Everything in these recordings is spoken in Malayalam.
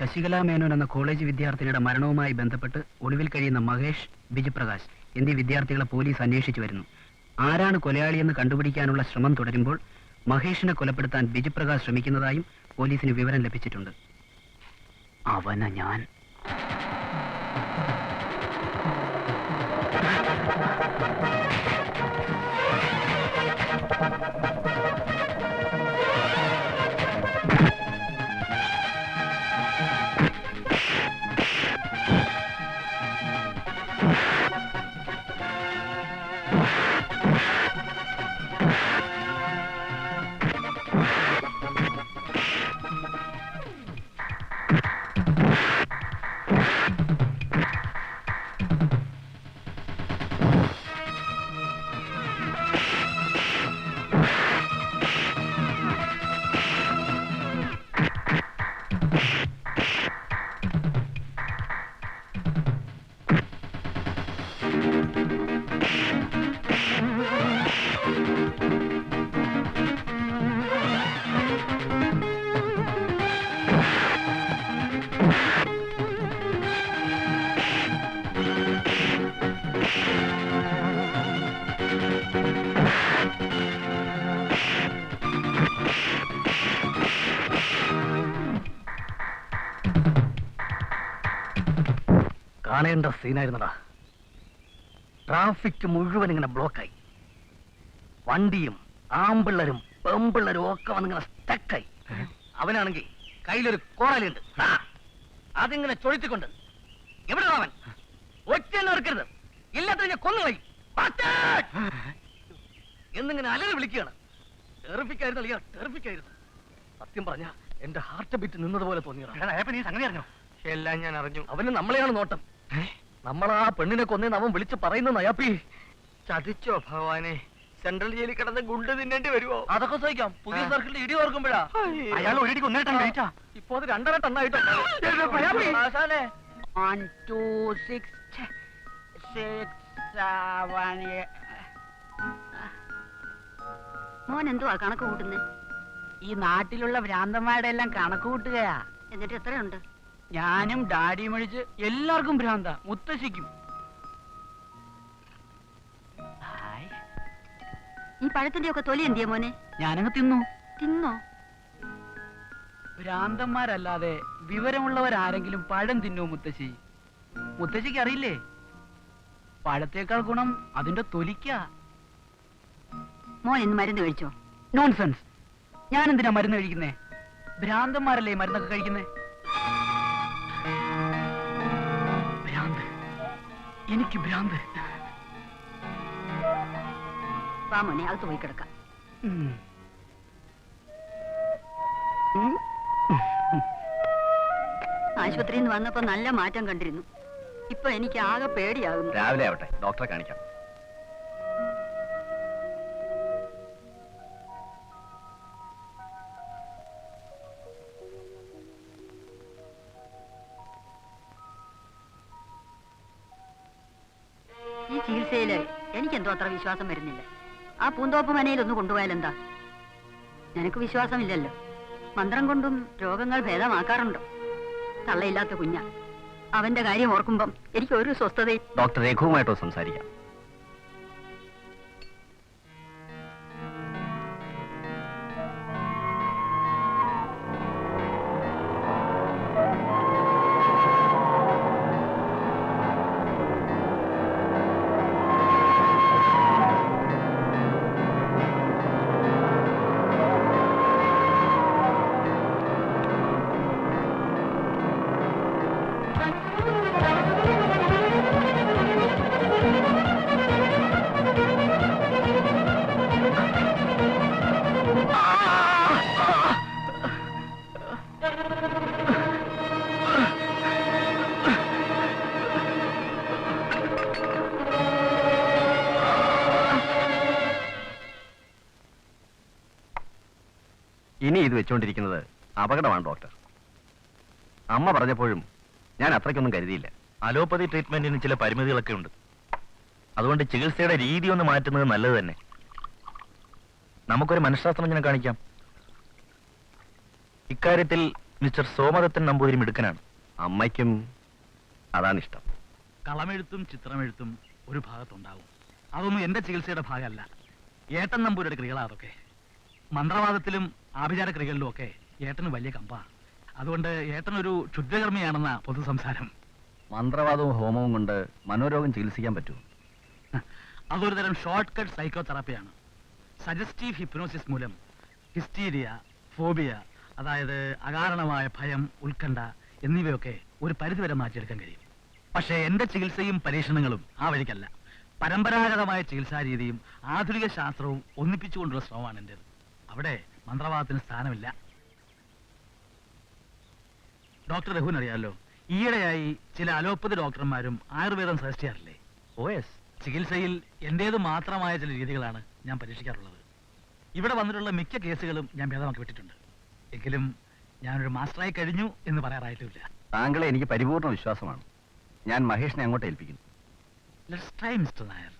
ശശികല മേനോൻ എന്ന കോളേജ് വിദ്യാർത്ഥിനിയുടെ മരണവുമായി ബന്ധപ്പെട്ട് ഒളിവിൽ കഴിയുന്ന മഹേഷ്, ബിജുപ്രകാശ് എന്നീ വിദ്യാർത്ഥികളെ പോലീസ് അന്വേഷിച്ചു വരുന്നു. ആരാണ് കൊലയാളിയെന്ന് കണ്ടുപിടിക്കാനുള്ള ശ്രമം തുടരുമ്പോൾ മഹേഷിനെ കൊലപ്പെടുത്താൻ ബിജുപ്രകാശ് ശ്രമിക്കുന്നതായും പോലീസിന് വിവരം ലഭിച്ചിട്ടുണ്ട്. അവനെ ഞാൻ കാണേണ്ട സീനായിരുന്നടാ. ട്രാഫിക് മുഴുവൻ ഇങ്ങനെ ബ്ലോക്കായി. വണ്ടിയും ആമ്പിള്ളരും പെമ്പിള്ളരും ഒക്കെ വന്നിങ്ങനെ സ്റ്റക്കായി. അവനാണെങ്കിൽ കയ്യിലൊരു കോടാലുണ്ട്, അതിങ്ങനെ ചൊഴിച്ചുകൊണ്ട് എവിടെ അവൻ ഒറ്റ എടുക്കരുത്, ഇല്ലാത്ത കൊന്നുകളി എന്നിങ്ങനെ അലറി വിളിക്കുകയാണ്. ടെറിഫിക്കായിരുന്നു. സത്യം പറഞ്ഞ എന്റെ ഹാർട്ട് ബീറ്റ് നിന്നതുപോലെ തോന്നിയാണ്. നീ സംഗതി അറിഞ്ഞോ? എല്ലാം ഞാൻ അറിഞ്ഞു. അവന് നമ്മളെയാണ് നോട്ടം. നമ്മളാ പെണ്ണിനെ കൊന്നേന്ന് അവൻ വിളിച്ച് പറയുന്ന നയാപ്പി. ചതിച്ചോ ഭഗവാനെ, സെൻട്രൽ ജയിലിൽ കിടന്ന് ഗുണ്ട് തിന്നേണ്ടി വരുമോ? അതൊക്കെ സഹിക്കാം. പുതിയ സർക്കിളിൽ ഇടി ഓർക്കുമ്പോഴാ അയാൾ ഒരിടിക്ക് 1.5 ടൺ കഴിച്ചാ. ഇപ്പൊ അത് 2.5 ടണ്ണായിട്ടോ. 1 2 6 6 7 മോൻ എന്തുവാ കണക്ക് കൂട്ടുന്നേ? ഈ നാട്ടിലുള്ള ഭ്രാന്തന്മാരുടെ എല്ലാം കണക്ക് കൂട്ടുകയാ. എന്നിട്ട് എത്രയുണ്ട്? ഞാനും ഡാഡിയും ഒഴിച്ച് എല്ലാവർക്കും ഭ്രാന്ത, മുത്തശ്ശിക്കും. ഈ പഴത്തിന്റെ ഒക്കെ തൊലി എന്തിയാ മോനെ? ഞാനങ്ങ് തിന്നു. തിന്നോ? ഭ്രാന്തന്മാരല്ലാതെ വിവരമുള്ളവരാരെങ്കിലും പഴം തിന്നോ മുത്തശ്ശി? മുത്തശ്ശിക്ക് അറിയില്ലേ, പഴത്തേക്കാൾ ഗുണം അതിന്റെ തൊലിക്കാ. മോൻ ഇന്ന് മരുന്ന് കഴിച്ചോ? നോൺസെൻസ്. ഞാൻ എന്തിനാ മരുന്ന് കഴിക്കുന്നേ? ഭ്രാന്തന്മാരല്ലേ മരുന്നൊക്കെ കഴിക്കുന്നേ. ഭ്രാന്ത്, എനിക്ക് ഭ്രാന്ത്. വാ മോനെ, അകത്ത് പോയി കിടക്കാം. ആശുപത്രിയിൽ നിന്ന് വന്നപ്പോ നല്ല മാറ്റം കണ്ടിരുന്നു. ഇപ്പൊ എനിക്ക് ആകെ പേടിയാകുന്നു. രാവിലെ ആവട്ടെ, ഡോക്ടറെ കാണിക്കാം. ഈ ചികിത്സയില് എനിക്കെന്തോ അത്ര വിശ്വാസം വരുന്നില്ല. ആ പൂന്തോപ്പ് മനയിൽ ഒന്ന് കൊണ്ടുപോയാലെന്താ? നിനക്ക് വിശ്വാസമില്ലല്ലോ. മന്ത്രം കൊണ്ടും രോഗങ്ങൾ ഭേദമാക്കാറുണ്ടോ? തള്ളയില്ലാത്ത കുഞ്ഞ, അവന്റെ കാര്യം ഓർക്കുമ്പം എനിക്ക് ഒരു സ്വസ്ഥതയും. ഡോക്ടർ രഘുവുമായിട്ടോ സംസാരിക്കാം. ഇനി ഇത് വെച്ചുകൊണ്ടിരിക്കുന്നത് അപകടമാണ് ഡോക്ടർ. അമ്മ പറഞ്ഞപ്പോഴും ഞാൻ അത്രയ്ക്കൊന്നും കരുതിയില്ല. അലോപ്പതി ട്രീറ്റ്മെന്റിന് ചില പരിമിതികളൊക്കെ ഉണ്ട്. അതുകൊണ്ട് ചികിത്സയുടെ രീതി ഒന്ന് മാറ്റുന്നത് നല്ലത് തന്നെ. നമുക്കൊരു മനഃശാസ്ത്രജ്ഞനെ കാണിക്കാം. ഇക്കാര്യത്തിൽ മിസ്റ്റർ സോമദത്തൻ നമ്പൂതിരി മിടുക്കനാണ്. അമ്മയ്ക്കും അതാണിഷ്ടം. കളമെഴുത്തും ചിത്രമെഴുത്തും ഒരു ഭാഗത്തുണ്ടാവും. അതൊന്നും എന്റെ ചികിത്സയുടെ ഭാഗമല്ല. ഏട്ടൻ നമ്പൂരിയുടെ ക്രികളാ അതൊക്കെ. മന്ത്രവാദത്തിലും ആഭിചാര ക്രികളിലും ഒക്കെ ഏട്ടന് വലിയ കമ്പാ. അതുകൊണ്ട് ഏട്ടനൊരു ക്ഷുദ്രകർമ്മിയാണെന്ന പൊതു സംസാരം. മന്ത്രവാദവും ഹോമവും കൊണ്ട് മനോരോഗം ചികിത്സിക്കാൻ പറ്റുമോ? അതൊരു തരം ഷോർട്ട് കട്ട് സൈക്കോ തെറാപ്പിയാണ്. സജസ്റ്റീവ് ഹിപ്നോസിസ് മൂലം ഹിസ്റ്റീരിയ, ഫോബിയ, അതായത് അകാരണമായ ഭയം, ഉത്കണ്ഠ എന്നിവയൊക്കെ ഒരു പരിധിവരെ മാറ്റിയെടുക്കാൻ കഴിയും. പക്ഷേ എന്റെ ചികിത്സയും പരീക്ഷണങ്ങളും ആ വഴിക്കല്ല. പരമ്പരാഗതമായ ചികിത്സാ രീതിയും ആധുനിക ശാസ്ത്രവും ഒന്നിപ്പിച്ചുകൊണ്ടുള്ള ശ്രമമാണ് എന്റേത്. അവിടെ മന്ത്രവാദത്തിന് സ്ഥാനമില്ല. ഡോക്ടർ രഘുവിന് അറിയാമല്ലോ, ഈയിടെയായി ചില അലോപ്പതി ഡോക്ടർമാരും ആയുർവേദം സജസ്റ്റ് ചെയ്യാറില്ലേ? ഓയസ്. ചികിത്സയിൽ എന്റേത് മാത്രമായ ചില രീതികളാണ് ഞാൻ പരീക്ഷിക്കാറുള്ളത്. ഇവിടെ വന്നിട്ടുള്ള മിക്ക കേസുകളും ഞാൻ ഭേദമാക്കി വിട്ടിട്ടുണ്ട്. എങ്കിലും ഞാനൊരു മാസ്റ്ററായി കഴിഞ്ഞു എന്ന് പറയാറായിട്ടില്ല. താങ്കളെ എനിക്ക് പരിപൂർണ വിശ്വാസമാണ്. ഞാൻ മഹേഷിനെ അങ്ങോട്ട് ഏൽപ്പിക്കുന്നു. Let's try mister Nair.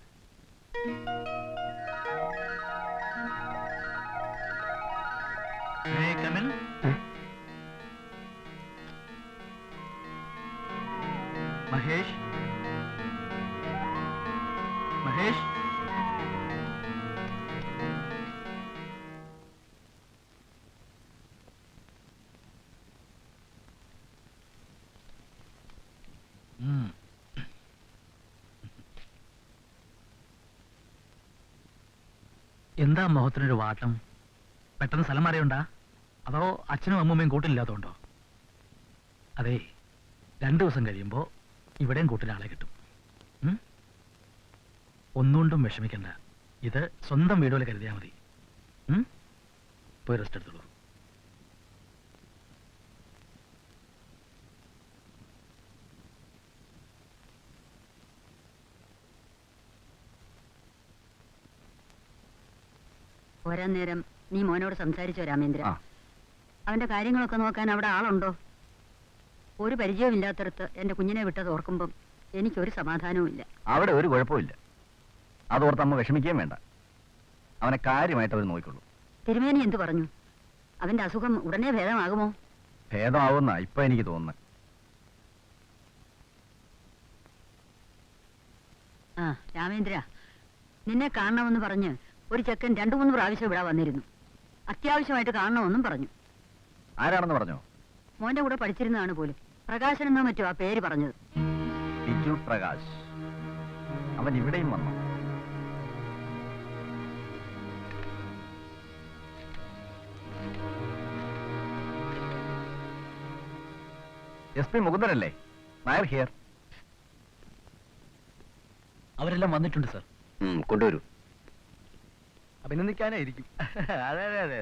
May I come in? Mahesh, Mahesh, എന്താ മുഖത്തിനൊരു വാട്ടം? പെട്ടെന്ന് സ്ഥലം മാറിയുണ്ടാ? അതോ അച്ഛനും അമ്മൂമ്മയും കൂട്ടില്ലാത്തതുകൊണ്ടോ? അതെ, 2 ദിവസം കഴിയുമ്പോ ഇവിടെയും കൂട്ടിലാളെ കിട്ടും. ഒന്നുകൊണ്ടും വിഷമിക്കണ്ട. ഇത് സ്വന്തം വീട് പോലെ കരുതിയാൽ മതി. പോയി റെസ്റ്റ് എടുത്തോളൂ. പോരാൻ നേരം നീ മോനോട് സംസാരിച്ചോ രാമേന്ദ്ര? അവന്റെ കാര്യങ്ങളൊക്കെ നോക്കാൻ അവിടെ ആളുണ്ടോ? ഒരു പരിചയമില്ലാത്തടത്ത് എന്റെ കുഞ്ഞിനെ വിട്ടത് ഓർക്കുമ്പം എനിക്കൊരു സമാധാനവും ഇല്ല. അവിടെ ഒരു കുഴപ്പമില്ല. അതോർത്ത് അമ്മ വിഷമിക്കുകയും വേണ്ട. അവനെ കാര്യമായിട്ട് അവർ നോക്കിക്കൊള്ളൂ. തിരുമേനി എന്തു പറഞ്ഞു? അവന്റെ അസുഖം ഉടനെ ഭേദമാകുമോ? ഭേദമാവുന്ന ഇപ്പൊ എനിക്ക് തോന്നുന്നത്. ആ രാമേന്ദ്ര, നിന്നെ കാണണമെന്ന് പറഞ്ഞ് ഒരു ചെക്കൻ 2-3 പ്രാവശ്യം ഇവിടെ വന്നിരുന്നു. അത്യാവശ്യമായിട്ട് കാണണമെന്നും പറഞ്ഞു. ആരാണെന്ന് പറഞ്ഞോ? മോന്റെ കൂടെ പഠിച്ചിരുന്നതാണ് പോലും. പ്രകാശൻ എന്നോ മറ്റോ ആ പേര് പറഞ്ഞത്. ബിജു പ്രകാശ്. അവൻ ഇവിടെയും വന്നു. SP മുകുന്ദനല്ലേ? നായർ ഹിയർ. അവരെല്ലാം വന്നിട്ടുണ്ട് സർ. കൊണ്ടുവരൂ. അഭിനന്ദിക്കാനായിരിക്കും. അതെ അതെ അതെ.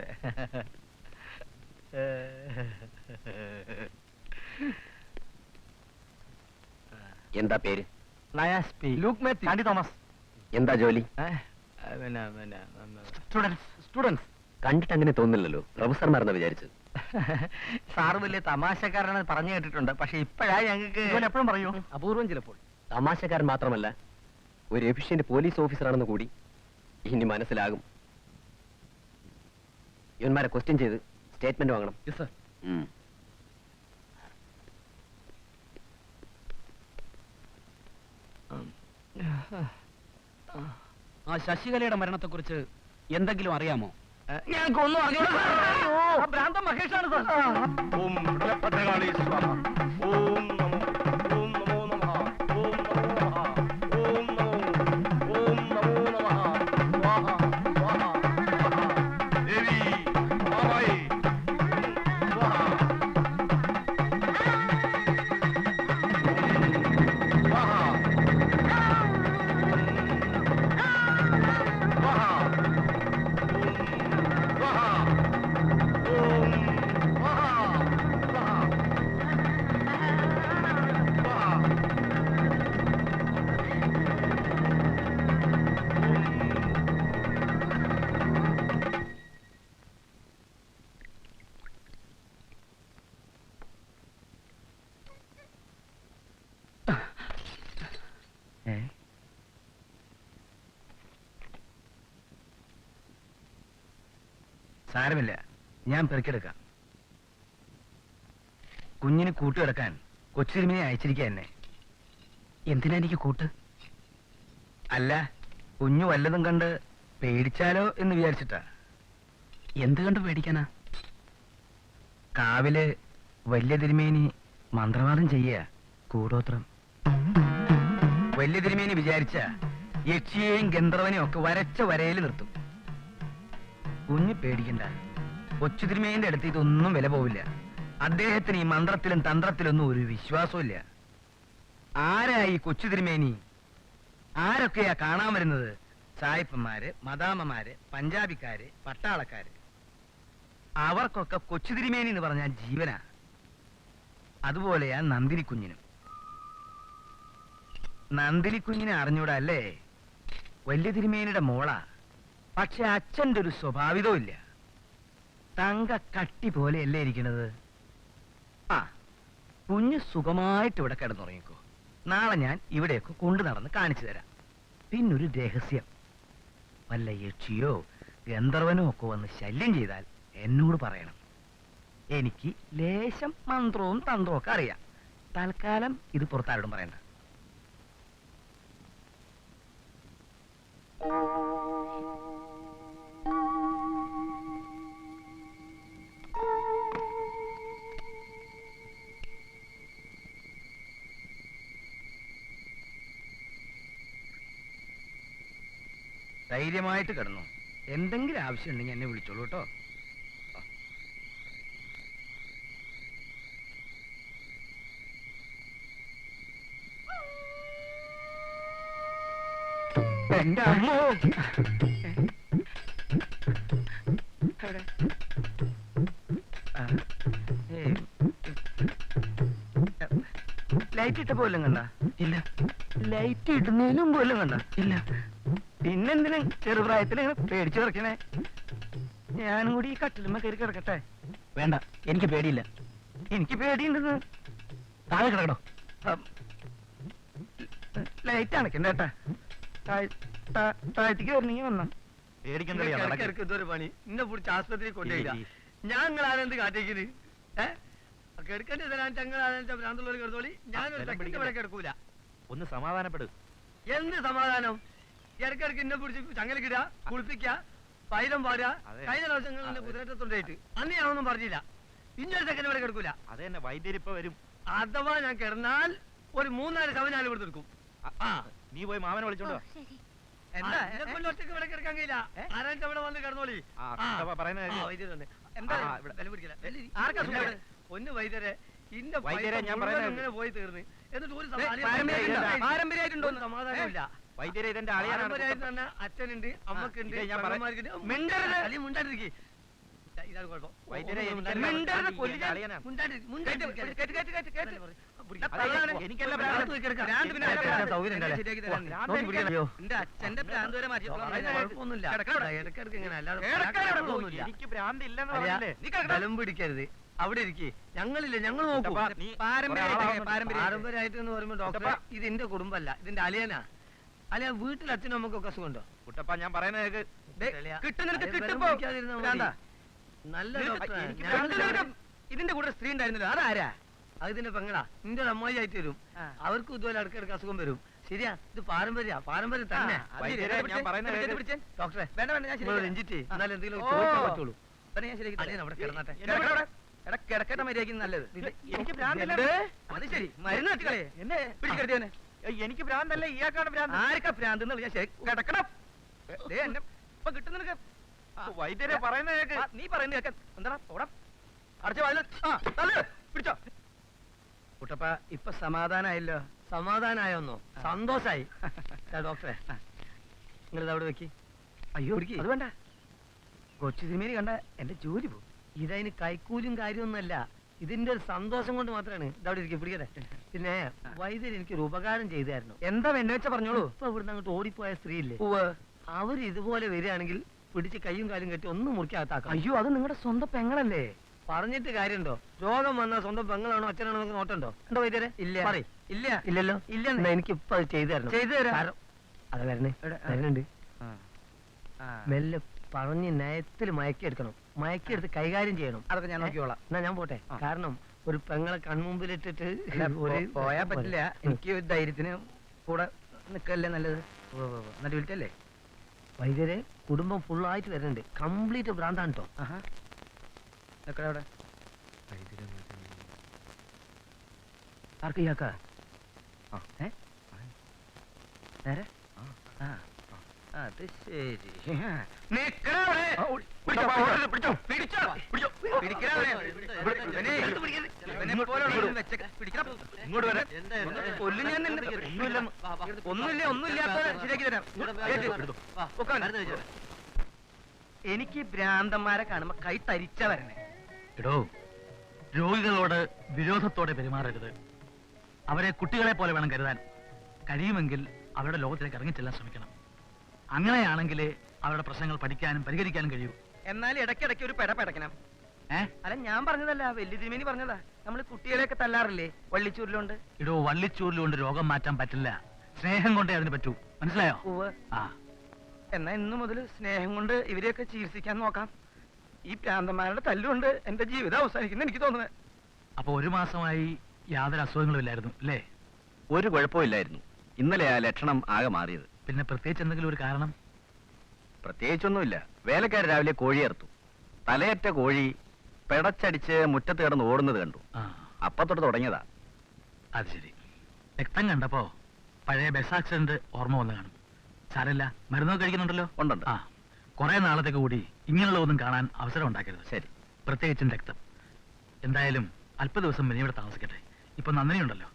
എന്താ പേര്? Luke Mathew. Andy Thomas. എന്താ ജോലി? സ്റ്റുഡൻസ്. കണ്ടിട്ട് അങ്ങനെ തോന്നില്ലല്ലോ. പ്രൊഫസർമാരെന്നാ വിചാരിച്ചത്. സാറ് വലിയ തമാശക്കാരനെന്ന് പറഞ്ഞു കേട്ടിട്ടുണ്ട്. പക്ഷെ ഇപ്പോഴാ ഞങ്ങൾക്ക് എപ്പോഴും പറയൂ. അപൂർവം ചിലപ്പോൾ. തമാശക്കാരൻ മാത്രമല്ല, ഒരു എഫിഷ്യന്റ് പോലീസ് ഓഫീസറാണെന്ന് കൂടി ഇനി മനസ്സിലാകും. ഇവന്മാരെ ക്വസ്റ്റ്യൻ ചെയ്ത് സ്റ്റേറ്റ്മെന്റ് വാങ്ങണം. Yes sir. ആ ശശികലയുടെ മരണത്തെക്കുറിച്ച് എന്തെങ്കിലും അറിയാമോ? ഞങ്ങൾക്കൊന്നും അറിഞ്ഞൂടാ. ഭ്രാന്തൻ മഹേഷാണ് സർ. ഓം ഭദ്രകാളി സ്വാഹ. ഓം നമോ ഓം നമോ നമഃ. ഓം നമോ നമഃ. ഓം നമോ ഓം നമോ നമഃ. സ്വാഹ സ്വാഹ സ്വാഹ. ദേവി മാമായി സ്വാഹ. സ്വാഹ സാരമില്ല, ഞാൻ പെറുക്കിയെടുക്കാം. കുഞ്ഞിന് കൂട്ടുകിടക്കാൻ കൊച്ചുതിരുമേനി അയച്ചിരിക്കുക എന്നെ. എന്തിനാ എനിക്ക് കൂട്ട്? അല്ല, കുഞ്ഞു വല്ലതും കണ്ട് പേടിച്ചാലോ എന്ന് വിചാരിച്ചിട്ടാ. എന്ത് കണ്ട് പേടിക്കാനാ? കാവില് വലിയ തിരുമേനി മന്ത്രവാദം ചെയ്യുക, കൂടോത്രം. വലിയ തിരുമേനി വിചാരിച്ച യക്ഷിയെയും ഗന്ധർവനെയും ഒക്കെ വരച്ച വരയിൽ നിർത്തും. കുഞ്ഞ് പേടിക്കണ്ട, കൊച്ചു തിരുമേനിന്റെ അടുത്ത് ഇതൊന്നും വില പോവില്ല. അദ്ദേഹത്തിന് ഈ മന്ത്രത്തിലും തന്ത്രത്തിലൊന്നും ഒരു വിശ്വാസമില്ല. ആരാ ഈ കൊച്ചു തിരുമേനി? ആരൊക്കെയാ കാണാൻ വരുന്നത്? സായിപ്പന്മാര്, മദാമ്മമാര്, പഞ്ചാബിക്കാര്, പട്ടാളക്കാര്. അവർക്കൊക്കെ കൊച്ചു തിരുമേനി എന്ന് പറഞ്ഞാൽ ജീവനാ. അതുപോലെയാ നന്ദിനി കുഞ്ഞിനും. നന്ദിനി കുഞ്ഞിനെ അറിഞ്ഞൂടാ അല്ലേ? വലിയ തിരുമേനിയുടെ മോളാ. പക്ഷെ അച്ഛന്റെ ഒരു സ്വഭാവിതവും ഇല്ല. തങ്ക കട്ടി പോലെയല്ലേ ഇരിക്കണത്. ആ, കുഞ്ഞ് സുഖമായിട്ട് ഇവിടെ കിടന്നുറങ്ങിക്കോ. നാളെ ഞാൻ ഇവിടെയൊക്കെ കൊണ്ടു നടന്ന് കാണിച്ചു തരാം. പിന്നൊരു രഹസ്യം, വല്ല യക്ഷിയോ ഗന്ധർവനോ ഒക്കെ വന്ന് ശല്യം ചെയ്താൽ എന്നോട് പറയണം. എനിക്ക് ലേശം മന്ത്രവും തന്ത്രവും ഒക്കെ അറിയാം. തൽക്കാലം ഇത് പുറത്താരോടും പറയണ്ട. ധൈര്യമായിട്ട് കിടന്നു. എന്തെങ്കിലും ആവശ്യം ഉണ്ടെങ്കിൽ എന്നെ വിളിച്ചോളൂ കേട്ടോ. എന്റെ അമ്മോ, ലൈറ്റ് ഇട്ട പോലും കണ്ട? ഇല്ല. ലൈറ്റ് ഇടുന്നതിനും പോലും കണ്ട? ഇല്ല. പിന്നെന്തിനും ചെറുപ്രായത്തിൽ ഇങ്ങനെ പേടിച്ചു കിടക്കണേ? ഞാനും കൂടി ഈ കട്ടിലുമ്മ കയറി കിടക്കട്ടെ? വേണ്ട, എനിക്ക് പേടിയില്ല. എനിക്ക് പേടിയുണ്ടെന്ന്. താഴെ കിടക്കണോ? ലൈറ്റ് അണക്കണ്ടേട്ടാ. താഴത്തേക്ക് വരണമെങ്കിൽ വന്നാ. പേടിക്കണ്ടോ? പണി ഇന്നെ പിടിച്ച് ആസ്പത്രിയിൽ കൊണ്ടുപോയില്ല. ഞാൻ നിങ്ങളാരെന്ത് കാട്ടിക്കല്? കിടക്കേണ്ടി ഭ്രാന്തുള്ളവർ കിടന്നോളി. ഞാനൊരു കിടക്കൂല. ഒന്ന് സമാധാനപ്പെടും. എന്ത് സമാധാനം? ഇടക്കിടക്ക് എന്നെ പിടിച്ച് ചങ്ങലക്കിടുക, കുളിപ്പിക്കുക, പൈലം പാടുക. കഴിഞ്ഞ ദിവസങ്ങളിൽ കുതിരേറ്റത്തുണ്ടായിട്ട് അന്ന് ഞാനൊന്നും പറഞ്ഞില്ല. ഇന്നൊരു സെക്കൻഡ് വരെ കിടക്കൂല. അത് തന്നെ, വൈദ്യരിപ്പ വരും. അഥവാ ഞാൻ കിടന്നാൽ ഒരു 3-4 കവനാല് ഇവിടെ എടുക്കും. നീ പോയി മാമനെ വിളിച്ചോണ്ടോ. എന്താ ഒറ്റയ്ക്ക് ഇവിടെ കിടക്കാൻ കഴിയില്ല. ആരാഴ്ച ഇവിടെ വന്ന് കിടന്നോളി. എന്താ വില പിടിക്കില്ല. ആർക്കാ ഒന്ന് വൈദ്യരെ ഇന്റെ വൈദ്യരെ ഞാൻ ഇങ്ങനെ പോയി തീർന്ന്. എന്നിട്ട് ഒരു പാരമ്പര്യമായിട്ടുണ്ടോ? സമാധാനമില്ല. വൈദ്യരെ ഇതെന്റെ അളിയാനാണ്. അച്ഛനുണ്ട്, അമ്മക്കുണ്ട്, ഞാൻ മിണ്ടാണ്ടിരിക്കും. ഇതാണ് കുഴപ്പം. വൈദ്യരെ അച്ഛന്റെ ഭ്രാന്ത് വരെ മാറ്റിയൊന്നുമില്ല. ഇടക്കിടക്ക് ഇങ്ങനെ എനിക്ക് ഭ്രാന്തില്ലെന്ന് ബലം പിടിക്കരുത്. അവിടെ ഇരിക്കേ. ഞങ്ങളില്ല, ഞങ്ങൾ നോക്കും. പാരമ്പര്യമായിട്ട് എന്ന് പറയുമ്പോ ഡോക്ടർ ഇത് എന്റെ കുടുംബമല്ല, ഇതിന്റെ അലിയനാ. അല്ല, വീട്ടിൽ അച്ഛനും അമ്മക്കൊക്കെ അസുഖമുണ്ടോ? കുട്ടപ്പ ഞാൻ പറയുന്നത് നല്ല ഇതിന്റെ കൂടെ സ്ത്രീ ഉണ്ടായിരുന്നല്ലോ, അതാരാ? അത് ഇതിന്റെ പെങ്ങളാ. നിന്റെ ഒരു അമ്മായി ആയിട്ട് വരും. അവർക്കും ഇതുപോലെ ഇടക്കിടക്ക് അസുഖം വരും. ശരിയാ, ഇത് പാരമ്പര്യം തന്നെ. ഡോക്ടറെ രഞ്ജിറ്റ് എന്നാലും എന്തെങ്കിലും ചോദിക്കാൻ പറ്റുള്ളൂ. ഞാൻ ശരിയാക്കി അവിടെ കിടന്നട്ടെ. കിടക്കട്ടെ, മര്യാദയ്ക്ക് നല്ലത്. അത് ശരി, മരുന്ന് വെച്ചുകളെ എന്നെ പിടിച്ചെടുത്തേ. എനിക്ക് ഭ്രാന്തല്ല, ഇയാൾക്കാണ് ഭ്രാന്ത്. ആരൊക്കെ ഭ്രാന്ത് ഞാൻ കിടക്കണം. എന്നെ ഇപ്പൊ കിട്ടുന്ന വൈദ്യരെ പറയുന്നത് നീ പറയുന്ന എന്താ ഓടം അടച്ച പിടിച്ചോ. കുട്ടപ്പ ഇപ്പൊ സമാധാനായല്ലോ? സമാധാനായോന്നോ? സന്തോഷായി. ഡോക്ടറെ നിങ്ങളിത് അവിടെ വെക്കി. അയ്യോ അത് വേണ്ട, കൊച്ചു തിരുമേനി കണ്ട എന്റെ ജോലി പോകും. ഇതതിന് കൈക്കൂലും കാര്യമൊന്നുമല്ല, ഇതിന്റെ ഒരു സന്തോഷം കൊണ്ട് മാത്രമാണ്. ഇതവിടെ ഇരിക്കും, പിടിക്കട്ടെ. പിന്നെ വൈദ്യർ എനിക്കൊരു ഉപകാരം ചെയ്തായിരുന്നു. എന്താ വേണ്ട വെച്ചാ പറഞ്ഞോളൂ. ഇപ്പൊ ഇവിടുന്ന് അങ്ങോട്ട് ഓടിപ്പോയ സ്ത്രീ ഇല്ലേ, അവര് ഇതുപോലെ വരികയാണെങ്കിൽ പിടിച്ച് കയ്യും കാലും കെട്ടി ഒന്നും മുറിക്കകത്താക്കാം. അയ്യോ, അത് നിങ്ങളുടെ സ്വന്തം പെങ്ങളല്ലേ? പറഞ്ഞിട്ട് കാര്യമുണ്ടോ? രോഗം വന്നാൽ സ്വന്തം പെങ്ങളാണോ അച്ഛനാണോ നമുക്ക് നോട്ടുണ്ടോ? ഉണ്ടോ വൈദ്യരെ? ഇല്ല. ഇല്ല. ഇല്ലല്ലോ. ഇല്ല. എനിക്ക് ഇപ്പൊ അത് ചെയ്തു തരണം. ചെയ്തു തരാം. അത് വരുന്നുണ്ട്. മെല്ലെ പറഞ്ഞ് നയത്തിൽ മയക്കിയെടുക്കണം. മയക്കിയെടുത്ത് കൈകാര്യം ചെയ്യണം. അതൊക്കെ ഞാൻ നോക്കിക്കോളാം. എന്നാ ഞാൻ പോട്ടെ. കാരണം ഒരു പെങ്ങളെ കൺമുമ്പിലിട്ടിട്ട് പോയാ പറ്റില്ല. എനിക്ക് ഒരു ധൈര്യത്തിന് കൂടെ നിക്കല്ലേ നല്ലത്. എന്നിട്ട് വിളിച്ചല്ലേ വൈദ്യരെ കുടുംബം ഫുള്ളായിട്ട് വരുന്നുണ്ട്. കംപ്ലീറ്റ് ഭ്രാന്താണ് കേട്ടോ. അവിടെ ആർക്ക് ഇയാക്ക നേരെ അത് ശരി. എനിക്ക് ഭ്രാന്തന്മാരെ കാണുമ്പോ കൈ തരിച്ച വരണേ. എടോ, രോഗികളോട് വിരോധത്തോടെ പെരുമാറരുത്. അവരെ കുട്ടികളെ പോലെ വേണം കരുതാൻ. കഴിയുമെങ്കിൽ അവരുടെ ലോകത്തിലേക്ക് ഇറങ്ങിച്ചെല്ലാൻ ശ്രമിക്കണം. അങ്ങനെയാണെങ്കിലേ അവരുടെ പ്രശ്നങ്ങൾ പഠിക്കാനും പരിഹരിക്കാനും കഴിയൂ. എന്നാൽ ഇടയ്ക്കിടയ്ക്ക് ഒരു പെടപെടക്കണം. അല്ല, ഞാൻ പറഞ്ഞതല്ല, വലിയ തിരുമേനി പറഞ്ഞതാ. നമ്മൾ കുട്ടികളെയൊക്കെ തല്ലാറില്ലേ വള്ളിച്ചൂരിലുണ്ട്. ഇടോ, വള്ളിച്ചൂരിലുകൊണ്ട് രോഗം മാറ്റാൻ പറ്റില്ല. സ്നേഹം കൊണ്ടേ അതിന് പറ്റൂ. മനസ്സിലായോ? ആ, എന്നാ ഇന്നു മുതൽ സ്നേഹം കൊണ്ട് ഇവരെയൊക്കെ ചികിത്സിക്കാൻ നോക്കാം. ഈ പ്രാന്തന്മാരുടെ തല്ലുകൊണ്ട് എന്റെ ജീവിതം അവസാനിക്കുന്ന എനിക്ക് തോന്നുന്നത്. അപ്പൊ 1 മാസമായി യാതൊരു അസുഖങ്ങളും ഇല്ലായിരുന്നു അല്ലേ? ഒരു കുഴപ്പമില്ലായിരുന്നു. ഇന്നലെ ആ ലക്ഷണം ആകെ മാറിയത്. പിന്നെ പ്രത്യേകിച്ച് എന്തെങ്കിലും ഒരു കാരണം? പ്രത്യേകിച്ചൊന്നുമില്ല. വേലക്കാർ രാവിലെ കോഴി അറുത്തു. തലയറ്റ കോഴി പെടച്ചടിച്ച് മുറ്റത്ത് കിടന്ന് ഓടുന്നത് കണ്ടു. ആ, അപ്പത്തൊട്ട് തുടങ്ങിയതാ. അത് ശരി. രക്തം കണ്ടപ്പോ പഴയ ബസ് ആക്സിഡന്റ് ഓർമ്മ വന്ന് കാണും. സാരമില്ല, മരുന്നൊക്കെ കഴിക്കുന്നുണ്ടല്ലോ? ഉണ്ടുണ്ട്. ആ, കുറെ നാളത്തേക്ക് കൂടി ഇങ്ങനെയുള്ള ഒന്നും കാണാൻ അവസരം ഉണ്ടാക്കരുത്. ശരി. പ്രത്യേകിച്ചും രക്തം. എന്തായാലും അല്പ ദിവസം മിനി ഇവിടെ താമസിക്കട്ടെ. ഇപ്പൊ നന്ദിനി ഉണ്ടല്ലോ,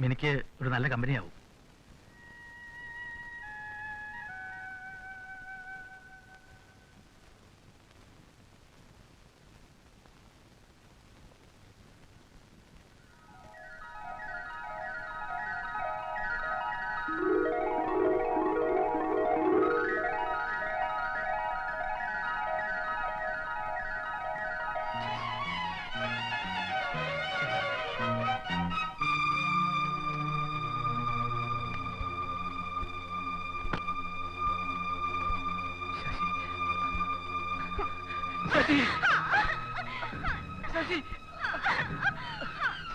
മിനിക്ക് ഒരു നല്ല കമ്പനിയാവും. ശശി, ശശി,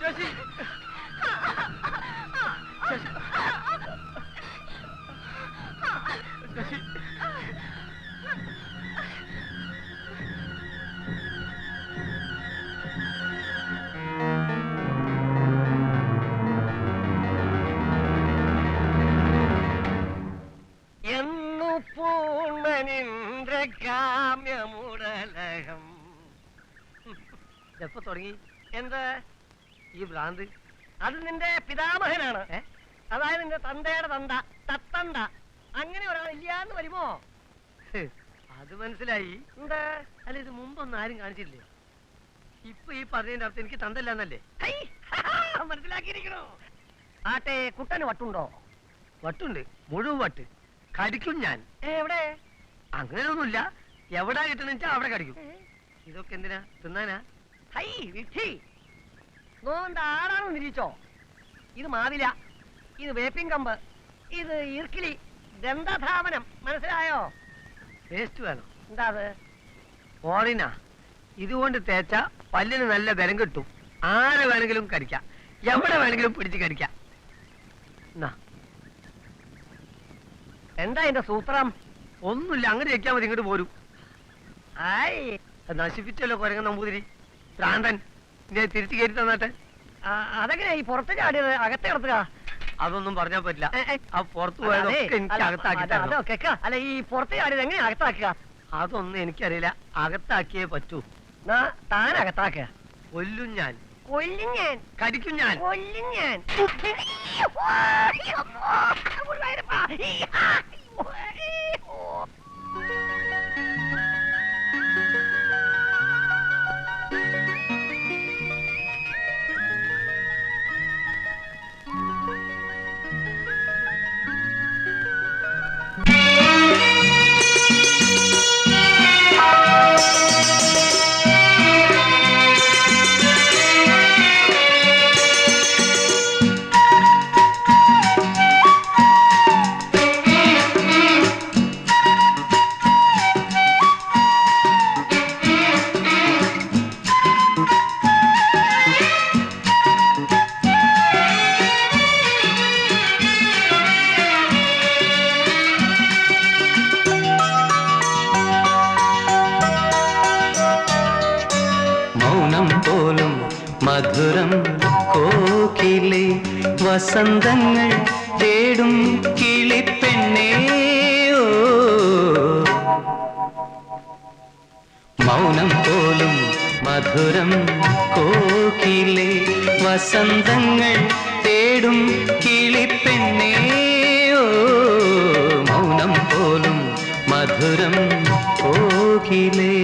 ശശി, ശശി, ശശി. എന്നു പൂർണ്ണനിന്റെ കാമ്യമുടലകം. എപ്പോ തുടങ്ങി? എന്താ ഈ ഭ്രാന്ത്? അത് നിന്റെ പിതാമഹനാണ്. അതായത് നിന്റെ തന്തയുടെ തന്ത, തത്തണ്ട. അങ്ങനെ ഒരാളില്ലാന്ന് വരുമോ? അത് മനസ്സിലായി. എന്താ? അല്ല, ഇത് മുമ്പൊന്നും ആരും കാണിച്ചില്ലേ? ഇപ്പൊ ഈ പറഞ്ഞതിന്റെ അർത്ഥം എനിക്ക് തന്തല്ലാന്നല്ലേ? മനസ്സിലാക്കിയിരിക്കണോ? ആട്ടെ, കുട്ടന് വട്ടുണ്ടോ? വട്ടുണ്ട്, മുഴുവൻ വട്ട്. കടിക്കും ഞാൻ. എവിടെ? അങ്ങനെയൊന്നുമില്ല. എവിടാ കിട്ടണെന്ന് വെച്ചാ അവിടെ കടിക്കും. ഇതൊക്കെ എന്തിനാ? തിന്നാനാ? ആടാണെന്ന് നിരീച്ചോ? ഇത് മാവില, ഇത് വേപ്പിൻ കമ്പ്, ഇത് ഈർക്കിലി, ദന്തധാവനം. മനസ്സിലായോ? പേസ്റ്റ് വേണം. എന്താ അത്? ഓറിനാ. ഇതുകൊണ്ട് തേച്ച പല്ലിന് നല്ല ബലം കിട്ടും. ആരെ വേണമെങ്കിലും കടിക്കാം, എവിടെ വേണമെങ്കിലും പിടിച്ച് കടിക്കാം. എന്താ എന്റെ സൂത്രം? ഒന്നുമില്ല, അങ്ങനെ വെക്കാൻ മതി. ഇങ്ങോട്ട് പോരും. ആയി നശിപ്പിച്ചല്ലോ കുരങ്ങൻ നമ്പൂതിരി. പ്രാന്തൻ തിരിച്ചു കയറ്റി തന്നാട്ടെ. അതെങ്ങനെയാ ഈ പുറത്ത് ചാടിയത്? അകത്തെ കിടത്തുക? അതൊന്നും പറഞ്ഞാൻ പറ്റില്ല. ആ പുറത്തു പോയതൊക്കെ എനിക്ക് അകത്താക്കി. അല്ല, ഈ പുറത്ത് ചാടിയത് എങ്ങനെയാ അകത്താക്കുക? അതൊന്നും എനിക്കറിയില്ല. അകത്താക്കിയേ പറ്റൂ. താൻ അകത്താക്കുക. കൊല്ലും ഞാൻ, കൊല്ലും ഞാൻ, കടിക്കും ഞാൻ, കൊല്ലും ഞാൻ. മധുരം കോകിലെ വസന്തങ്ങൾ തേടും കിളിപ്പെണ്ണേ ഓ മൗനം പോലും മധുരം കോകിലെ വസന്തങ്ങൾ തേടും കിളിപ്പെണ്ണേ ഓ മൗനം പോലും മധുരം കോകിലേ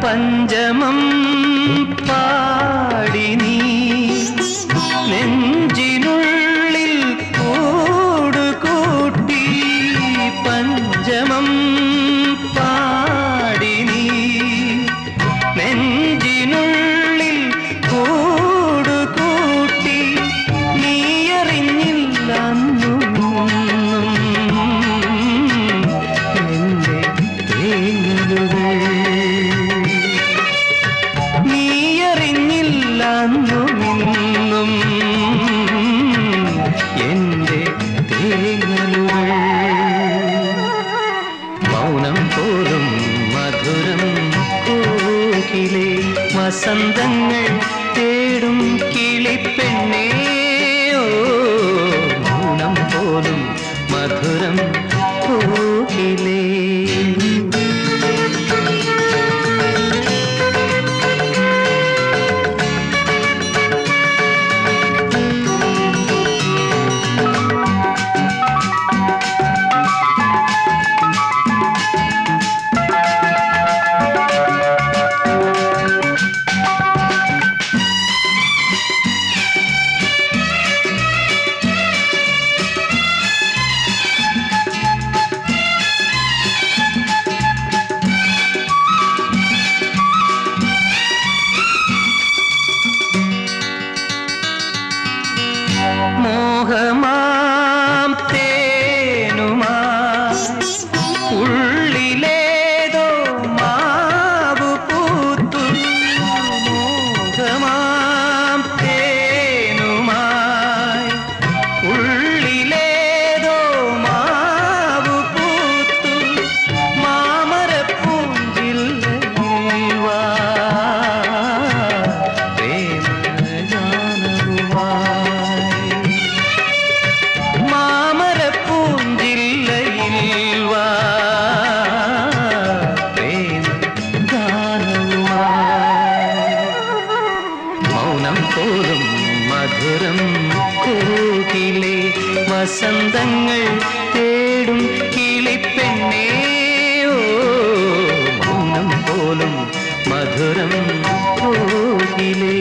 പഞ്ചമം പാടി നീ നെഞ്ചിനുള്ളിൽ കൂടുകൂട്ടി പഞ്ചമം പാടി നീ നെഞ്ചിനുള്ളിൽ കൂടുകൂട്ടി നീയറിഞ്ഞില്ല എന്റെ തേങ്ങലുകൾ ും എന്റെ തേങ്ങലുകൾ മൗനം പോലും മധുരം കോകിലെ വസന്തങ്ങൾ തേടും കിളിപ്പെണ്ണേ ഓ മൗനം പോലും മധുരം കോകിലേ മോഹമാം തേനുമാ ഉള്ളിലേതോ മാവു പൂത്തു മോഹമാം തേനുമായി ഉള്ളിലേതോ മാവു പൂത്തു മാമരപ്പൂഞ്ചില്ലയിൽ വാ പോലും മധുരം കോകിലെ വസന്തങ്ങൾ തേടും കിളിപ്പെണ്ണേ ഓ മൗനം പോലും മധുരം കോകിലേ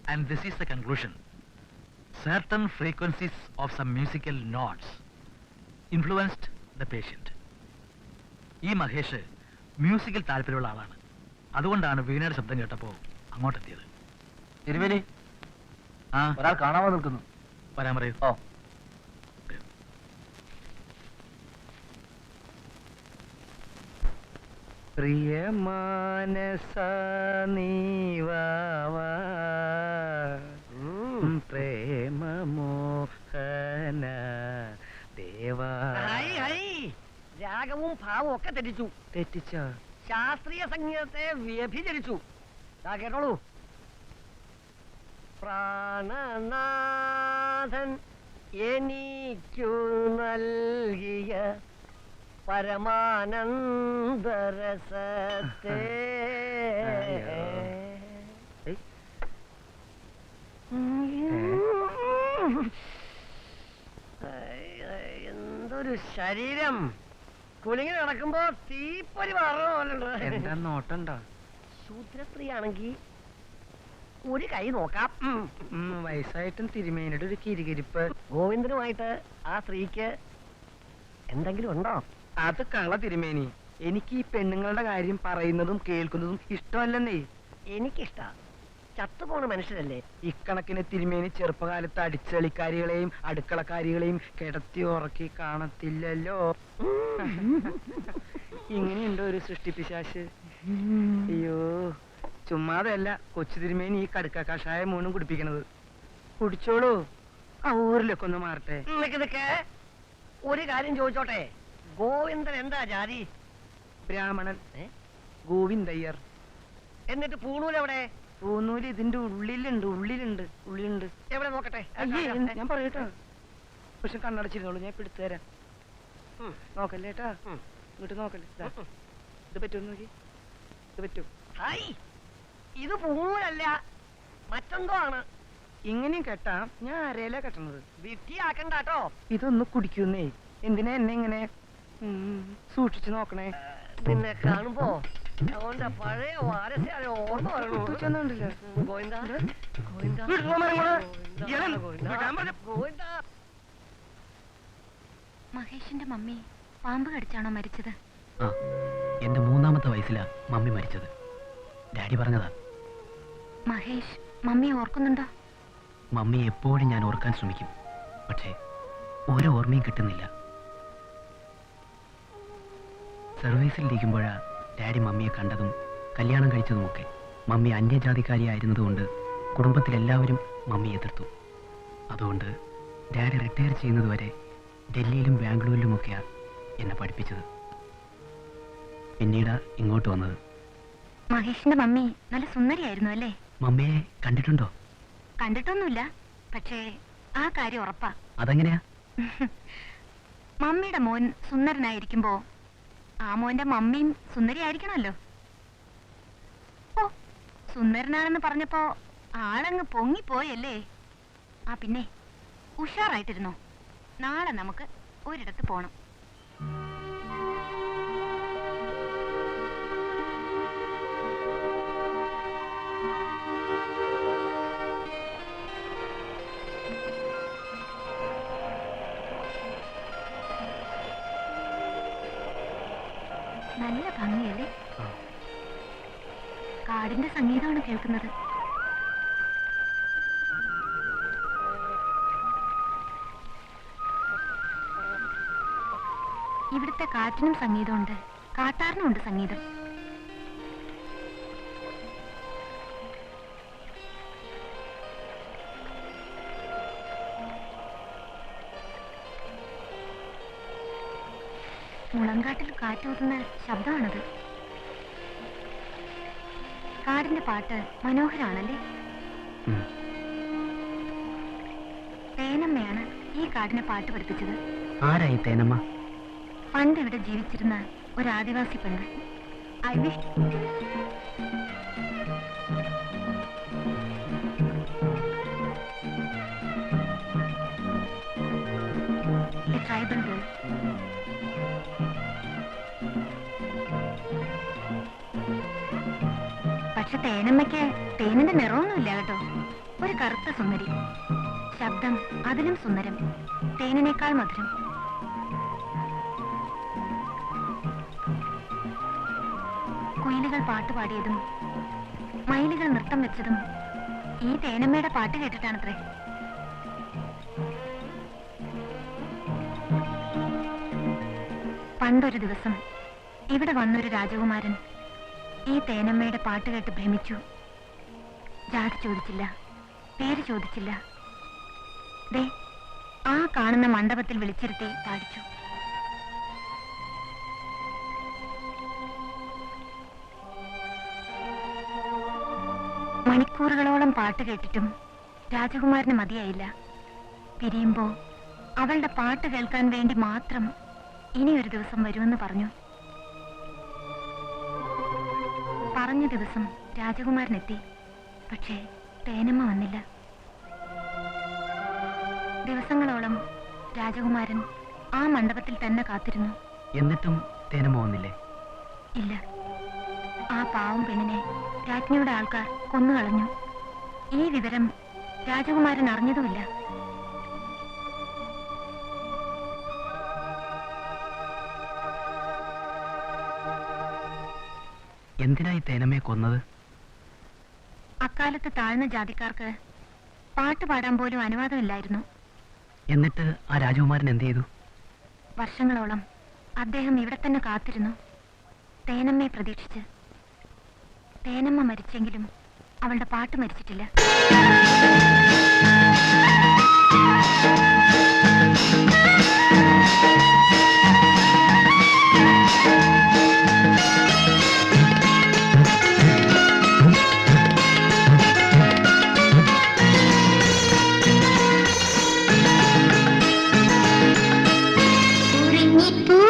And this is the conclusion. Certain frequencies of some musical notes influenced the patient. ഈ മഹേഷ് മ്യൂസിക്കിൽ താല്പര്യമുള്ള ആളാണ്. അതുകൊണ്ടാണ് വീണയുടെ ശബ്ദം കേട്ടപ്പോ അങ്ങോട്ടെത്തിയത്. തിരുമേനി, ആ ഒരാൾ കാണാൻ നിൽക്കുന്നു. വരാൻ പറയൂ. ഓ, പ്രിയ മാനസ നീവാവാ പ്രേമ മോഹന ദേവാ. രാഗവും ഭാവവും ഒക്കെ തെറ്റിച്ചു. തെറ്റിച്ച ശാസ്ത്രീയ സംഗീതത്തെ വ്യഭിചരിച്ചു. കേട്ടോളൂ. പ്രാണനാഥൻ എനിക്കു നൽകിയ പരമാനന്ദരസത്തെ എന്തൊരു ശരീരം. കുലുങ്ങി നടക്കുമ്പോ തീപ്പൊരി പറഞ്ഞ എന്താ നോട്ടണ്ടോ? ശൂദ്രസ്ത്രീയാണെങ്കി ഒരു കൈ നോക്കാം. വയസ്സായിട്ടും തിരുമേനിയുടെ ഒരു കിരികിരിപ്പ്. ഗോവിന്ദനുമായിട്ട് ആ സ്ത്രീക്ക് എന്തെങ്കിലും ഉണ്ടോ? അത് കള തിരുമേനി. എനിക്ക് ഈ പെണ്ണുങ്ങളുടെ കാര്യം പറയുന്നതും കേൾക്കുന്നതും ഇഷ്ടമല്ലെന്നേ. എനിക്കിഷ്ട. ചത്തുപോണ മനുഷ്യരല്ലേ. ഇക്കണക്കിന് തിരുമേനി ചെറുപ്പകാലത്ത് അടിച്ചളിക്കാരികളെയും അടുക്കളക്കാരികളെയും കിടത്തി ഉറക്കി കാണത്തില്ലല്ലോ. ഇങ്ങനെയുണ്ടോ ഒരു സൃഷ്ടിപ്പിശാശ്? അയ്യോ, ചുമ്മാതല്ല കൊച്ചു തിരുമേനി ഈ കടുക്ക കഷായം മൂന്നും കുടിപ്പിക്കണത്. കുടിച്ചോളൂ, ആ ഊരിലൊക്കെ ഒന്ന് മാറട്ടെ. നിക്ക് ഒരു കാര്യം ചോദിച്ചോട്ടെ. ഗോവിന്ദൻ എന്താ ജാതി? ബ്രാഹ്മണൻ. ഗോവിന്ദയ്യർ. എന്നിട്ട് പൂണൂലെവിടെ? പൂന്നൂല് ഇതിന്റെ ഉള്ളിലുണ്ട്. ഉള്ളിലുണ്ട്. എവിടെ നോക്കട്ടെ? അയ്യേ, ഞാൻ പറയട്ടോ. പക്ഷെ കണ്ണടച്ചിരുന്നോളൂ, ഞാൻ ഇപ്പൊ എടുത്തു തരാം. നോക്കല്ലേ ഏട്ടാ, ഇങ്ങോട്ട് നോക്കല്ലേ. ഇത് പറ്റുമോ നോക്കി? ഇത് പറ്റും? ഹായ്, ഇത് പൂണൂലല്ല, മറ്റെന്തോ ആണ്. ഇങ്ങനെയും കെട്ടാം. ഞാൻ അരയില കെട്ടണത്. വിട്ടിയാക്കണ്ടാട്ടോ. ഇതൊന്ന് കുടിക്കുന്നേ. എന്തിനാ എന്നെ ഇങ്ങനെ സൂക്ഷിച്ചു നോക്കണേ? നിന്നെ കാണുമ്പോ അവന്റെ പഴയ വാരസ്യാല ഓർമ്മ വരണു. ചെന്നുണ്ടില്ല. ഗോവിന്ദ, മഹേഷിന്റെ മമ്മി പാമ്പ് കടിച്ചാണോ മരിച്ചത്? ആ, എന്റെ 3-ാമത്തെ വയസ്സിലാ മമ്മി മരിച്ചത്. ഡാഡി പറഞ്ഞതാ. മഹേഷ് മമ്മി ഓർക്കുന്നുണ്ടോ? മമ്മി എപ്പോഴും ഞാൻ ഓർക്കാൻ ശ്രമിക്കും, പക്ഷേ ഒരു ഓർമ്മയും കിട്ടുന്നില്ല. സർവീസിലിരിക്കുമ്പോഴാ ഡാഡി മമ്മിയെ കണ്ടതും കല്യാണം കഴിച്ചതുമൊക്കെ. മമ്മി അന്യജാതിക്കാരിയായിരുന്നതുകൊണ്ട് കുടുംബത്തിലെല്ലാവരും മമ്മി എതിർത്തു. അതുകൊണ്ട് ഡാഡി റിട്ടയർ ചെയ്യുന്നതുവരെ ഡൽഹിയിലും ബാംഗ്ലൂരിലുമൊക്കെയാ എന്നെ പഠിപ്പിച്ചത്. പിന്നീട് ഇങ്ങോട്ട് വന്നത്. മഹേഷിന്റെ മമ്മി നല്ല സുന്ദരിയായിരുന്നു അല്ലേ? മമ്മിയെ കണ്ടിട്ടുണ്ടോ? കണ്ടിട്ടൊന്നുമില്ല, പക്ഷേ ആ കാര്യം ഉറപ്പാ. അതെങ്ങനെയാ? മമ്മിയുടെ മോൻ സുന്ദരനായിരിക്കുമ്പോ ആ മോന്റെ മമ്മിയും സുന്ദരിയായിരിക്കണമല്ലോ. ഓ, സുന്ദരനാണെന്ന് പറഞ്ഞപ്പോ ആളങ്ങ് പൊങ്ങിപ്പോയല്ലേ. ആ പിന്നെ ഉഷാറായിട്ടിരുന്നോ. നാളെ നമുക്ക് ഒരിടത്ത് പോണം. നല്ല ഭംഗിയല്ലേ? കാടിന്റെ സംഗീതമാണ് കേൾക്കുന്നത്. ഇവിടുത്തെ കാറ്റിനും സംഗീതമുണ്ട്, കാട്ടാറിനും ഉണ്ട് സംഗീതം. മുളങ്കാട്ടിൽ കാറ്റൂതുന്ന ശബ്ദമാണത്. കാടിന്റെ പാട്ട് മനോഹരാണല്ലേ? തേനമ്മയാണ് ഈ കാടിനെ പാട്ട് പഠിപ്പിച്ചത്. ആരായി തേനമ്മ? പണ്ട് ഇവിടെ ജീവിച്ചിരുന്ന ഒരു ആദിവാസി പെണ്ണ്. I wish tribal girl. പക്ഷെ തേനമ്മയ്ക്ക് തേനിന്റെ നിറമൊന്നുമില്ല കേട്ടോ. ഒരു കറുത്ത സുന്ദരി. ശബ്ദം അതിലും സുന്ദരം, തേനിനേക്കാൾ മധുരം. കുയിലുകൾ പാട്ട് പാടിയതും മയിലുകൾ നൃത്തം വെച്ചതും ഈ തേനമ്മയുടെ പാട്ട് കേട്ടിട്ടാണത്രേ. പണ്ടൊരു ദിവസം ഇവിടെ വന്നൊരു രാജകുമാരൻ ഈ തേനമ്മയുടെ പാട്ട് കേട്ട് ഭ്രമിച്ചു. ജാതി ചോദിച്ചില്ല, പേര് ചോദിച്ചില്ല. ദേ ആ കാണുന്ന മണ്ഡപത്തിൽ വിളിച്ചിരുത്തി പാടിച്ചു. മണിക്കൂറുകളോളം പാട്ട് കേട്ടിട്ടും രാജകുമാരന് മതിയായില്ല. പിരിയുമ്പോ അവളുടെ പാട്ട് കേൾക്കാൻ വേണ്ടി മാത്രം ഇനിയൊരു ദിവസം വരുമെന്ന് പറഞ്ഞു. പറഞ്ഞ ദിവസം രാജകുമാരനെത്തി. പക്ഷേ തേനമ്മ വന്നില്ല. ദിവസങ്ങളോളം രാജകുമാരൻ ആ മണ്ഡപത്തിൽ തന്നെ കാത്തിരുന്നു. എന്നിട്ടും തേനമ്മ വന്നില്ലേ? ഇല്ല. ആ പാവം പെണ്ണിനെ രാജ്ഞിയുടെ ആൾക്കാർ കൊന്നുകളഞ്ഞു. ഈ വിവരം രാജകുമാരൻ അറിഞ്ഞതുമില്ല. എന്തിനായി തേനമ്മയെ കൊന്നത്? അക്കാലത്ത് താഴ്ന്ന ജാതിക്കാർക്ക് പാട്ട് പാടാൻ പോലും അനുവാദമില്ലായിരുന്നു. എന്നിട്ട് ആ രാജകുമാരൻ എന്ത് ചെയ്തു? വർഷങ്ങളോളം അദ്ദേഹം ഇവിടെ തന്നെ കാത്തിരുന്നു, തേനമ്മയെ പ്രതീക്ഷിച്ച്. തേനമ്മ മരിച്ചെങ്കിലും അവളുടെ പാട്ട് മരിച്ചിട്ടില്ല. Thank you.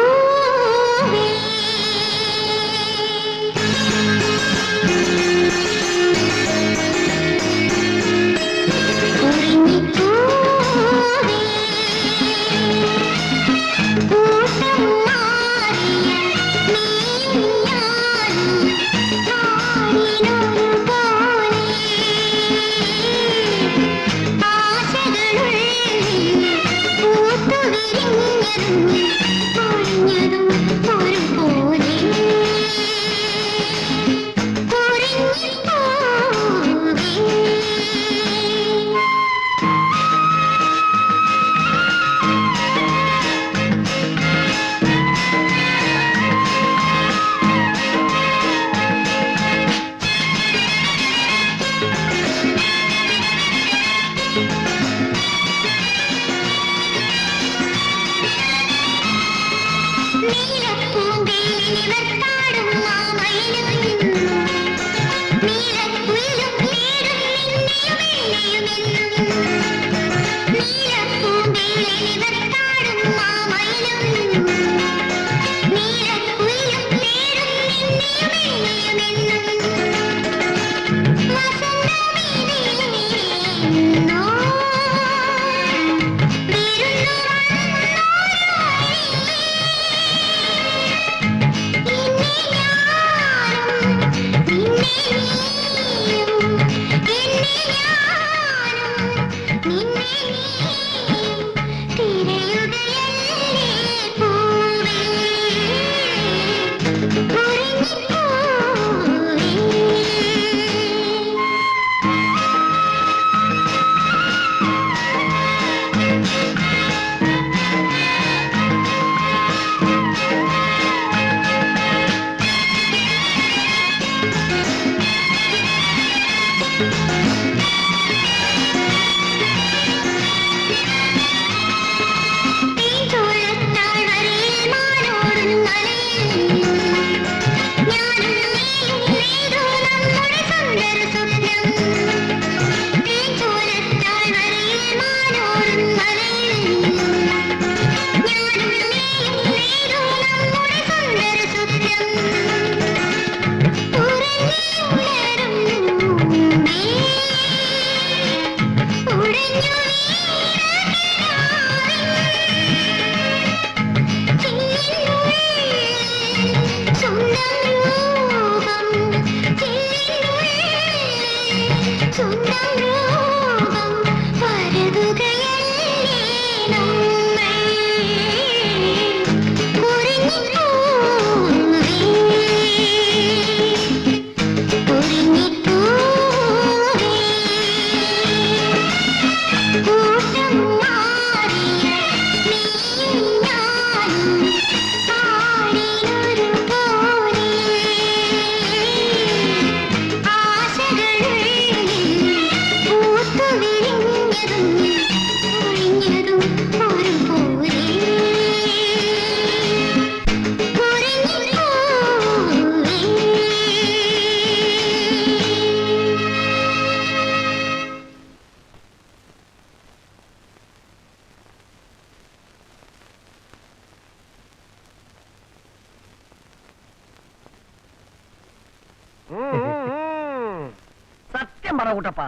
പറ കുട്ടപ്പ.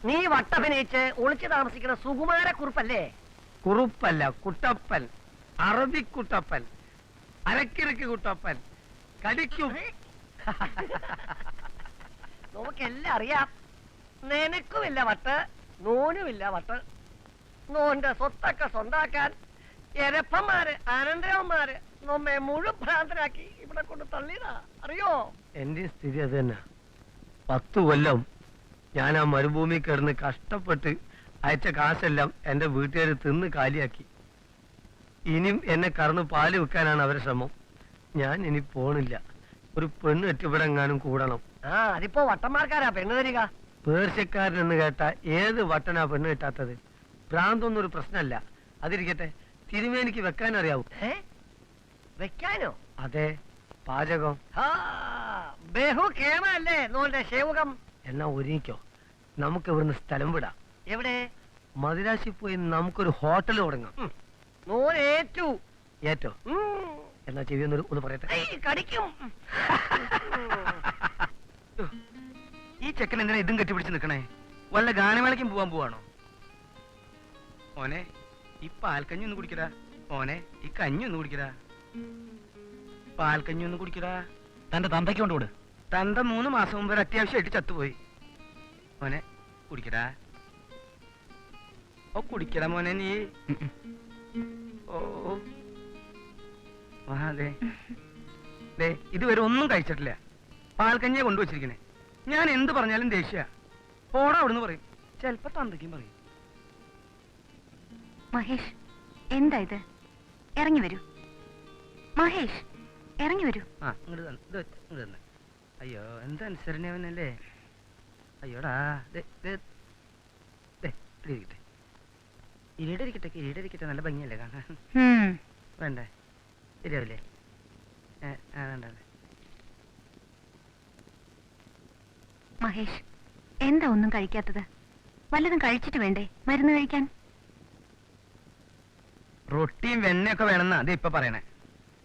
നീ വട്ടഭിനയിച്ച് ഒളിച്ചു താമസിക്കുന്ന സുകുമാരക്കുറുപ്പല്ലേ? കുറുപ്പല്ല, കുട്ടപ്പൻ. അറബിക്കുട്ടപ്പൻ, അരക്കിറക്കി കുട്ടപ്പൻ, കടിക്കും. നമുക്കെല്ലാം അറിയാം. നിനക്കുമില്ല വട്ട്, നോനുമില്ല വട്ട്. നോന്റെ സ്വത്തൊക്കെ സ്വന്താക്കാൻ എരപ്പന്മാര് അനന്തരവന്മാര് നമ്മെ മുഴുവൻ ഭ്രാന്തരാക്കി ഇവിടെ കൊണ്ട് തള്ളിയതാ, അറിയോ? എന്റെ സ്ഥിതി അത് തന്നെ. 10 കൊല്ലം ഞാൻ ആ മരുഭൂമി കിടന്ന് കഷ്ടപ്പെട്ട് അയച്ച കാശെല്ലാം എന്റെ വീട്ടുകാർ തിന്ന് കാലിയാക്കി. ഇനിയും എന്നെ കറന്ന് പാല് വെക്കാനാണ് അവരുടെ ശ്രമം. ഞാൻ ഇനി പോണില്ല. ഒരു പെണ്ണ് കെട്ടി ഇവിടെ എങ്ങാനും കൂടണം. ആ, അതിപ്പോ വട്ടന്മാർക്കാരാ പെണ്ണ് തരിക. പേർഷ്യക്കാരനെന്ന് കേട്ട ഏത് വട്ടനാ പെണ്ണ് കിട്ടാത്തത്? ഭ്രാന്തൊന്നും ഒരു പ്രശ്നമല്ല. അതിരിക്കട്ടെ, തിരുമേനിക്ക് വെക്കാൻ അറിയാവൂ? വെക്കാനോ? അതെ, പാചകം. ബഹു കേമല്ലേ നോന്റെ ശേവകം? എന്നാ ഒരുങ്ങിക്കോ, നമുക്ക് ഇവിടുന്ന് സ്ഥലം വിടാം. എവിടെ? മദിരാശി പോയി നമുക്കൊരു ഹോട്ടൽ തുടങ്ങാം. നോനേറ്റു. ഏറ്റോ? എന്നാ ചെവി ഒന്ന് പറയട്ടെ. കടിക്കും. ഈ ചെക്കൻ എന്തിനാ ഇതും കെട്ടിപ്പിടിച്ച് നിൽക്കണേ? വല്ല ഗാനമേളയ്ക്കും പോവാൻ പോവാണോ? ഓനെ ഈ പാൽക്കഞ്ഞി ഒന്ന് കുടിക്കടാ. ഓനെ ഈ കഞ്ഞി ഒന്ന് കുടിക്കടാ. പാൽക്കഞ്ഞി ഒന്ന് കുടിക്കടാ. തന്റെ തന്തയ്ക്ക് കൊണ്ടുകൂട്. തന്ത 3 മാസം മുമ്പ് ഒരു അത്യാവശ്യമായിട്ട് ചത്തുപോയി. മോനെ കുടിക്കടാ. ഓ കുടിക്കടാ മോനെ നീ. ഓ അതെ, ഇതുവരെ ഒന്നും കഴിച്ചിട്ടില്ല. പാൽക്കഞ്ഞിയെ കൊണ്ടുവച്ചിരിക്കണേ. ഞാൻ എന്ത് പറഞ്ഞാലും ദേഷ്യ. പോടാ അവിടുന്ന് പറയും. ചെലപ്പോ തന്തയ്ക്കും പറയും. മഹേഷ്, എന്താ ഇത്? ഇറങ്ങി വരൂ മഹേഷ്, ഇറങ്ങി വരൂ. ആ ഇങ്ങോട്ട് തന്നെ. അയ്യോ എന്താ അനുസരണവനല്ലേ. അയ്യോടാ, ഇരിക്കട്ടെ, നല്ല ഭംഗിയല്ലേ കാണാൻ? വേണ്ടേ? ശരിയാവില്ലേ? വേണ്ട. മഹേഷ്, എന്താ ഒന്നും കഴിക്കാത്തത്? വല്ലതും കഴിച്ചിട്ട് വേണ്ടേ മരുന്ന് കഴിക്കാൻ? റൊട്ടിയും വെണ്ണയൊക്കെ വേണമെന്നാ അത് ഇപ്പൊ പറയണേ.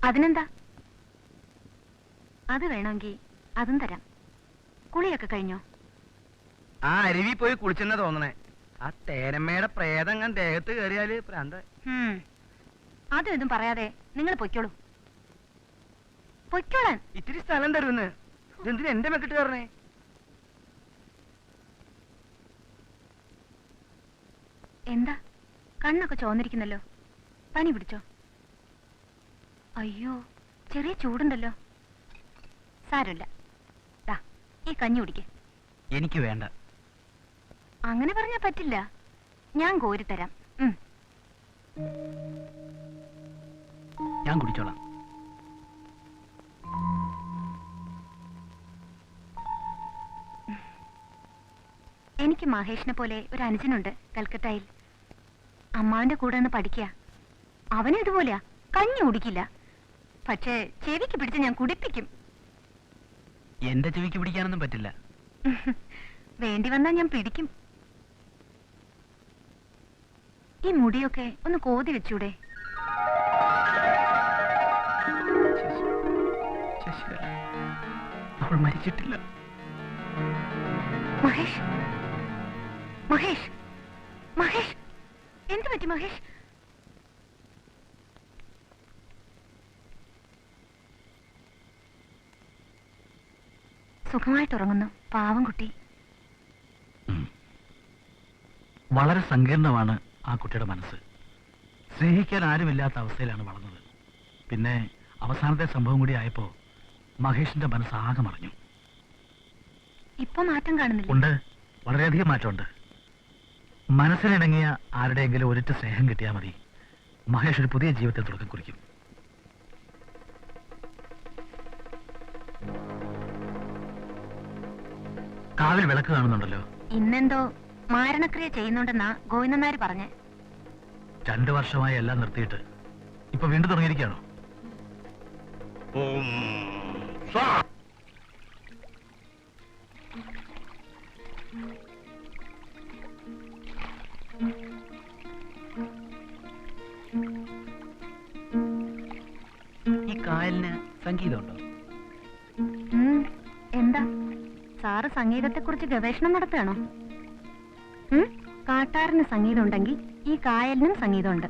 അതിനെന്താ? അത് വേണമെങ്കിൽ അതും തരാം. കുളിയൊക്കെ കഴിഞ്ഞോ? ആ അരുവി പോയി കുളിച്ചെന്നാ തോന്നണേ. ആ തേരമ്മയുടെ പ്രേതം ഞാൻ ദേഹത്ത് കയറിയാല് പ്രാന്ത. അതും ഇതും പറയാതെ നിങ്ങൾ പൊയ്ക്കോളൂ. പൊയ്ക്കോളാൻ. ഇത്തിരി സ്ഥലം തരുമെന്ന്. ഇതെന്തിനാ എന്റെ മെക്കിട്ട് കയറണേ? എന്താ കണ്ണൊക്കെ ചോന്നിരിക്കുന്നല്ലോ. പനി പിടിച്ചോ? അയ്യോ, ചെറിയ ചൂടുണ്ടല്ലോ. സാരമില്ല, ദാ ഈ കഞ്ഞി കുടിക്ക്. എനിക്ക് വേണ്ട. അങ്ങനെ പറഞ്ഞാ പറ്റില്ല. ഞാൻ കോരിത്തരാം. ഞാൻ കുടിച്ചോളാം. എനിക്ക് മഹേഷിനെ പോലെ ഒരു അനുജനുണ്ട് കൽക്കട്ടയിൽ. അമ്മാവിന്റെ കൂടെ നിന്ന് പഠിക്കുക. അവനും ഇതുപോലെയാ, കഞ്ഞി കുടിക്കില്ല. പക്ഷേ ചെവിക്ക് പിടിച്ച് ഞാൻ കുടിപ്പിക്കും. എന്റെ ചെവിക്ക് പിടിക്കാനൊന്നും പറ്റില്ല. വേണ്ടി വന്നാ ഞാൻ പിടിക്കും. ഈ മുടിയൊക്കെ ഒന്ന് കോതി വെച്ചൂടെ? അവൾ മരിച്ചിട്ടില്ല. മഹേഷ്, മഹേഷ്, മഹേഷ്, എന്ത് പറ്റി മഹേഷ്? സുഖമായിട്ടുറങ്ങുന്നു പാവം കുട്ടി. വളരെ സങ്കീർണമാണ് ആ കുട്ടിയുടെ മനസ്സ്. സ്നേഹിക്കാൻ ആരുമില്ലാത്ത അവസ്ഥയിലാണ് വളർന്നത്. പിന്നെ അവസാനത്തെ സംഭവം കൂടി ആയപ്പോ മഹേഷിന്റെ മനസ്സ് ആകെ മറിഞ്ഞു. ഇപ്പൊ മാറ്റം കാണുന്നില്ല? ഉണ്ട്, വളരെയധികം മാറ്റമുണ്ട്. മനസ്സിനിണങ്ങിയ ആരുടെയെങ്കിലും ഒരിറ്റ സ്നേഹം കിട്ടിയാൽ മതി, മഹേഷ് ഒരു പുതിയ ജീവിതത്തിൽ തുടക്കം കുറിക്കും. കാവിൽ വിളക്ക് കാണുന്നുണ്ടല്ലോ. ഇന്നെന്തോ മാരണക്രിയ ചെയ്യുന്നുണ്ടെന്നാ ഗോവിന്ദനാര് പറഞ്ഞേ. 2 വർഷമായി എല്ലാം നിർത്തിയിട്ട് ഇപ്പൊ വീണ്ടും തുടങ്ങിയിരിക്കുകയാണോ? ഈ കായലിന് സംഗീതമുണ്ടോ? എന്താ സാറ് സാറ് സംഗീതത്തെക്കുറിച്ച് ഗവേഷണം നടത്തുകയാണോ? കാട്ടാറിന് സംഗീതം ഉണ്ടെങ്കിൽ ഈ കായലിനും സംഗീതമുണ്ട്.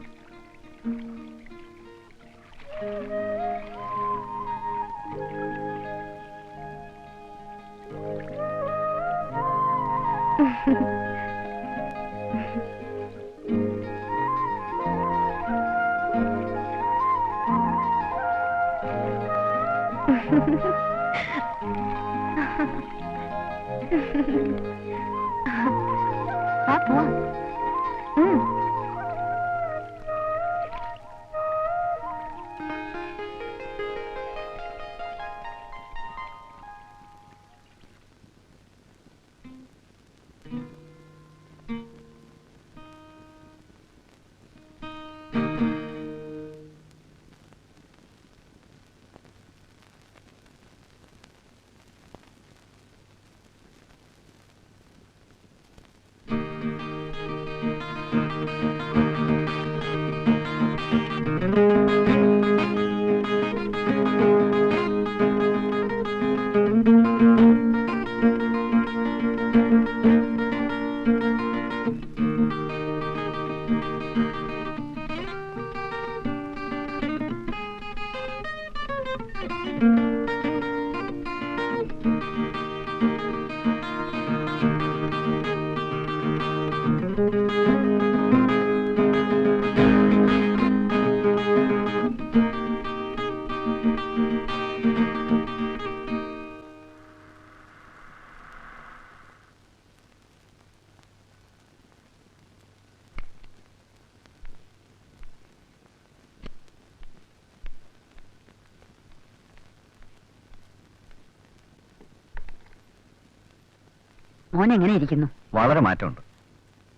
മോൻ എങ്ങനെ ഇരിക്കുന്നു? വളരെ മാറ്റമുണ്ട്.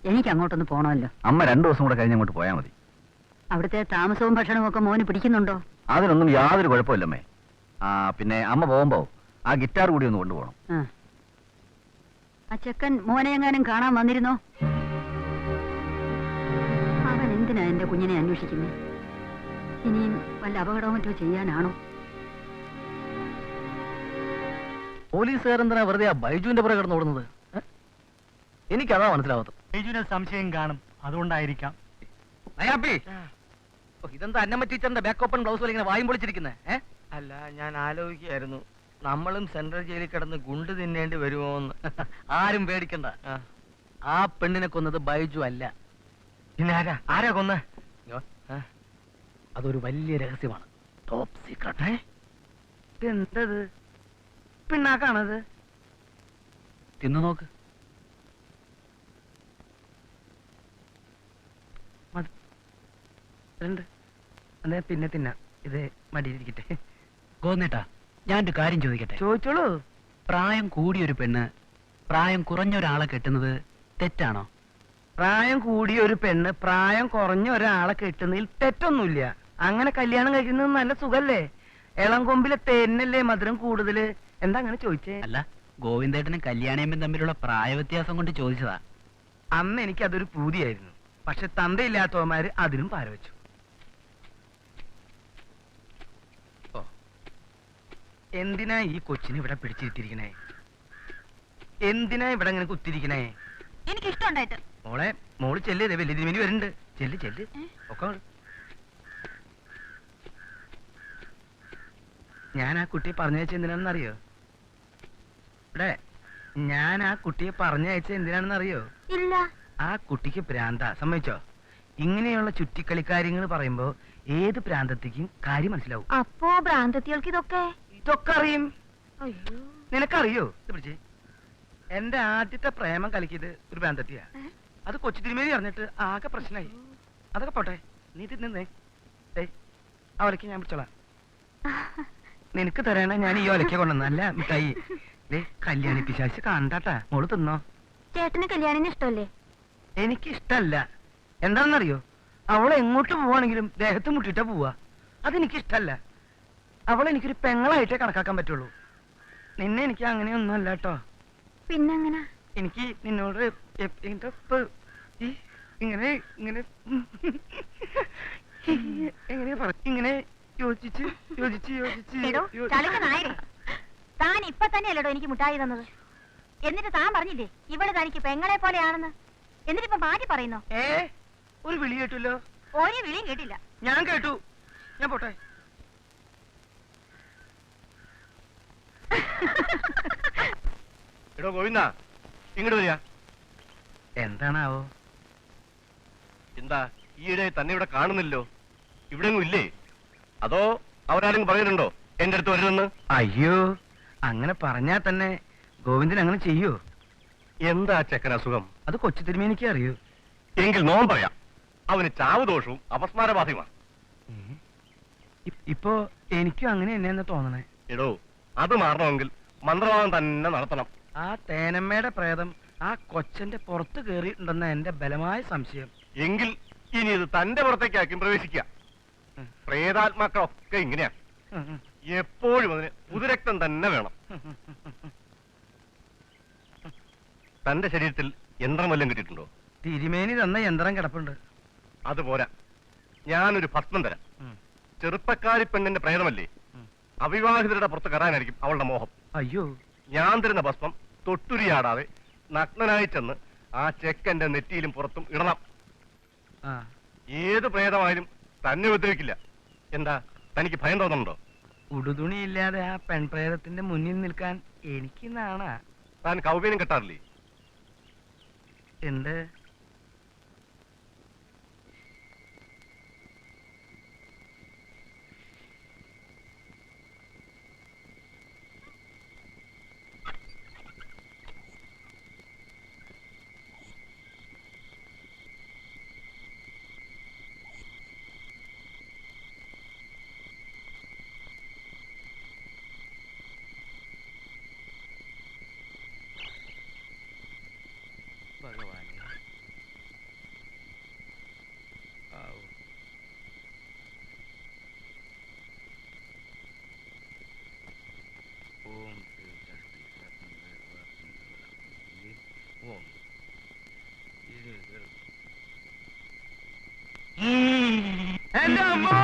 എനിക്ക് അങ്ങോട്ടൊന്ന് പോണമല്ലോ. അമ്മ 2 ദിവസം കൂടെ കഴിഞ്ഞ് അങ്ങോട്ട് പോയാൽ മതി. അവിടുത്തെ താമസവും ഭക്ഷണവും ഒക്കെ മോന് പിടിക്കുന്നുണ്ടോ? അതിനൊന്നും യാതൊരു കുഴപ്പമില്ലമ്മേ. പിന്നെ അമ്മ പോകുമ്പോ ആ ഗിറ്റാർ കൂടി ഒന്ന് കൊണ്ടുപോകണം. ആ ചെക്കൻ മോനെ എങ്ങാനും കാണാൻ വന്നിരുന്നോ? അവൻ എന്തിനാ എന്റെ കുഞ്ഞിനെ അന്വേഷിക്കുന്നേ? ഇനിയും വല്ല അപകടവും മറ്റോ ചെയ്യാനാണോ? പോലീസുകാരെന്തിനാ വെറുതെ ആ ബൈജുവിന്റെ പുറകെ കിടന്ന് ഓടുന്നത്? എനിക്കതാ മനസ്സിലാവാത്തത്. ബൈജുവിന് സംശയം കാണും, അതുകൊണ്ടായിരിക്കാം. ഇതെന്താ അന്നമ്മ ടീച്ചറിന്റെ ബാക്ക് ഓപ്പൺ ബ്ലൗസ് പോലെ ഇങ്ങനെ വായും പൊളിച്ചിരിക്കുന്നേ? അല്ല, ഞാൻ ആലോചിക്കായിരുന്നു, നമ്മളും സെൻട്രൽ ജയിലിൽ കിടന്ന് ഗുണ്ട് തിന്നേണ്ടി വരുമോന്ന്. ആരും പേടിക്കണ്ട. ആ പെണ്ണിനെ കൊന്നത് ബൈജു അല്ല. പിന്നെ ആരാ കൊന്ന? അതൊരു വലിയ രഹസ്യമാണ്, ടോപ്പ് സീക്രട്ട്. എന്തത് പിണ്ണാക്കാണത്? തിന്നു നോക്ക്. അതെ, പിന്നെ തിന്നാ. ഇത് മടിയിരിക്കട്ടെ. ഗോന്നേട്ടാ, ഞാനൊരു കാര്യം ചോദിക്കട്ടെ? ചോദിച്ചോളൂ. പ്രായം കൂടിയൊരു പെണ്ണ് പ്രായം കുറഞ്ഞ ഒരാളെ കെട്ടുന്നത് തെറ്റാണോ? പ്രായം കൂടിയ ഒരു പെണ്ണ് പ്രായം കുറഞ്ഞ ഒരാളെ കെട്ടുന്നതിൽ തെറ്റൊന്നുമില്ല. അങ്ങനെ കല്യാണം കഴിക്കുന്നത് നല്ല സുഖല്ലേ? ഇളം കൊമ്പിലെ തേനല്ലേ മധുരം കൂടുതല്. എന്താ അങ്ങനെ ചോദിച്ചേ? അല്ല, ഗോവിന്ദേട്ടനും കല്യാണിയമ്മയും തമ്മിലുള്ള പ്രായ വ്യത്യാസം കൊണ്ട് ചോദിച്ചതാ. അന്ന് എനിക്ക് അതൊരു പൂതിയായിരുന്നു. പക്ഷെ തന്തയില്ലാത്തവന്മാര് അതിനും പാരവെച്ചു. എന്തിനാ ഈ കൊച്ചിനെ ഇവിടെ പിടിച്ചിരുത്തിരിക്കണേ? എന്തിനാ ഇവിടെ ഇങ്ങനെ കുത്തിരിക്കണേ? എനിക്ക് ഇഷ്ടമുണ്ടായിട്ട്. മോള് ചെല്ല്, വലിയ തിരുമേനി വരുന്നുണ്ട്. ചെല്ല് ചെല്ല് ഒക്കെ. ഞാൻ ആ കുട്ടിയെ പറഞ്ഞയച്ച എന്തിനാണെന്ന് അറിയോ? ഇവിടെ ഞാൻ ആ കുട്ടിയെ പറഞ്ഞയച്ച എന്തിനാണെന്ന് അറിയോ? ഇല്ല. ആ കുട്ടിക്ക് ഭ്രാന്ത, സമ്മതിച്ചോ? ഇങ്ങനെയുള്ള ചുറ്റിക്കളിക്കാര്യങ്ങൾ പറയുമ്പോ ഏത് ഭ്രാന്തത്തിക്കും കാര്യം മനസ്സിലാവും. അപ്പോ ഭ്രാന്തത്തികൾക്ക് ഇതൊക്കെ അറിയും. നിനക്കറിയോ? പിടിച്ചേ, എന്റെ ആദ്യത്തെ പ്രേമം കളിക്കിയത് ഒരു ഭ്രാന്തത്തിയാ. അത് കൊച്ചു തിരുമേനി അറിഞ്ഞിട്ട് ആകെ പ്രശ്നമായി. അതൊക്കെ പോട്ടെ, നീ തിന്നേ. ആ ഒലക്ക ഞാൻ പിടിച്ചോളാം. നിനക്ക് തരാനാ ഞാൻ ഈ ഒലക്ക കൊണ്ടുവന്നല്ല മിഠായി. കല്യാണി പിശാച് കണ്ടാട്ടാ. മോള് തിന്നോ. ചേട്ടന് കല്യാണിന് ഇഷ്ടമല്ലേ? എനിക്കിഷ്ടല്ല. എന്താണെന്നറിയോ? അവളെ എങ്ങോട്ട് പോവാണെങ്കിലും ദേഹത്ത് മുട്ടിട്ടാ പോവാ. അതെനിക്കിഷ്ടല്ല. അവളെനിക്കൊരു പെങ്ങളായിട്ടേ കണക്കാക്കാൻ പറ്റുള്ളൂ. നിന്നെ എനിക്ക് അങ്ങനെയൊന്നും അല്ല കേട്ടോ. പിന്നെങ്ങനെ? എനിക്ക് നിന്നോട് ഇങ്ങനെ ഇങ്ങനെ എങ്ങനെ ഇങ്ങനെ യോജിച്ച് യോജിച്ച് യോജിച്ച് താൻ ഇപ്പൊ തന്നെയല്ലോ എനിക്ക് മുട്ടായി തന്നത്. എന്നിട്ട് താൻ പറഞ്ഞില്ലേ ഇവള് തനിക്ക് പെങ്ങളെ പോലെയാണെന്ന്. എന്നിട്ടിപ്പോ മാറ്റി പറയുന്നോ? ഒരു വിളി കേട്ടല്ലോ. ഒരു വിളിയും കേട്ടില്ല. ഞാൻ കേട്ടു. ഞാൻ പോട്ടെ. എടോ ഗോവിന്ദ, ഇങ്ങോട്ട് വരിക. എന്താണാവോ? എന്താ ഈയിടെ തന്നെ ഇവിടെ കാണുന്നില്ലോ? ഇവിടെയൊന്നും ഇല്ലേ? അതോ അവരാരെങ്കിലും പറഞ്ഞിട്ടുണ്ടോ എന്റെ അടുത്ത് വരണമെന്ന്? അയ്യോ, അങ്ങനെ പറഞ്ഞാ തന്നെ ഗോവിന്ദൻ അങ്ങനെ ചെയ്യോ? എന്താ ചെക്കൻ അസുഖം? അത് കൊച്ചു തിരുമേനിക്ക് അറിയൂ. എങ്കിൽ നോൻ പറയാം. അവന് ചാവുദോഷവും അപസ്മാരബാധയുമാണ്. ഇപ്പോ എനിക്കും അങ്ങനെ തന്നെയെന്ന് തോന്നണേ. എടോ, അത് മാറണമെങ്കിൽ മന്ത്രവാദം തന്നെ നടത്തണം. ആ തേനമ്മയുടെ പ്രേതം ആ കൊച്ചന്റെ പുറത്ത് കയറിയിട്ടുണ്ടെന്ന എന്റെ ബലമായ സംശയം. എങ്കിൽ ഇനി ഇത് തന്റെ പുറത്തേക്കാക്കും പ്രവേശിക്കുക. പ്രേതാത്മാക്കളൊക്കെ ഇങ്ങനെയാ. എപ്പോഴും അതിന് പുതുരക്തം തന്നെ വേണം. തന്റെ ശരീരത്തിൽ യന്ത്രം വല്ലതും കിട്ടിയിട്ടുണ്ടോ? തിരുമേനി തന്ന യന്ത്രം കിടപ്പുണ്ട്. അതുപോരാ, ഞാനൊരു ഭസ്മം തരാം. ചെറുപ്പക്കാരി പെണ്ണിന്റെ പ്രേതമല്ലേ, അവിവാഹിതരുടെ പുറത്ത് കയറാനായിരിക്കും അവളുടെ മോഹം. അയ്യോ, ഞാൻ തരുന്ന ഭസ്മം തൊട്ടുരിയാടാതെ നഗ്നനായി ചെന്ന് ആ ചെക്കന്റെ നെറ്റിയിലും പുറത്തും ഇടണം. ആ, ഏത് പ്രേതമായാലും തന്നെ ഉപദ്രവിക്കില്ല. എന്താ, തനിക്ക് ഭയം തോന്നുന്നുണ്ടോ? ഉടുതുണിയില്ലാതെ ആ പെൺപ്രേതത്തിന്റെ മുന്നിൽ നിൽക്കാൻ എനിക്ക് നാണാ. താൻ കൗപീനം കെട്ടാറില്ലേ? എന്ത്? ഭഗവാനെ, എന്റെ അമ്മോ!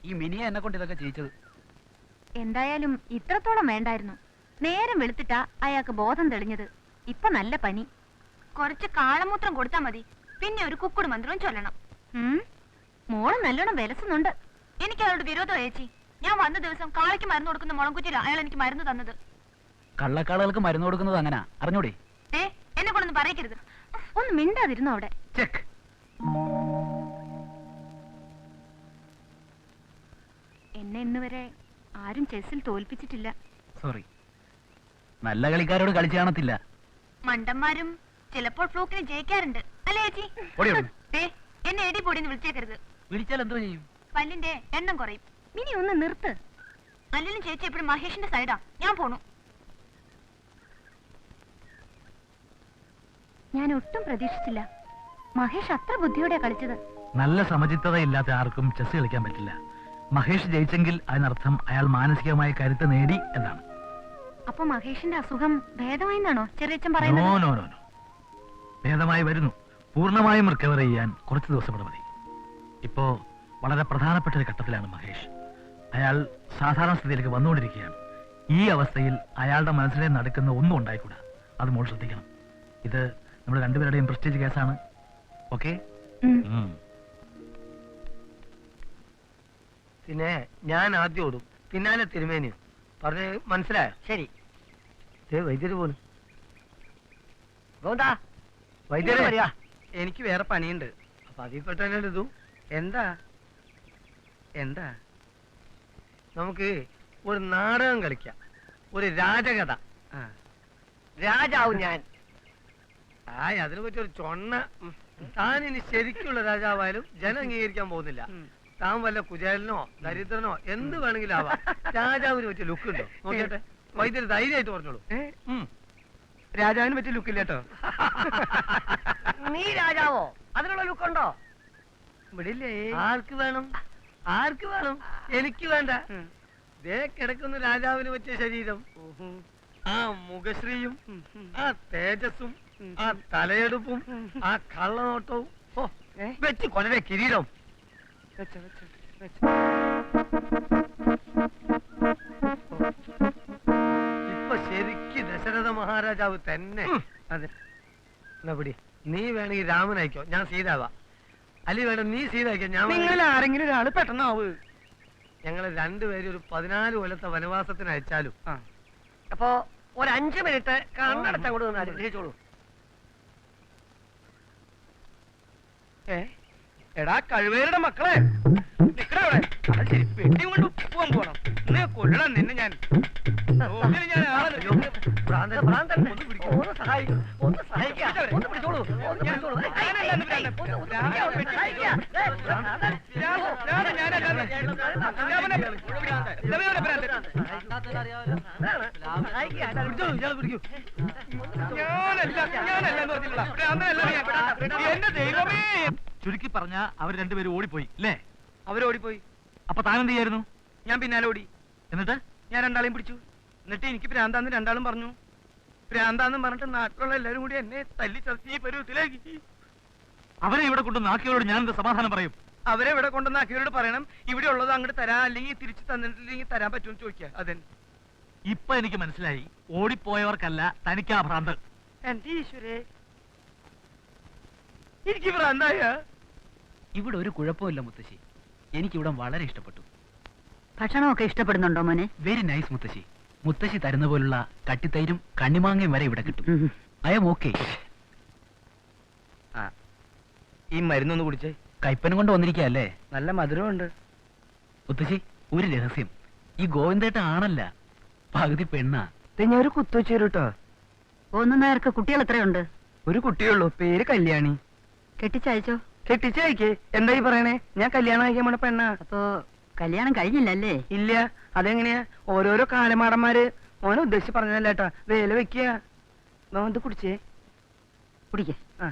ഈ മിനിയെ എന്നെ കൊണ്ട് ഇതൊക്കെ ചെയ്യിച്ചത്. എന്തായാലും ഇത്രത്തോളം വേണ്ടായിരുന്നു. നേരം വെളുത്തിട്ടാ അയാൾക്ക് ബോധം തെളിഞ്ഞത്. ഇപ്പൊ നല്ല പനി. കുറച്ച് കാളമൂത്രം കൊടുത്താ മതി. പിന്നെ ഒരു കുക്കുട് മന്ത്രവും ചൊല്ലണം. മോള് നല്ലോണം വിലസുന്നുണ്ട്. എനിക്ക് അവരോട് വിരോധം ചേച്ചി. ഞാൻ വന്ന ദിവസം കാളയ്ക്ക് മരുന്ന് കൊടുക്കുന്ന മുളംകുറ്റിയില അയാൾ എനിക്ക് മരുന്ന് തന്നത്. കള്ളക്കാളുകൾക്ക് മരുന്ന് കൊടുക്കുന്നത് അങ്ങനെ അറിഞ്ഞൂടെ? എന്നെ കൊണ്ടൊന്നും പറയരുത്. ഒന്ന് മിണ്ടാതിരുന്നു അവിടെ. ചെക്ക്. എന്നെ ഇന്ന് വരെ ആരും ചെസ്സിൽ തോൽപ്പിച്ചിട്ടില്ല. സോറി, നല്ല കളിക്കാരോട് കളിച്ചു കാണത്തില്ല. മണ്ടന്മാരും ചിലപ്പോൾ ഫ്ലൂക്കിന് ജയിക്കാറുണ്ട് അല്ലേ ചേച്ചി? എന്നെ എടി പൊടിന്ന് വിളിച്ചേക്കരുത്. വിളിച്ചാൽ എന്തോ ചെയ്യും? പല്ലിന്റെ എണ്ണം കുറയും. ഇനി ഒന്ന് നിർത്ത്. അല്ലെങ്കിലും ചേച്ചി എപ്പോഴും മഹേഷിന്റെ സൈഡാ. ഞാൻ പോണു. ഞാൻ ഒട്ടും പ്രതീക്ഷിച്ചില്ല. മഹേഷ് അത്ര ബുദ്ധിയോടെ കളിച്ചത്. നല്ല സമചിത്തതയില്ലാത്ത ആർക്കും ചെസ് കളിക്കാൻ പറ്റില്ല. മഹേഷ് ജയിച്ചെങ്കിൽ അതിനർത്ഥം അയാൾ മാനസികമായ കരുത്ത് നേടി എന്നാണ്. അപ്പൊ മഹേഷിന്റെ അസുഖം ഭേദമായെന്നാണോ ചെറിയച്ഛൻ നോ പറയുന്നത്? നോ നോ നോ, ഭേദമായി വരുന്നു. പൂർണ്ണമായും റിക്കവർ ചെയ്യാൻ കുറച്ച് ദിവസം കൂടെ മതി. ഇപ്പോ വളരെ പ്രധാനപ്പെട്ട ഒരു ഘട്ടത്തിലാണ് മഹേഷ്. അയാൾ സാധാരണ സ്ഥിതിയിലേക്ക് വന്നുകൊണ്ടിരിക്കുകയാണ്. ഈ അവസ്ഥയിൽ അയാളുടെ മനസ്സിനെ നടക്കുന്ന ഒന്നും ഉണ്ടായിക്കൂടാ. അത് മോൾ ശ്രദ്ധിക്കണം. ഇത് നമ്മുടെ രണ്ടുപേരുടെയും പ്രസ്റ്റീജ് കേസാണ്. ഓക്കെ? പിന്നെ ഞാൻ ആദ്യം ഓടും, പിന്നാലെ തിരുമേനിയും. പറഞ്ഞ് മനസ്സിലായോ? ശരി. വൈദ്യര് പോലും. വൈദ്യര് വരിക. എനിക്ക് വേറെ പണിയുണ്ട്. അപ്പൊ അതിൽ പെട്ടല്ലേ ഇതും. എന്താ എന്താ? നമുക്ക് ഒരു നാടകം കളിക്കാം. ഒരു രാജകഥ. രാജാവും ഞാൻ. അതിനെ പറ്റി ഒരു ചൊണ്ണ. താൻ ഇനി ശരിക്കുള്ള രാജാവായാലും ജനം അംഗീകരിക്കാൻ പോകുന്നില്ല. താൻ വല്ല കുചേലനോ ദരിദ്രനോ എന്ത് വേണമെങ്കിലും ആവാം. രാജാവിന് പറ്റിയ ലുക്ക് ഉണ്ടോ നോക്കിയട്ടെ. വൈദ്യര് ധൈര്യമായിട്ട് പറഞ്ഞോളൂ. രാജാവിന് പറ്റിയ ലുക്കില്ല കേട്ടോ. നീ രാജാവോ? അതിനുള്ള ലുക്കുണ്ടോ? ഇവിടില്ലേ? ആർക്ക് വേണം? ആർക്ക് വേണം? എനിക്ക് വേണ്ട. ദേ കിടക്കുന്ന രാജാവിന് പറ്റിയ ശരീരം. ആ മുഖശ്രീയും ആ തേജസ്സും ആ തലയെടുപ്പും ആ കള്ളനോട്ടവും ഓ വെച്ച് കൊലരെ കിരീടം ഇപ്പൊ ശരിക്ക് ദശരഥ മഹാരാജാവ് തന്നെ. അതെ എന്നാ പിടി, നീ വേണമെങ്കിൽ രാമനായിക്കോ, ഞാൻ സീതാവാ. അലി വേണം നീ സീതായിക്കോ, ഞാൻ. നിങ്ങൾ ആരെങ്കിലും ഒരാള് പെട്ടെന്നാവ്. ഞങ്ങള് രണ്ടുപേരും ഒരു 14 കൊല്ലത്തെ വനവാസത്തിന് അയച്ചാലും അപ്പൊ ഒരു 5 മിനിറ്റ് കണ്ണടച്ച് അങ്ങോട്ട് നിന്ന് അനുഗ്രഹിച്ചോളൂ. എടാ കഴിവേരുടെ മക്കളെ, നിക്കടവിടെ. അത് ശരി, പെട്ടി കൊണ്ട് പോകാൻ പോകണം. നീ കൊല്ലണം നിന്നെ ഞാൻ. എന്റെ ദൈവമേ. ചുരുക്കി പറഞ്ഞ അവർ രണ്ടുപേരും ഓടിപ്പോയി അല്ലേ? അവരോടിപ്പോയി. അപ്പൊ താനെന്ത് ചെയ്യായിരുന്നു? ഞാൻ പിന്നാലെ ഓടി. എന്നിട്ട് ഞാൻ രണ്ടാളെയും പിടിച്ചു. എന്നിട്ട് എനിക്ക് ഭ്രാന്താന്ന് രണ്ടാളും പറഞ്ഞു. ഭ്രാന്താന്നും പറഞ്ഞിട്ട് നാട്ടിലുള്ള എല്ലാവരും കൂടി എന്നെ തല്ലി ചതച്ച് ഈ പരുവത്തിലാക്കി. അവരെ ഇവിടെ കൊണ്ട് നാക്കിയവരോട് ഞാൻ എന്ത് സമാധാനം പറയും? അവരെ ഇവിടെ കൊണ്ടുവന്നാക്കിയവരോട് പറയണം ഇവിടെ ഉള്ളത് അങ്ങോട്ട് തരാ, അല്ലെങ്കിൽ തിരിച്ചു തന്നിട്ടില്ലെങ്കിൽ തരാൻ പറ്റുമെന്ന് ചോദിക്കുക. അതെ, ഇപ്പൊ എനിക്ക് മനസ്സിലായി, ഓടിപ്പോയവർക്കല്ല തനിക്കാ ഭ്രാന്ത്. എന്റെ ഈശ്വരേ, എനിക്ക് ഭ്രാന്തായ. ഇവിടെ ഒരു കുഴപ്പമില്ല മുത്തശ്ശി, എനിക്കിവിടെ വളരെ ഇഷ്ടപ്പെട്ടു. ഭക്ഷണമൊക്കെ ഇഷ്ടപ്പെടുന്നുണ്ടോ മോനെ? വെരി നൈസ് മുത്തശ്ശി. മുത്തശ്ശി തരുന്ന പോലുള്ള കട്ടിത്തൈരും കണ്ണിമാങ്ങയും വരെ ഇവിടെ കിട്ടും. I M okay. ഈ മരുന്നൊന്ന് കുടിച്ചേ. കയ്പനം കൊണ്ട് വന്നിരിക്കല്ലേ? നല്ല മധുരമുണ്ട്. മുത്തശ്ശി, ഒരു രഹസ്യം, ഈ ഗോവിന്ദേട്ട ആണല്ല, പകുതി പെണ്ണാ. ഞാൻ ഒരു കുത്തുവെച്ചു കേട്ടോ. ഒന്ന് നേർക്ക് കുട്ടികൾ എത്രയുണ്ട്? ഒരു കുട്ടിയുള്ളൂ, പേര് കല്യാണി. കെട്ടിച്ചയച്ചോ? കെട്ടിച്ചയക്കേ. എന്തായി പറയണേ? ഞാൻ കല്യാണം കഴിക്കാൻ പോണ പെണ്ണാ. അപ്പോ കല്യാണം കഴിഞ്ഞില്ലല്ലേ? ഇല്ല. അതെങ്ങനെയാ? ഓരോരോ കാലമാടന്മാര് മോനെ ഉദ്ദേശിച്ച് പറഞ്ഞല്ലേട്ടാ. വേല വെക്കുക. ഇത് കുടിച്ചേ. കുടിക്കേ. ആ,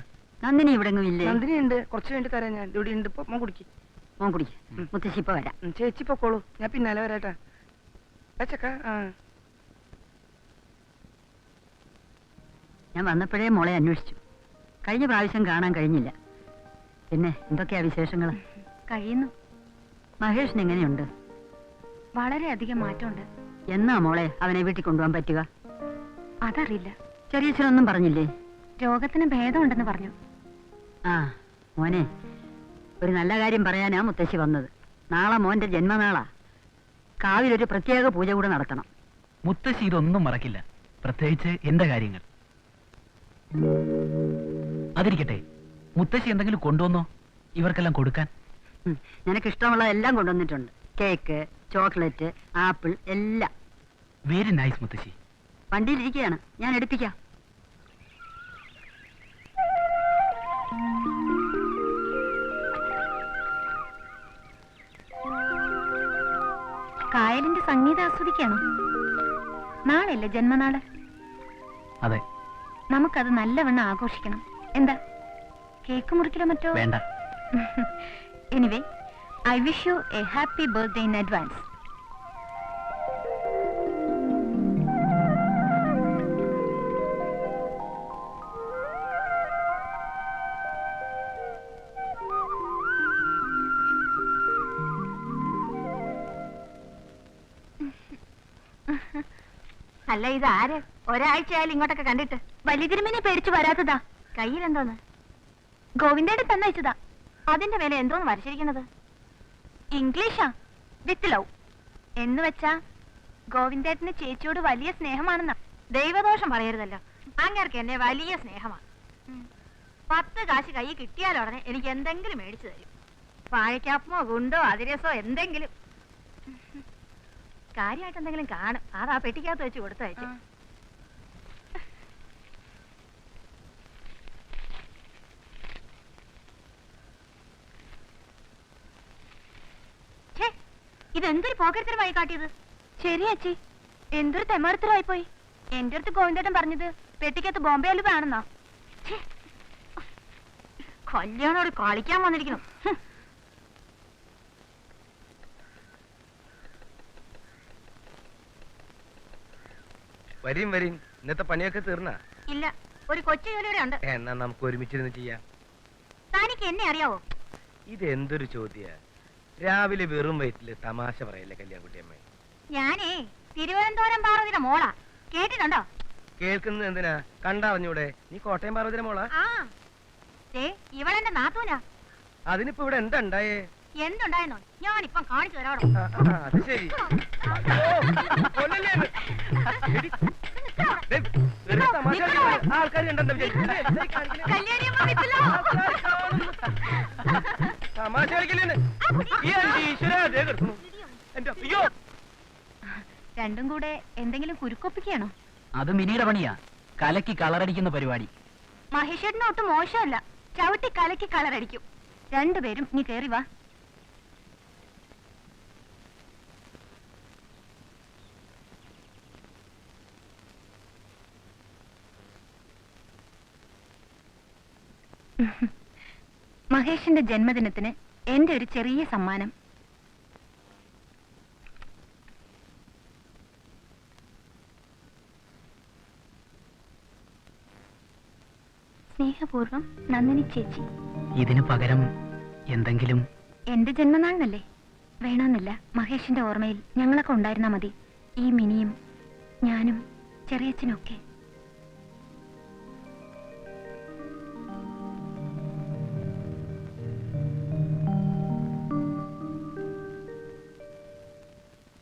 നന്ദിനി ഇവിടെങ്ങും ഇല്ലേ? നന്ദിനി ഉണ്ട്, കുറച്ച് വേണ്ടി തരാം ഞാൻ. ഇവിടെ ഉണ്ട്, ഇപ്പൊ മോൻ കുടിക്ക്. മോൻ കുടിക്കേ. മുത്തശ്ശി ഇപ്പൊ വരാം. ചേച്ചി പൊക്കോളൂ, ഞാൻ പിന്നാലെ വരാട്ടാ. ചക്ക. ആ, ഞാൻ വന്നപ്പോഴേ മോളെ അന്വേഷിച്ചു. കഴിഞ്ഞ പ്രാവശ്യം കാണാൻ കഴിഞ്ഞില്ല. പിന്നെ എന്തൊക്കെയാ വിശേഷങ്ങൾ? കഴിയുന്നു. മഹേഷിന് എങ്ങനെയുണ്ട്? വളരെയധികം മാറ്റമുണ്ട്. എന്നാ മോളെ അവനെ വീട്ടിൽ കൊണ്ടുപോകാൻ പറ്റുക? അതറിയില്ല. ചെറിയച്ഛനൊന്നും പറഞ്ഞില്ലേ? രോഗത്തിന് ഭേദമുണ്ടെന്ന് പറഞ്ഞു. ആ മോനെ, ഒരു നല്ല കാര്യം പറയാനാ മുത്തശ്ശി വന്നത്. നാളെ മോന്റെ ജന്മനാളാ. കാവിലൊരു പ്രത്യേക പൂജ കൂടെ നടത്തണം. മുത്തശ്ശി ഇതൊന്നും മറക്കില്ല, പ്രത്യേകിച്ച് എന്റെ കാര്യങ്ങൾ. അതിരിക്കട്ടെ, മുത്തശ്ശി എന്തെങ്കിലും കൊണ്ടുവന്നോ ഇവർക്കെല്ലാം കൊടുക്കാൻ? നിനക്ക് ഇഷ്ടമുള്ള എല്ലാം കൊണ്ടുവന്നിട്ടുണ്ട്. കേക്ക്, ചോക്ലേറ്റ്, ആപ്പിൾ എല്ലാം. വെരി നൈസ് മുത്തശ്ശി. വണ്ടിയിലിരിക്കുകയാണ്, ഞാൻ എടുപ്പിക്കാം. കായലിന്റെ സംഗീതം ആസ്വദിക്കാണോ? നാളെയല്ലേ ജന്മനാള്? അതെ. നമുക്കത് നല്ലവണ്ണം ആഘോഷിക്കണം. എന്താ, കേക്ക് മുറിക്കലോ മറ്റോ? വേണ്ട. Anyway, I wish you A happy birthday in advance. അല്ല, ഇത് ആര്? ഒരാഴ്ചയായാലും ഇങ്ങോട്ടൊക്കെ കണ്ടിട്ട്. വലിയ തിരുമേനെ പേടിച്ചു വരാത്തതാ. കയ്യിൽ എന്തോന്ന്? ഗോവിന്ദേടെ തന്നയച്ചതാ. അതിന്റെ മേലെ എന്തോന്ന് വരച്ചിരിക്കുന്നത്? ഇംഗ്ലീഷാ, വിത്ത് ലവ്. എന്ന് വെച്ചാ ഗോവിന്ദേട്ടന് ചേച്ചിയോട് വലിയ സ്നേഹമാണെന്നാ. ദൈവദോഷം പറയരുതല്ലോ. അങ്ങേർക്ക് എന്നെ വലിയ സ്നേഹമാണ്. 10 കാശ് കൈ കിട്ടിയാലുടനെ എനിക്ക് എന്തെങ്കിലും മേടിച്ചു തരും. വാഴക്കാപ്പമോ ഗുണ്ടോ അതിരസോ എന്തെങ്കിലും. കാര്യമായിട്ട് എന്തെങ്കിലും കാണും. അതാ പെട്ടിക്കകത്ത് വെച്ച് കൊടുത്തയച്ചു. ഇതെന്തൊരു പോക്കരത്തരമായി കാട്ടിയത്. ശരി അച്ചി, എന്തൊരു തെമാരത്തരമായി പോയി. എന്റെ അടുത്ത് ഗോവിന്ദേട്ടൻ പറഞ്ഞത് പെട്ടിക്കകത്ത് ബോംബെ അലുവ ആണെന്നാ. കല്യാണോട് കളിക്കാൻ വന്നിരിക്കുന്നു. വരീം വരീം. ഇന്നത്തെ പണിയൊക്കെ തീർന്നാ? ഇല്ല, ഒരു കൊച്ചു ജോലിയുടെ ഉണ്ട്. എന്നാ നമുക്ക് ഒരുമിച്ചിരുന്ന് ചെയ്യാം. തനിക്ക് എന്നെ അറിയാവോ? ഇതെന്തൊരു ചോദ്യ? രാവിലെ വെറും വയറ്റില് തമാശ പറയല്ലേ കല്യാൺകുട്ടിയമ്മേ? ഞാനേ തിരുവനന്തപുരം പാർവതിയുടെ മോളാ, കേട്ടിട്ടുണ്ടോ? കേൾക്കുന്നത് എന്തിനാ? കണ്ടറിഞ്ഞൂടെ? നീ കോട്ടയം പാർവതിയുടെ മോളാ? ആ, ഇവളെന്റെ നാത്തൂനാ. അതിനിപ്പോ ഇവിടെ എന്താ ഉണ്ടായേ? എന്തുണ്ടായെന്നോ ഞാനിപ്പം കാണിച്ചു തരാടോ. അത് ശരി. ആൾക്കാർ തമാശ കളിക്കില്ലേ? രണ്ടും കൂടെ എന്തെങ്കിലും കുരുക്കൊപ്പിക്കുകയാണോ? അത് മിനിയുടെ പണിയാ, കലക്കി കളറടിക്കുന്ന പരിപാടി. മഹേഷേട്ടന് ഒട്ടും മോശമല്ല, ചവിട്ടി കലക്കി കളറടിക്കും. രണ്ടുപേരും നീ കേറി വാ. മഹേഷിന്റെ ജന്മദിനത്തിന് എന്റെ ഒരു ചെറിയ സമ്മാനം. സ്നേഹപൂർവ്വം നന്ദിനി ചേച്ചി. ഇതിന് പകരം എന്തെങ്കിലും? എന്റെ ജന്മനാളിനല്ലേ, വേണമെന്നില്ല. മഹേഷിന്റെ ഓർമ്മയിൽ ഞങ്ങളൊക്കെ ഉണ്ടായിരുന്നാ മതി. ഈ മിനിയും ഞാനും ചെറിയച്ഛനൊക്കെ.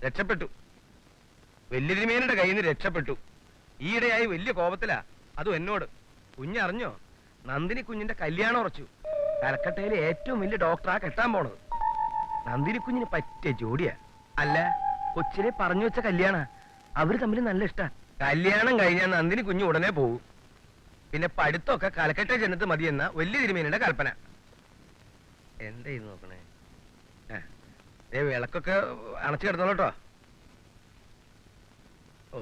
രക്ഷപ്പെട്ടു. വലിയ തിരുമേനിയുടെ കയ്യിൽ നിന്ന് രക്ഷപ്പെട്ടു. ഈയിടെയായി വലിയ കോപത്തിലാ, അതും എന്നോട്. കുഞ്ഞറിഞ്ഞോ? നന്ദിനി കുഞ്ഞിന്റെ കല്യാണം ഉറച്ചു. കലക്കട്ടയിലെ ഏറ്റവും വലിയ ഡോക്ടറാ കെട്ടാൻ പോണത്. നന്ദിനി കുഞ്ഞിന് പറ്റിയ ജോഡിയാ. അല്ല, കൊച്ചിനെ പറഞ്ഞു വെച്ച കല്യാണ. അവര് തമ്മിൽ നല്ല ഇഷ്ടാ. കല്യാണം കഴിഞ്ഞാൽ നന്ദിനി കുഞ്ഞ് ഉടനെ പോകും. പിന്നെ പഠിത്തമൊക്കെ കലക്കട്ട ചെന്നിട്ട് മതിയെന്ന വലിയ തിരുമേനിയുടെ കൽപ്പന. എന്താ ഇത് നോക്കണേ? വിളക്കൊക്കെ അണച്ചു കിടന്നോളൂ കേട്ടോ. ഓ,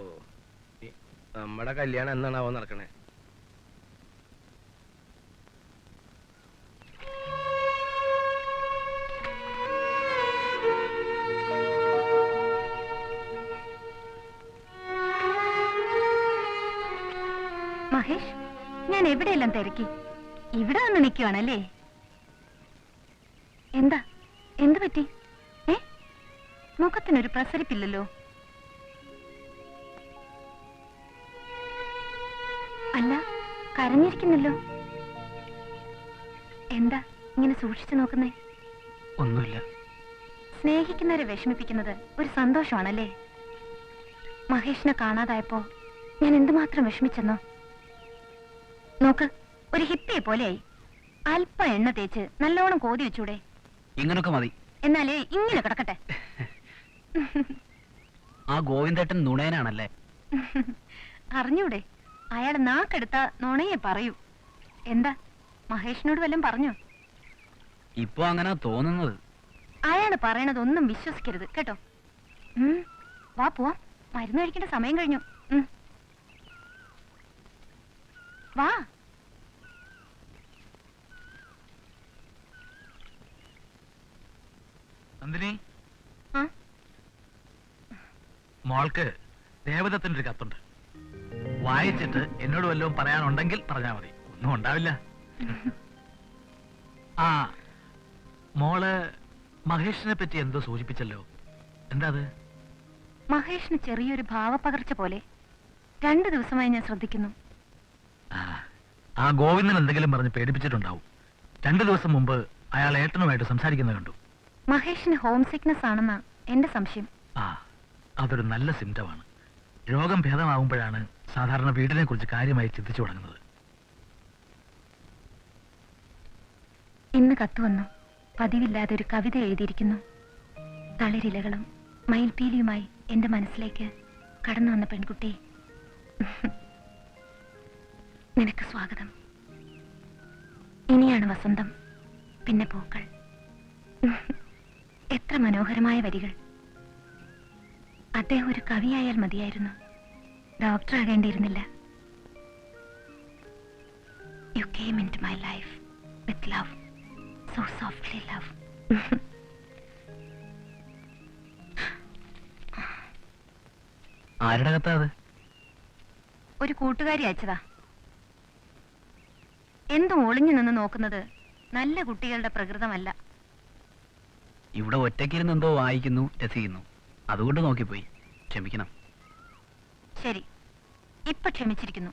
നമ്മുടെ കല്യാണം എന്നാണാവോ നടക്കണേ? മഹേഷ്, ഞാൻ എവിടെയെല്ലാം തിരക്കി, ഇവിടെ വന്ന് നിൽക്കുവാണല്ലേ? എന്താ, എന്ത് പറ്റി? മുഖത്തിനൊരു പ്രസരിപ്പില്ലല്ലോ. അല്ല, കരഞ്ഞിരിക്കുന്നല്ലോ. എന്താ ഇങ്ങനെ സൂക്ഷിച്ചു നോക്കുന്നേ? ഒന്നുമില്ല. സ്നേഹിക്കുന്നവരെ വിഷമിപ്പിക്കുന്നത് ഒരു സന്തോഷമാണല്ലേ? മഹേഷിനെ കാണാതായപ്പോ ഞാൻ എന്തുമാത്രം വിഷമിച്ചെന്നോ. നോക്ക്, ഒരു ഹിപ്പിയെ പോലെയായി. അല്പം എണ്ണ തേച്ച് നല്ലോണം കോതി വെച്ചൂടെ? ഇങ്ങനൊക്കെ മതി. എന്നാലേ ഇങ്ങനെ കിടക്കട്ടെ. ആ ഗോവിന്ദേട്ടൻ നുണയനാണല്ലേ? അറിഞ്ഞൂടെ? അയാൾ നാക്കെടുത്ത നുണയെ പറയൂ. എന്താ, മഹേഷിനോട് വല്ലതും പറഞ്ഞോ? ഇപ്പൊ അങ്ങനെ തോന്നുന്നത്. അയാൾ പറയണതൊന്നും വിശ്വസിക്കരുത് കേട്ടോ. വാ പോവാം, മരുന്ന് കഴിക്കേണ്ട സമയം കഴിഞ്ഞു. വാ. നന്ദിനി, മോൾക്ക് ദേവദത്തിന്റെ ഒരു കത്തുണ്ട്. വായിച്ചിട്ട് എന്നോട് വല്ലതും പറയാനുണ്ടെങ്കിൽ പറഞ്ഞാൽ മതി. ഒന്നും ഉണ്ടാവില്ല. ആ, മോള് മഹേഷിനെ പറ്റി എന്തോ സൂചിപ്പിച്ചല്ലോ, എന്താ അത്? മഹേഷിന് ചെറിയൊരു ഭാവപകർച്ച പോലെ 2 ദിവസമായി ഞാൻ ശ്രദ്ധിക്കുന്നു. ആ ഗോവിന്ദൻ എന്തെങ്കിലും പറഞ്ഞ് പേടിപ്പിച്ചിട്ടുണ്ടാവും. 2 ദിവസം മുമ്പ് അയാൾ ഏട്ടനുമായിട്ട് സംസാരിക്കുന്നത് കണ്ടു. മഹേഷിന് ഹോം സിക്നസ് ആണെന്നാ എന്റെ സംശയം. അതൊരു നല്ല സിംറ്റമാണ്. രോഗം ഭേദമാകുമ്പോഴാണ് സാധാരണ വീടിനെ കുറിച്ച് കാര്യമായി ചിന്തിച്ചു തുടങ്ങുന്നത്. ഇന്ന് കത്ത് വന്നു. പതിവില്ലാതെ ഒരു കവിത എഴുതിയിരിക്കുന്നു. തളിരിലകളും മയിൽപീലിയുമായി എന്റെ മനസ്സിലേക്ക് കടന്നു വന്ന പെൺകുട്ടി, നിനക്ക് സ്വാഗതം. ഇനിയാണ് വസന്തം, പിന്നെ പൂക്കൾ. എത്ര മനോഹരമായ വരികൾ. അദ്ദേഹം ഒരു കവിയായാൽ മതിയായിരുന്നു, ഡോക്ടർ ആകേണ്ടിയിരുന്നില്ല. You came into my life with love, so softly love. ആരുടെ കത്താ അത്? ഒരു കൂട്ടുകാരി അയച്ചതാ. എന്തും ഒളിഞ്ഞു നിന്ന് നോക്കുന്നത് നല്ല കുട്ടികളുടെ പ്രകൃതമല്ല. ഇവിടെ ഒറ്റയ്ക്കിരുന്ന് എന്തോ വായിക്കുന്നു, രസിക്കുന്നു. അതുകൊണ്ട് നോക്കിപ്പോയി. ക്ഷമിക്കണം. ശരി, ഇപ്പൊ ക്ഷമിച്ചിരിക്കുന്നു.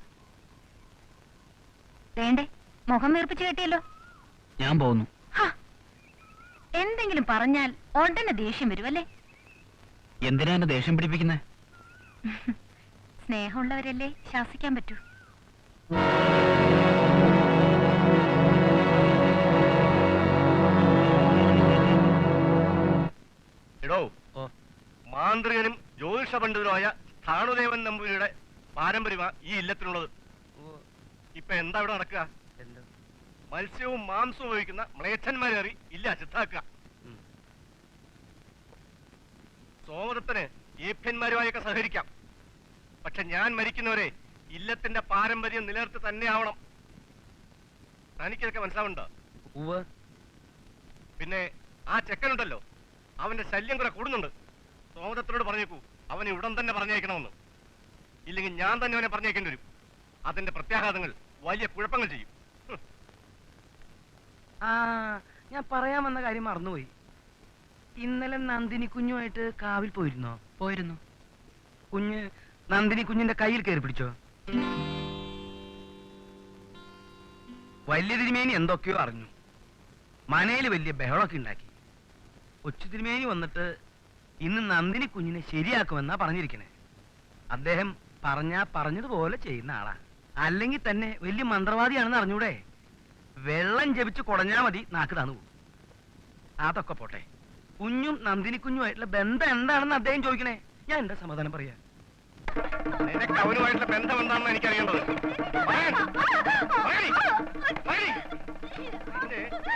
വേണ്ടേ, മുഖം വീർപ്പിച്ച് കെട്ടിയല്ലോ. ഞാൻ പോകുന്നു. എന്തെങ്കിലും പറഞ്ഞാൽ ഉടനെ ദേഷ്യം വരുമല്ലേ? എന്തിനാ എന്നെ ദേഷ്യം പിടിപ്പിക്കുന്നേ? സ്നേഹമുള്ളവരല്ലേ ശാസിക്കാൻ പറ്റൂ. എടോ, മാന്ത്രികനും ജ്യോതിഷ പണ്ഡിതനുമായ സ്ഥാണുദേവൻ നമ്പൂരിയുടെ പാരമ്പര്യമാ ഈ ഇല്ലത്തിനുള്ളത്. ഇപ്പൊ എന്താ ഇവിടെ നടക്കുക? മത്സ്യവും മാംസവും ഉപയോഗിക്കുന്ന മ്ലേച്ഛന്മാരേറി ഇല്ല ചിത്താക്കുക. സോമദത്തന് ഏഭ്യന്മാരുമായൊക്കെ സഹകരിക്കാം. പക്ഷെ ഞാൻ മരിക്കുന്നവരെ ഇല്ലത്തിന്റെ പാരമ്പര്യം നിലനിർത്തി തന്നെ ആവണം. തനിക്കിതൊക്കെ മനസ്സിലാവുണ്ടോ? പിന്നെ ആ ചെക്കനുണ്ടല്ലോ, അവന്റെ ശല്യം കുറെ കൂടുന്നുണ്ട്. സോമദത്തനോട് പറഞ്ഞേക്കൂ അവനെ ഉടൻ തന്നെ പറഞ്ഞേക്കണമെന്ന്. ഇല്ലെങ്കിൽ ഞാൻ തന്നെ അവനെ പറഞ്ഞേക്കേണ്ടി വരും. അതിന്റെ പ്രത്യാഘാതങ്ങൾ വലിയ കുഴപ്പങ്ങൾ ചെയ്യും. ആ, ഞാൻ പറയാൻ വന്ന കാര്യം മറന്നുപോയി. ഇന്നലെ നന്ദിനി കുഞ്ഞുമായിട്ട് കാവിൽ പോയിരുന്നോ? പോയിരുന്നു. കുഞ്ഞ് നന്ദിനി കുഞ്ഞിന്റെ കയ്യിൽ കയറി പിടിച്ചോ? വലിയ തിരുമേനി എന്തൊക്കെയോ അറിഞ്ഞു. മനയിൽ വലിയ ബഹളമൊക്കെ ഉണ്ടാക്കി. കൊച്ചു തിരുമേനി വന്നിട്ട് ഇന്ന് നന്ദിനി കുഞ്ഞിനെ ശരിയാക്കുമെന്നാ പറഞ്ഞിരിക്കണേ. അദ്ദേഹം പറഞ്ഞതുപോലെ ചെയ്യുന്ന ആളാ. അല്ലെങ്കിൽ തന്നെ വലിയ മന്ത്രവാദിയാണെന്ന് അറിഞ്ഞൂടെ? വെള്ളം ജപിച്ച് കുടഞ്ഞാ മതി നാക്ക് താന്നു പോകും. അതൊക്കെ പോട്ടെ, കുഞ്ഞും നന്ദിനി കുഞ്ഞുമായിട്ടുള്ള ബന്ധം എന്താണെന്ന് അദ്ദേഹം ചോദിക്കണേ. ഞാൻ എന്താ സമാധാനം പറയാ? നിനക്ക് അവനുമായിട്ടുള്ള ബന്ധം എന്താണെന്ന് എനിക്കറിയേണ്ടത്.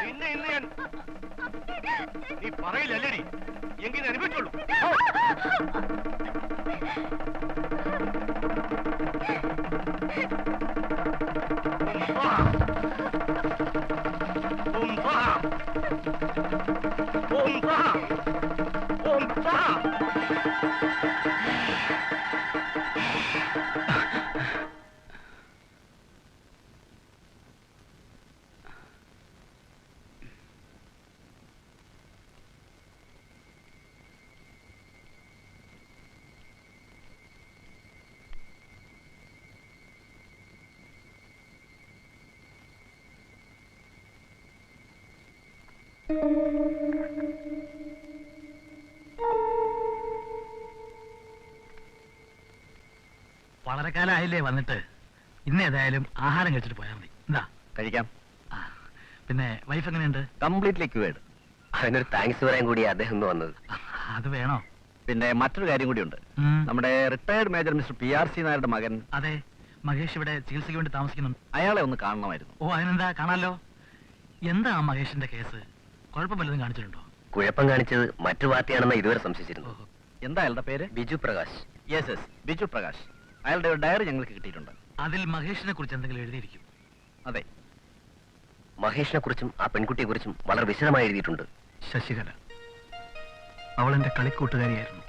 പിന്നെ ഇന്ന് ഞാൻ നീ പറയില്ലല്ലേടി, എങ്കിൽ അനുഭവിച്ചോളൂ. വളരെ കാലമായില്ലേ വന്നിട്ട്. ഇന്ന് ഏതായാലും ആഹാരം കഴിച്ചിട്ട് പോയാൽ മതി. എന്താ കഴിക്കാം. പിന്നെ വൈഫ് എങ്ങനെയുണ്ട്? Completely cured. അതിനൊരു താങ്ക്സ് പറയാൻ കൂടി അദ്ദേഹം ഒന്ന് വന്നത്. അത് വേണോ? പിന്നെ മറ്റൊരു കാര്യം കൂടിയുണ്ട്. നമ്മുടെ റിട്ടയർഡ് മേജർ മിസ്റ്റർ PRC നായരുടെ മകൻ. അതെ, മഹേഷ് ഇവിടെ ചികിത്സയ്ക്ക് വേണ്ടി താമസിക്കുന്നുണ്ട്. അയാളെ ഒന്ന് കാണണമായിരുന്നു. ഓ, അതിനെന്താ, കാണാലോ. എന്താ ആ മഹേഷിന്റെ കേസ്? കുഴപ്പം വല്ലതും കാണിച്ചിട്ടുണ്ടോ? കുഴപ്പം കാണിച്ചത് മറ്റു പാർട്ടിയാണെന്ന് ഇതുവരെ സംശയിച്ചിരുന്നു. എന്താ അയാളുടെ പേര്? ബിജു പ്രകാശ്. യെസ്, ബിജു പ്രകാശ്. അയാളുടെ ഒരു ഡയറി ഞങ്ങൾക്ക് കിട്ടിയിട്ടുണ്ട്. അതിൽ മഹേഷിനെ കുറിച്ച് എന്തെങ്കിലും എഴുതിയിരിക്കും? അതെ. മഹേഷിനെ കുറിച്ചും ആ പെൺകുട്ടിയെ കുറിച്ചും വളരെ വിശദമായി എഴുതിയിട്ടുണ്ട്. ശശികല, അവൾ എന്റെ കളിക്കൂട്ടുകാരിയായിരുന്നു.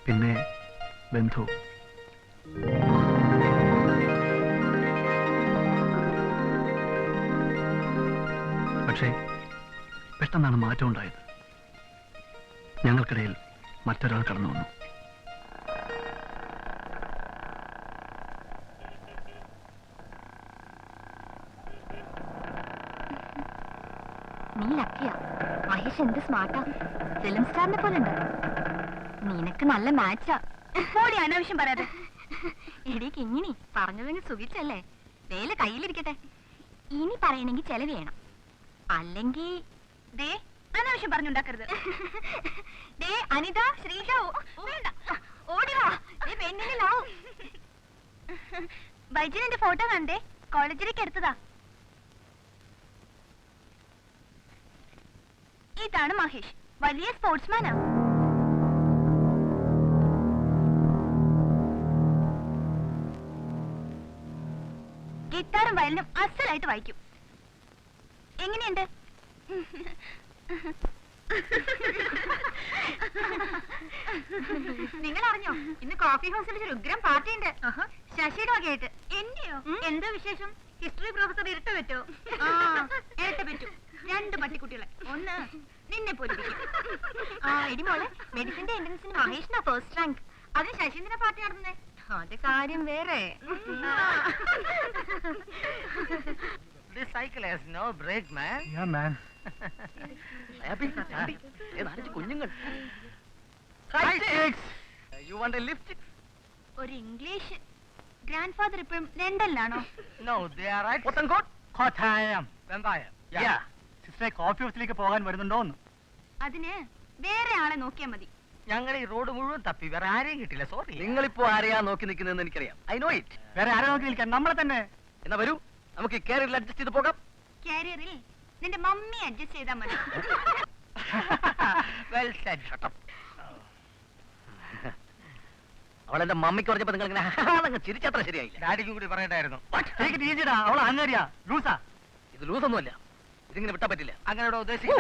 പിന്നെ ബന്ധു. പക്ഷേ പെട്ടെന്നാണ് മാറ്റം ഉണ്ടായത്. ഞങ്ങൾക്കിടയിൽ മറ്റൊരാൾ കടന്നു വന്നു. നീ ലക്കിയ. മഹേഷ് എന്ത് സ്മാർട്ടാ, ഫിലിം സ്റ്റാറിനെ പോലെ ഉണ്ട്. നിനക്ക് നല്ല മാച്ചാ. പോടി, അനാവശ്യം പറയാതെ. എടീ കിങ്ങിണി, പറഞ്ഞതെങ്കിൽ സുഖിച്ചല്ലേ? വേല കയ്യിലിരിക്കട്ടെ. ഇനി പറയണമെങ്കിൽ ചെലവ് ചെയ്യണം. അല്ലെങ്കിൽ ദേ അനാവശ്യം പറഞ്ഞുണ്ടാക്കരുത്. ദേ അനിത, ശ്രീജ, വേണ്ട, ഓടി വാ. പെണ്ണിലാവും. ബൈജുവിന്റെ ഫോട്ടോ കണ്ടേ, കോളേജിലേക്ക് എടുത്തതാ. ഇതാണ് മഹേഷ്, വലിയ സ്പോർട്സ്മാനാ. ഗിറ്റാറും വയലിനും അസലായിട്ട് വായിക്കും. എങ്ങനെയുണ്ട്? നിങ്ങൾ അറിഞ്ഞോ, ഇന്ന് കോഫി ഹൗസിൽ ഒരു ഉഗ്രം പാർട്ടി ഉണ്ട്. ശശിയുടെ വകയായിട്ട്. എന്റെയോ? എന്താ വിശേഷം? ഹിസ്റ്ററി പ്രൊഫസർ ഇരട്ട പറ്റോ? ഇരട്ട പറ്റൂ. 2 പട്ടിക്കുട്ടികളെ. ഒന്ന് നിന്നെ പോലിരിക്കും. ഇടിമോളെ, മെഡിസിന്റെ എൻട്രൻസിന് മഹേഷിനാ ഫസ്റ്റ് റാങ്ക്. അത് ശശീന്ദ്രനെ പാർട്ടി നടത്തുന്നേ. അത് കാര്യം വേറെ. This cycle has no brake, man. Yeah, man. കുഞ്ഞുങ്ങൾ. You want a lift? ഒരു ഇംഗ്ലീഷ്. ഗ്രാൻഡ് ഫാദർ ഇപ്പോഴും ലണ്ടനിലാണോ? No, they are right. Kottayam. Vampire. Yeah. സിസ്റ്ററെ കോഫി ഹൗസിലേക്ക് പോകാൻ വരുന്നുണ്ടോന്ന്? അതിന് വേറെ ആളെ നോക്കിയാ മതി. ഞങ്ങൾ ഈ റോഡ് മുഴുവൻ തപ്പി വേറെ ആരെയും കിട്ടില്ല. സോറി. നിങ്ങളിപ്പോ ആരെയാ നോക്കി നിൽക്കുന്നതെന്ന് എനിക്കറിയാം. I know it. വേറെ ആരെ നോക്കി നിൽക്കാൻ? നമ്മളെ തന്നെ. എന്നാ വരൂ, നമുക്ക് ഈ കാരിയറിൽ അഡ്ജസ്റ്റ് ചെയ്ത് പോകാം. കാരിയറിൽ നിന്റെ മമ്മി അഡ്ജസ്റ്റ് ചെയ്താൽ മതി. Well said. Shut up. അവളെന്റെ മമ്മിക്ക് പറഞ്ഞപ്പോ നിങ്ങൾ ഇങ്ങനെ ചിരിച്ചത്ര ശരിയായില്ല. ഡാഡിക്കും കൂടി പറയണ്ടായിരുന്നു. അവൾ അങ്ങനെയാ ലൂസാ. ഇത് ലൂസൊന്നുമല്ല, ഇതിങ്ങനെ വിട്ടാ പറ്റില്ല. അങ്ങനെ ഉദ്ദേശിക്കുന്നത്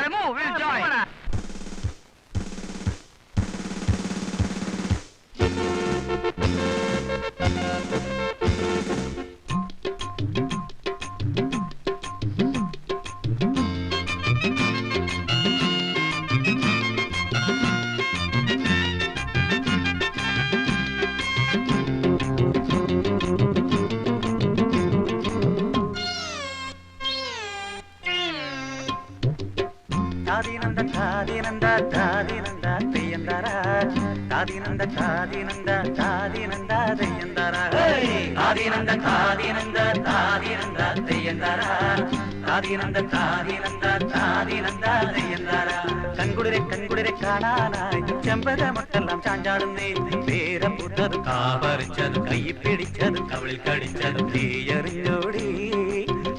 കൺകുളിരെ കൺകുളിരെ കാണാനായി ചെമ്പകമൊട്ടെല്ലാം ചാഞ്ചാടുന്നേ. പേരം പൂത്തതും കാപറിച്ചതും കൈ പിടിച്ചതും കവിളിൽ കടിച്ചതും തീയറിഞ്ഞോടി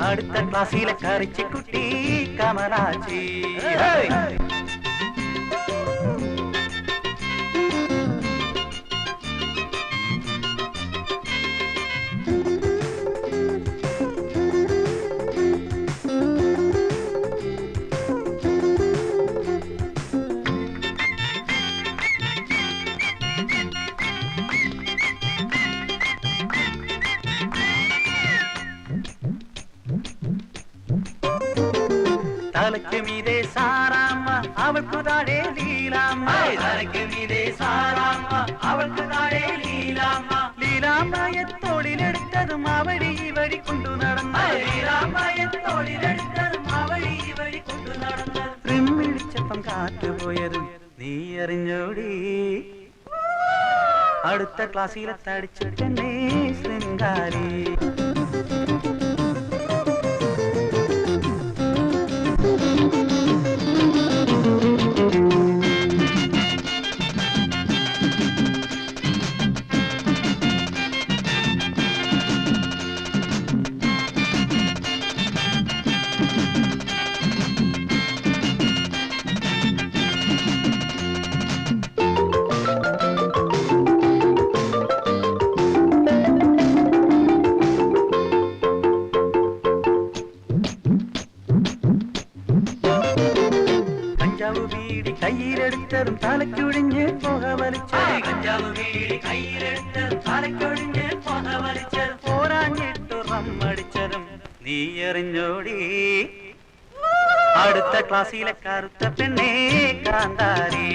അടുത്ത ക്ലാസ്സിലെ കറിച്ചിക്കുട്ടി കമലാച്ചി. തലയ്ക്ക് മീതെ സാറാമ്മ അവൾക്ക് താഴെ ലീലാമ്മ. തലയ്ക്ക് മീതെ സാറാമ്മ അവൾക്ക് താഴെ ലീലാമ്മ. ലീലാമ്മയെ തോളിലെടുത്തതും അവഴി വഴി കൊണ്ടു നടന്ന. ലീലാമ്മയെ തോളിലെടുത്തതും അവഴി വഴി കൊണ്ടു നടന്ന. റിമ്മിടിച്ചപ്പം കാറ്റുപോയതും നീ അറിഞ്ഞോടി അടുത്ത ക്ലാസ്സിലെ തടിച്ചിട്ടെന്നെ ശൃംഗാരി. കയ്യിലെടുത്തതും തലക്കൊഴിഞ്ഞ് പുക വലിച്ചത്. കഞ്ചാവ് വീടി കയ്യിലെടുത്തതും തലക്കൊഴിഞ്ഞ് പുക വലിച്ചത്. പോരാഞ്ഞിട്ടു റമ്മടിച്ചതും നീ എറിഞ്ഞോടി അടുത്ത ക്ലാസ്സിലെ കറുത്ത പെണ്ണേ കാന്താരി.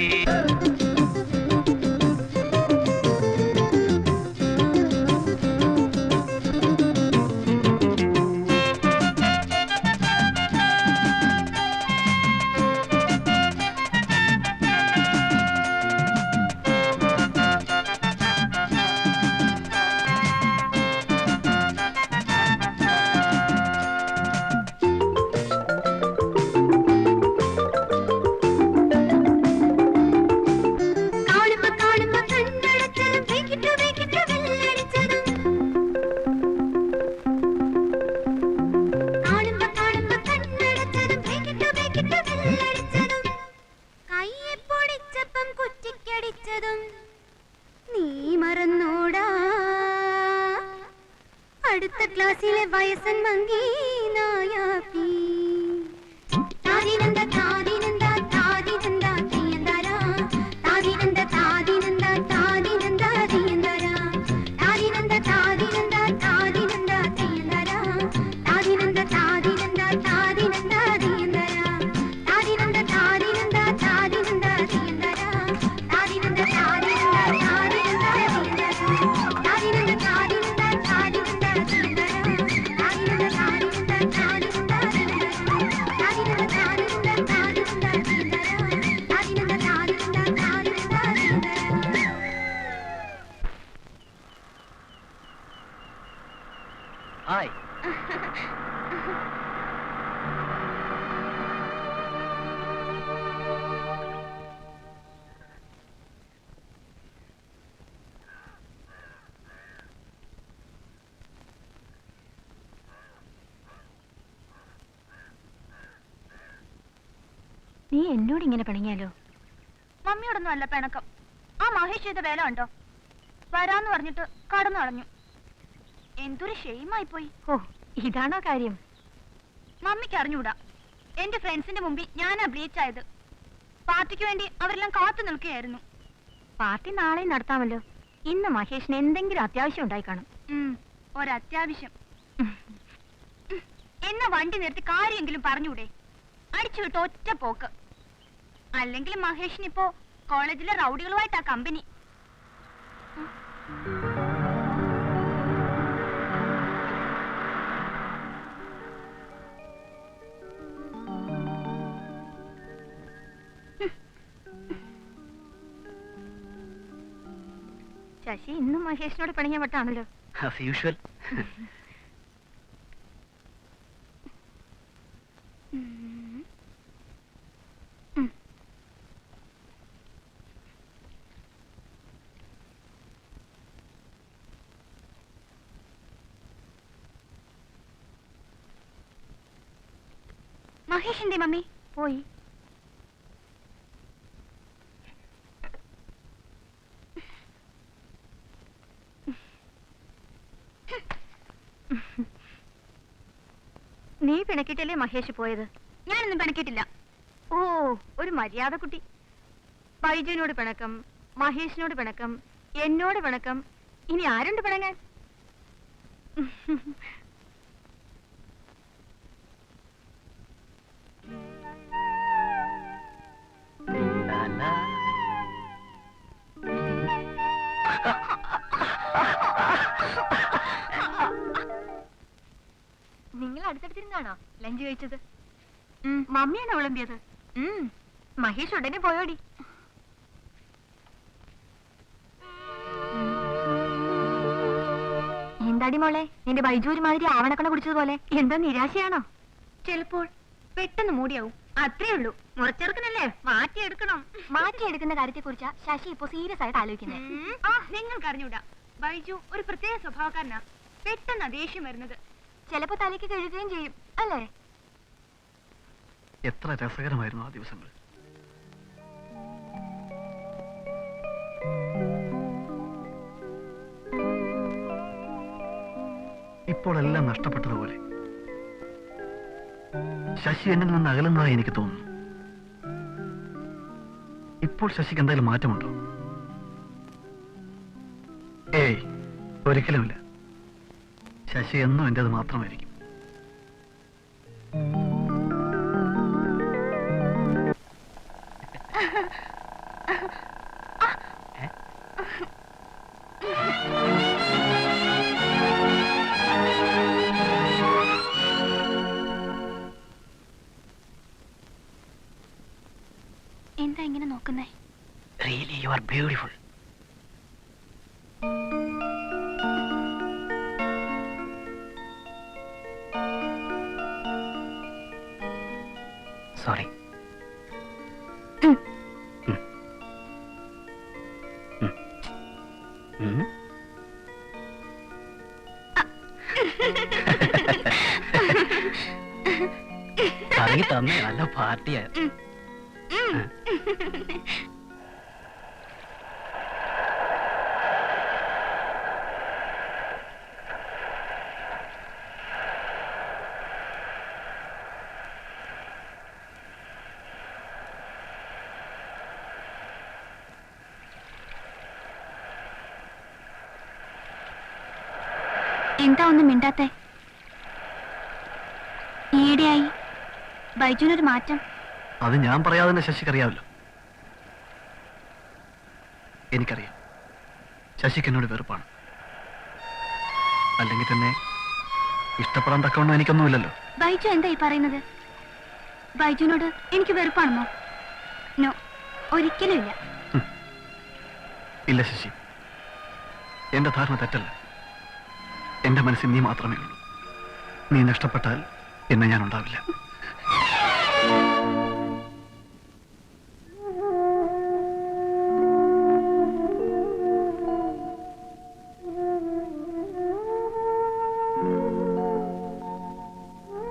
അടുത്ത ക്ലാസ്സിലെ വയസ്സൻ മങ്കി നായാപ്പി. താദിനന്ദ താദിനന്ദ താദിനന്ദ തീയന്താരാ. താദിനന്ദ താദിനന്ദ നീ എന്നോട് ഇങ്ങനെ പിണങ്ങിയാലോ? മമ്മിയോടൊന്നും അല്ല പിണക്കം. ആ മഹേഷ് ചെയ്ത വേല ഉണ്ടോ? വരാന്ന് പറഞ്ഞിട്ട് കടന്നു കളഞ്ഞു. എന്തൊരു ഷെയിമായി പോയി. ഓ, ഇതാണോ കാര്യം? മമ്മിക്ക് അറിഞ്ഞൂടാ. എന്റെ ഫ്രണ്ട്സിന്റെ മുമ്പിൽ ഞാനാ ബ്ലീച്ച് ആയത്. പാർട്ടിക്ക് വേണ്ടി അവരെല്ലാം കാത്തു നിൽക്കുകയായിരുന്നു. പാർട്ടി നാളെ നടത്താമല്ലോ. ഇന്ന് മഹേഷിന് എന്തെങ്കിലും അത്യാവശ്യം ഉണ്ടായി കാണും. ഒരത്യാവശ്യം. എന്ന വണ്ടി നിർത്തി കാര്യമെങ്കിലും പറഞ്ഞൂടെ? അടിച്ചു വിട്ട് ഒറ്റ പോക്ക്. അല്ലെങ്കിൽ മഹേഷിനിപ്പോ കോളേജിലെ റൗഡികളുമായിട്ടാ കമ്പനി. ശശി ഇന്നും മഹേഷിനോട് പിണങ്ങിയ വട്ടാണല്ലോ. As usual. മഹേഷിന്റെ മമ്മി പോയി. നീ പിണക്കിട്ടല്ലേ മഹേഷ് പോയത്? ഞാനൊന്നും പിണക്കിട്ടില്ല. ഓ, ഒരു മര്യാദ കുട്ടി. ബൈജുവിനോട് പിണക്കം, മഹേഷിനോട് പിണക്കം, എന്നോട് പിണക്കം. ഇനി ആരുണ്ട് പിണങ്ങാൻ? നിങ്ങൾ അടുത്തടുത്തിരുന്നാണോ ലഞ്ച് കഴിച്ചത്? മമ്മിയാണോ വിളമ്പിയത്? മഹേഷ് ഉടനെ പോയോടി. എന്താടി മോളെ, നിന്റെ ബൈജു ഒരുമാതിരി ആവണക്കണ കുടിച്ചതുപോലെ. എന്താ, നിരാശയാണോ? ചിലപ്പോൾ പെട്ടെന്ന് മൂടിയാവും. അത്രേ ഉള്ളൂ. മുറച്ചെറുക്കനല്ലേ, മാറ്റിയെടുക്കണം. മാറ്റിയെടുക്കുന്ന കാര്യത്തെ കുറിച്ചാ ശശി ഇപ്പൊ സീരിയസ് ആയിട്ട് ആലോചിക്കുന്നത്. നിങ്ങൾക്ക് അറിഞ്ഞൂടാ, ബൈജു ഒരു പ്രത്യേക സ്വഭാവക്കാരനാ. പെട്ടെന്ന് ദേഷ്യം വരുന്നത്. ചിലപ്പോ തലയ്ക്ക് കഴുകുകയും ചെയ്യും അല്ലേ? എത്ര രസകരമായിരുന്നു ആ ദിവസങ്ങൾ. ഇപ്പോൾ എല്ലാം നഷ്ടപ്പെട്ടതുപോലെ. ശശി എന്നിൽ നിന്ന് അകലുന്നതായി എനിക്ക് തോന്നുന്നു. ഇപ്പോൾ ശശിക്ക് എന്തായാലും മാറ്റമുണ്ടോ? ഏയ്, ഒരിക്കലുമില്ല. ശശി എന്നും എന്റേത് മാത്രമായിരിക്കും. എന്താ ഇങ്ങനെ നോക്കുന്നേ? Really you are beautiful. Sorry. കറങ്ങി തന്നെ നല്ല പാർട്ടിയാ. എന്താ ഒന്നും മിണ്ടാത്തെ? ഈയിടെയായി ബൈജുവിനൊരു മാറ്റം. അത് ഞാൻ പറയാതെ തന്നെ ശശിക്കറിയാമല്ലോ. എനിക്കറിയാം ശശിക്ക് എന്നോട് വെറുപ്പാണ്. അല്ലെങ്കിൽ തന്നെ ഇഷ്ടപ്പെടാൻ തക്കവണ്ണം എനിക്കൊന്നുമില്ലല്ലോ. ബൈജു എന്താ ഈ പറയുന്നത്? ബൈജുവിനോട് എനിക്ക് വെറുപ്പാണെന്നോ? നോ, ഒരിക്കലും ഇല്ല. ഇല്ല ശശി, എന്റെ ധാരണ തെറ്റല്ല. എന്റെ മനസ്സിൽ നീ മാത്രമേ ഉള്ളൂ. നീ നഷ്ടപ്പെട്ടാൽ പിന്നെ ഞാൻ ഉണ്ടാവില്ല.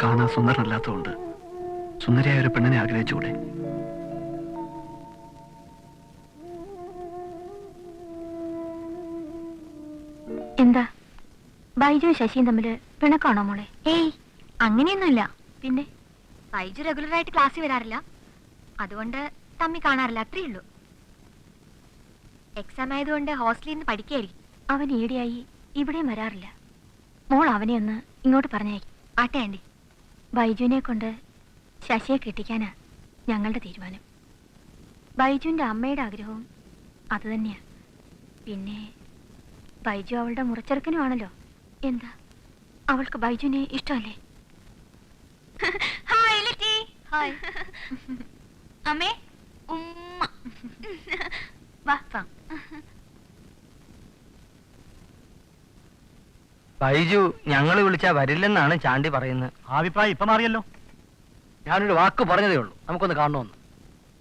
കാണാൻ സുന്ദരനല്ലാത്തതുകൊണ്ട് സുന്ദരിയായ ഒരു പെണ്ണിനെ ആഗ്രഹിച്ചുകൂടെ? എന്താ ബൈജുവും ശശിയും തമ്മില് പിണക്കാണോ മോളെ? ഏയ് അങ്ങനെയൊന്നുമില്ല. പിന്നെ ബൈജു റെഗുലറായിട്ട് ക്ലാസ്സിൽ വരാറില്ല, അതുകൊണ്ട് തമ്മി കാണാറില്ല, അത്രേ ഉള്ളൂ. എക്സാം ആയതുകൊണ്ട് ഹോസ്റ്റലിൽ നിന്ന് പഠിക്കുകയായിരിക്കും. അവൻ ഈടെയായി ഇവിടെയും വരാറില്ല. മോൾ അവനെ ഒന്ന് ഇങ്ങോട്ട് പറഞ്ഞേക്കും. ആട്ടെ ആൻറ്റി. ബൈജുവിനെ കൊണ്ട് ശശിയെ കെട്ടിക്കാനാ ഞങ്ങളുടെ തീരുമാനം. ബൈജുവിന്റെ അമ്മയുടെ ആഗ്രഹവും അതുതന്നെയാ. പിന്നെ ബൈജു അവളുടെ മുറച്ചെറുക്കനുമാണല്ലോ. എന്താ അവൾക്ക് ബൈജുവിനെ ഇഷ്ടമല്ലേ? ഹായ് ലിറ്റി. ഹായ് അമ്മേ. ഉമ്മ. വാ. ബൈജു ഞങ്ങൾ വിളിച്ചാ വരില്ലെന്നാണ് ചാണ്ടി പറയുന്നത്. അഭിപ്രായം ഇപ്പൊ മാറിയല്ലോ. ഞാനൊരു വാക്ക് പറഞ്ഞതേ ഉള്ളൂ, നമുക്കൊന്ന് കാണണമെന്ന്.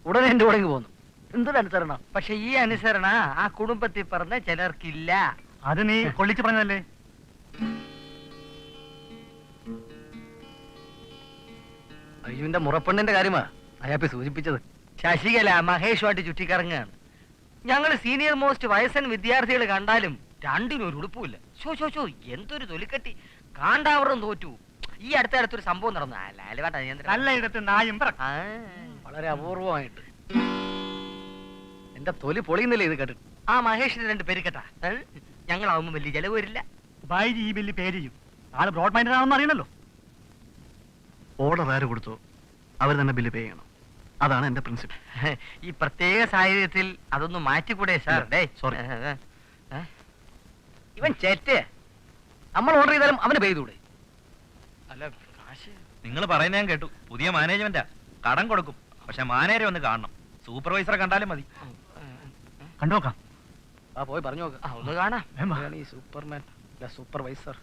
ഉടനെ എന്റെ കൂടെ പോകുന്നു. എന്തൊരു അനുസരണം! പക്ഷെ ഈ അനുസരണ ആ കുടുംബത്തിൽ പറഞ്ഞ ചിലർക്കില്ല. അത് നീ കൊള്ളിച്ച് പറഞ്ഞതല്ലേ. ബൈജുവിന്റെ മുറപ്പെണ്ണിന്റെ കാര്യമാ അയാപ്പി സൂചിപ്പിച്ചത്. ശശികല മഹേഷുമായിട്ട് ചുറ്റിക്കറങ്ങുകയാണ്. ഞങ്ങൾ സീനിയർ മോസ്റ്റ് വയസ്സൻ വിദ്യാർത്ഥികൾ കണ്ടാലും രണ്ടിനും ഒരു ഉടുപ്പില്ല. ഷോ എന്തൊരു തൊലിക്കട്ടി! കാണ്ടാവറും തോറ്റു. ഈ അടുത്തൊരു സംഭവം നടന്നു. നല്ലയിടത്ത് നായും വളരെ അപൂർവമായിട്ട് എന്റെ തൊലി പൊളിയുന്നില്ല ഇത് കേട്ടിട്ട്. ആ മഹേഷിന് 2 പേര് കേട്ടാ. ഞങ്ങളാവുമ്പോ വലിയ ചെലവ് വരില്ല. ബൈജി ഈ ബില്ല് പേ ചെയ്യും. ആള് ബ്രോഡ് മൈൻഡഡ് ആണെന്ന് അറിയണല്ലോ. ഓർഡർ ആര് കൊടുത്തോ അവർ തന്നെ ബില്ല് പേ ചെയ്യണം. അതാണ് എന്റെ പ്രിൻസിപ്പിൾ. ഈ പ്രത്യേക സാഹചര്യത്തിൽ അതൊന്ന് മാറ്റിക്കൂടെ സാർ? സോറി. ഇവൻ ചേറ്റ് നമ്മൾ ഓർഡർ ചെയ്താലും അവന് പേ ചെയ്തൂടെ? അല്ല കാശ് നിങ്ങൾ പറയുന്ന ഞാൻ കേട്ടു. പുതിയ മാനേജ്മെന്റാ, കടം കൊടുക്കും. പക്ഷെ മാനേജരെ ഒന്ന് കാണണം. സൂപ്പർവൈസറെ കണ്ടാലും മതി. കണ്ടോക്കാം. ആ പോയി പറഞ്ഞു നോക്ക്. ഒന്ന് കാണാം. ഈ സൂപ്പർമാൻ സൂപ്പർവൈസർ.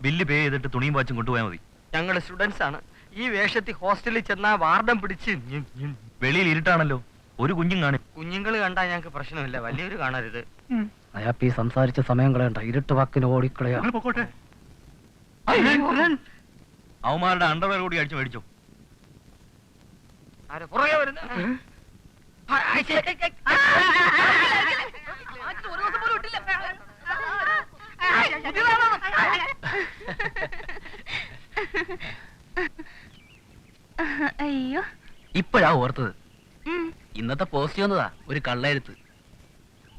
ബില്ല് പേ ചെയ്തിട്ട് തുണിയും വാച്ചും കൊണ്ടുപോയാൽ മതി. ഞങ്ങൾ സ്റ്റുഡൻസ് ആണ്. ഈ വേഷത്തിൽ ഹോസ്റ്റലിൽ ചെന്നാ വാർഡൻ പിടിച്ച് വെളിയിൽ ഇരുട്ടാണല്ലോ, ഒരു കുഞ്ഞും കാണും. കുഞ്ഞുങ്ങൾ കണ്ടാ ഞങ്ങൾക്ക് പ്രശ്നമില്ല, വലിയൊരു കാണരുത്. അയാപ്പി സംസാരിച്ച സമയം കളയണ്ട, ഇരുട്ട് വാക്കിന് ഓടിക്കളയാ. അവന്മാരുടെ അണ്ടർവെയർ കൂടി അടിച്ചു മേടിച്ചോ. പുറകെ വരുന്ന അയ്യോ, ഇപ്പോഴാ ഓർത്തത്. ഇന്നത്തെ പോസ്റ്റ് വന്നതാ ഒരു കള്ളെഴുത്ത്.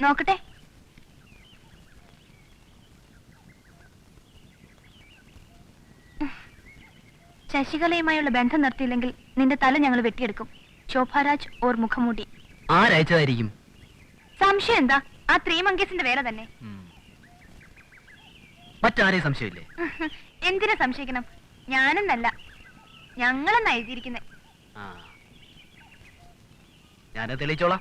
നോക്കട്ടെ. ശശികലയുമായുള്ള ബന്ധം നിർത്തിയില്ലെങ്കിൽ നിന്റെ തല ഞങ്ങൾ വെട്ടിയെടുക്കും. ശോഭാരാജ് ഓർ മുഖമൂടി. ആരയച്ചതായിരിക്കും? സംശയം എന്താ? ആ ത്രീ മങ്കീസിന്റെ വേല തന്നെ. മറ്റാരെയും സംശയമില്ലേ? എന്തിനാ സംശയിക്കണം? ഞാനെന്നല്ല, ഞങ്ങളെന്നാ എഴുതിയിരിക്കുന്നേ. ഞാനത് തെളിയിച്ചോളാം.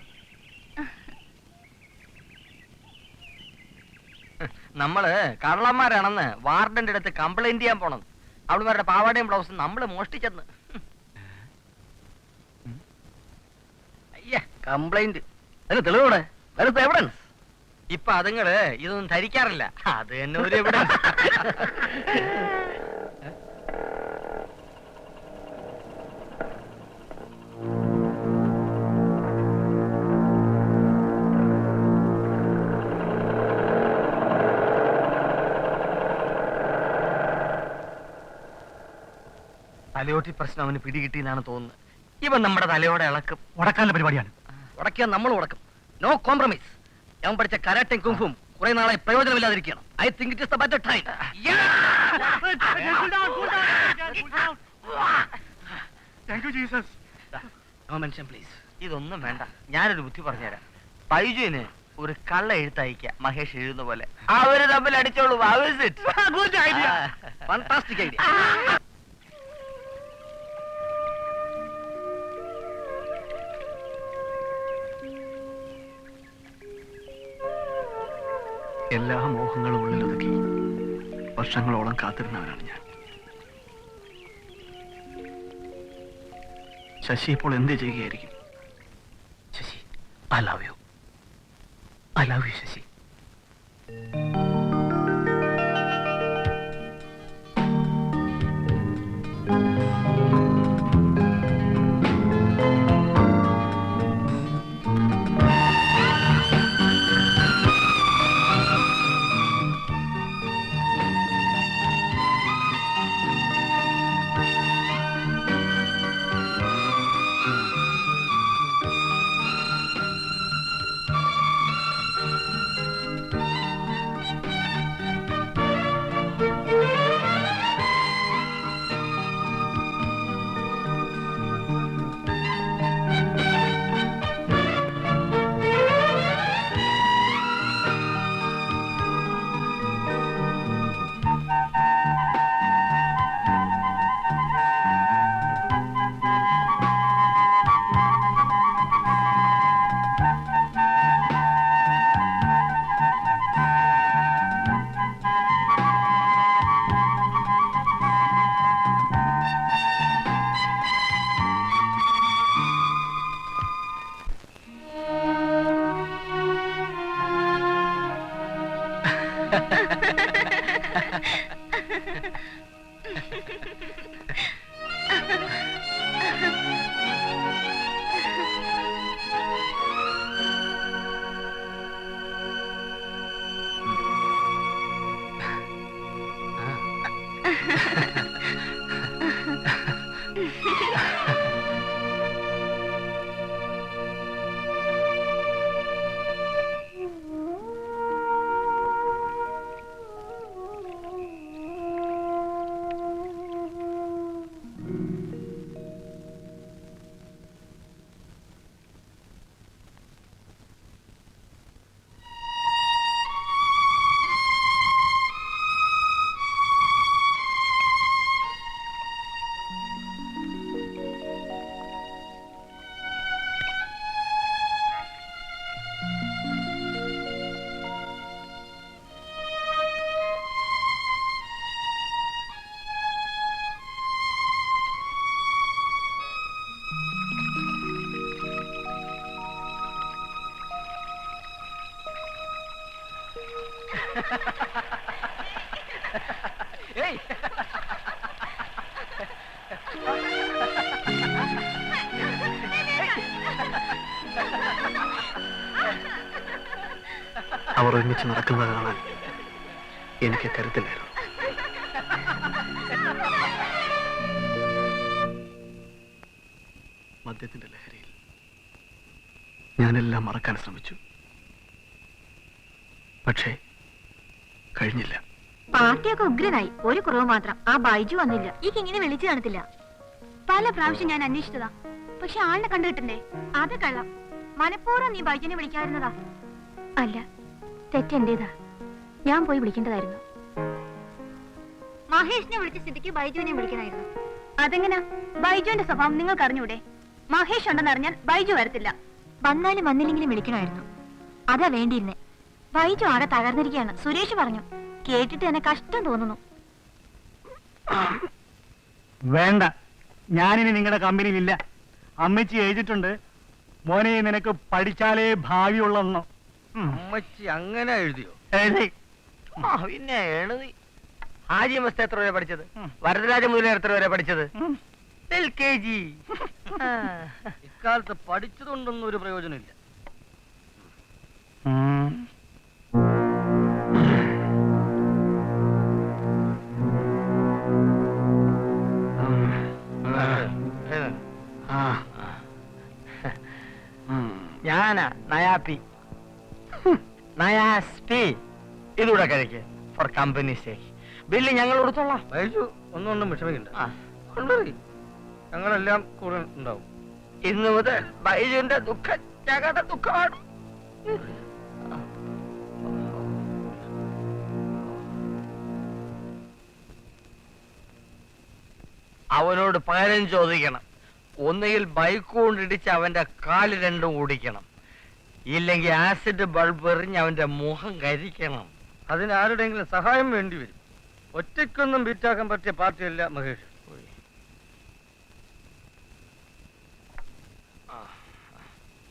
നമ്മള് കള്ളന്മാരാണെന്ന് വാർഡന്റെ അടുത്ത് കംപ്ലൈന്റ് ചെയ്യാൻ പോണം. അവളുമാരുടെ പാവാടയും ബ്ലൗസും നമ്മള് മോഷ്ടിച്ചെന്ന്. അയ്യ കംപ്ലൈന്റ് അതിന് തെളിവോടെ എവിഡൻസ്. ഇപ്പൊ അതുങ്ങള് ഇതൊന്നും ധരിക്കാറില്ല. അത് തന്നെ ഒരു എവിഡൻസ്. തലയോട്ടി പ്രശ്നം അവന് പിടികിട്ടിയെന്നാണ് തോന്നുന്നത്. ഇവൻ നമ്മുടെ തലയോടെ ഇളക്കും. ഉടക്കാനുള്ള പരിപാടിയാണ്. ഉടക്കിയാൽ നമ്മൾ ഉടക്കും. No compromise. ഞാൻ പഠിച്ച കരാട്ടയും കുംഫും കുറെ നാളായി പ്രയോജനമില്ലാതിരിക്കണം. I think it is the better time. No mention please. ഇതൊന്നും വേണ്ട, ഞാനൊരു ബുദ്ധി പറഞ്ഞുതരാം. ബൈജുവിന് ഒരു കള്ള എഴുത്തയക്ക, മഹേഷ് എഴുതുന്ന പോലെ. അവര് തമ്മിൽ അടിച്ചോളൂ. Fantastic idea. എല്ലാ മോഹങ്ങളും ഉള്ളിലൊതുക്കി വർഷങ്ങളോളം കാത്തിരുന്നവനാണ് ഞാൻ. ശശി ഇപ്പോൾ എന്ത് ചെയ്യുകയായിരിക്കും? Sasi, I love you. I love you Sasi. ഏയ് അവർ ഒരുമിച്ച് നടക്കുന്നത് കാണാൻ എനിക്ക് കരുത്തില്ലായിരുന്നു. മദ്യത്തിന്റെ ലഹരിയിൽ ഞാനെല്ലാം മറക്കാൻ ശ്രമിച്ചു. പക്ഷേ കഴിഞ്ഞില്ല. പാർട്ടിയൊക്കെ ഉഗ്രനായി. ഒരു കുറവ് മാത്രം, ആ ബൈജു വന്നില്ല. ഈ ഇങ്ങനെ വിളിച്ചു കാണത്തില്ല. പല പ്രാവശ്യം ഞാൻ അന്വേഷിച്ചതാ, പക്ഷെ ആളിനെ കണ്ടുകിട്ടണ്ടേ? അത് കള്ളം. മനഃപൂർവ്വം നീ ബൈജുനെ വിളിക്കാതിരുന്നതാ. അല്ല, തെറ്റെന്റേതാ. ഞാൻ പോയി വിളിക്കേണ്ടതായിരുന്നു. മഹേഷിനെ വിളിച്ച സ്ഥിതിക്ക് ബൈജുവിനെ വിളിക്കണമായിരുന്നു. അതെങ്ങനാ? ബൈജുവിന്റെ സ്വഭാവം നിങ്ങൾക്ക് അറിഞ്ഞൂടെ? മഹേഷ് ഉണ്ടെന്ന് അറിഞ്ഞാൽ ബൈജു വരത്തില്ല. വന്നാലും വന്നില്ലെങ്കിലും വിളിക്കണമായിരുന്നു. അതാ വേണ്ടിയിരുന്നേ. ബൈജു ആകെ തകർന്നിരിക്കുകയാണ്. സുരേഷ് പറഞ്ഞു. കേട്ടിട്ട് എന്നെ കഷ്ടം തോന്നുന്നു. വേണ്ട, ഞാനിനി നിങ്ങളുടെ കമ്പനിയിലില്ല. അമ്മച്ചി എഴുതിയിട്ടുണ്ട്, മോനെ നിനക്ക് പഠിച്ചാലേ ഭാവിയുള്ളെന്നോ. അമ്മച്ചി അങ്ങനെ എഴുതിയോ? എഴുതി. പിന്നെ എഴുതി. ഹാജി മസ്ത എത്ര വരെ പഠിച്ചത്? വരദരാജ മുതലേ എത്ര വരെ പഠിച്ചത്? LKG. ഇക്കാലത്ത് പഠിച്ചതുകൊണ്ടൊന്നും ഒരു പ്രയോജനമില്ല. ഞാനാ നയാപ്പി, നയാസ്പി. ഇതൂടെ കഴിക്ക് ഫോർ കമ്പനി സേക്ക്. ബില്ല് ഞങ്ങൾ കൊടുത്തോളാം. ബൈജു ഒന്നും വിഷമിക്കണ്ട. കൊണ്ടുപോയി, ഞങ്ങളെല്ലാം കൂടെ ഉണ്ടാവും. ഇന്ന് മുതൽ ബൈജുവിന്റെ ദുഃഖം ഞങ്ങളുടെ ദുഃഖമാണ്. അവനോട് പകരം ചോദിക്കണം. ഒന്നുകിൽ ബൈക്ക് കൊണ്ടിടിച്ച് അവന്റെ കാല് രണ്ടും ഓടിക്കണം, ഇല്ലെങ്കിൽ ആസിഡ് ബൾബ് എറിഞ്ഞ് അവന്റെ മുഖം കരിക്കണം. അതിന് ആരുടെയെങ്കിലും സഹായം വേണ്ടി വരും. ഒറ്റയ്ക്കൊന്നും ബീറ്റാക്കാൻ പറ്റിയ പാർട്ടിയല്ല മഹേഷ്.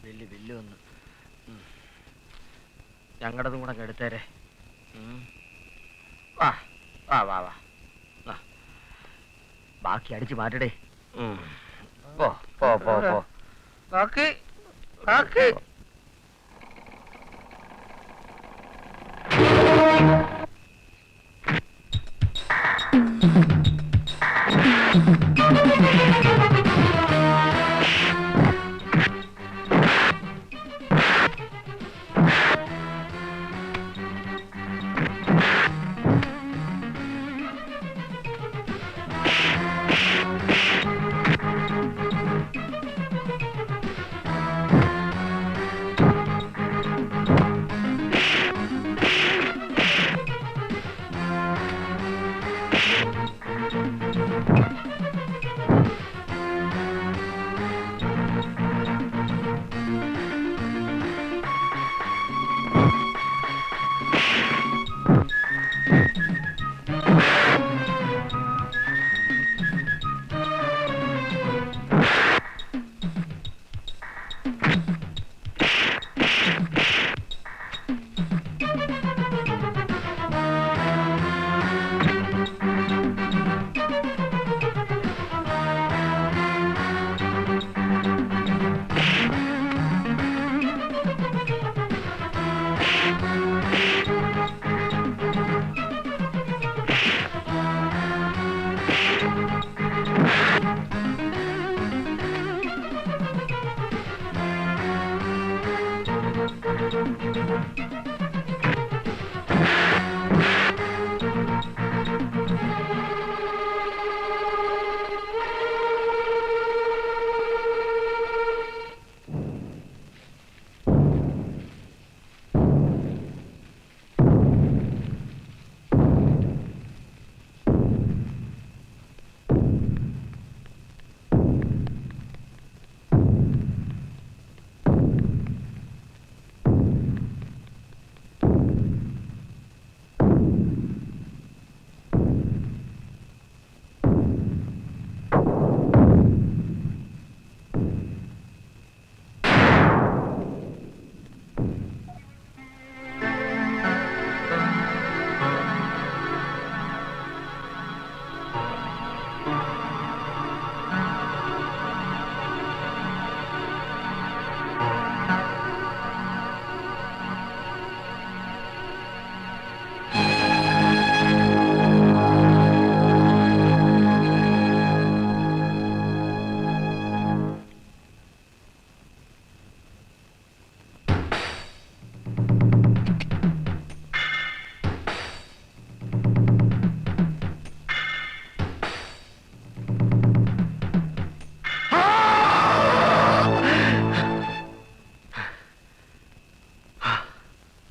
ബില്ല് വന്നു. ഞങ്ങളുടെതും കൂടെ എടുത്തേരെ. വാ വാ വാ വാ, ബാക്കി അടിച്ചു മാറ്റടേ. പോ പോ പോ പോ. ബാക്കി ബാക്കി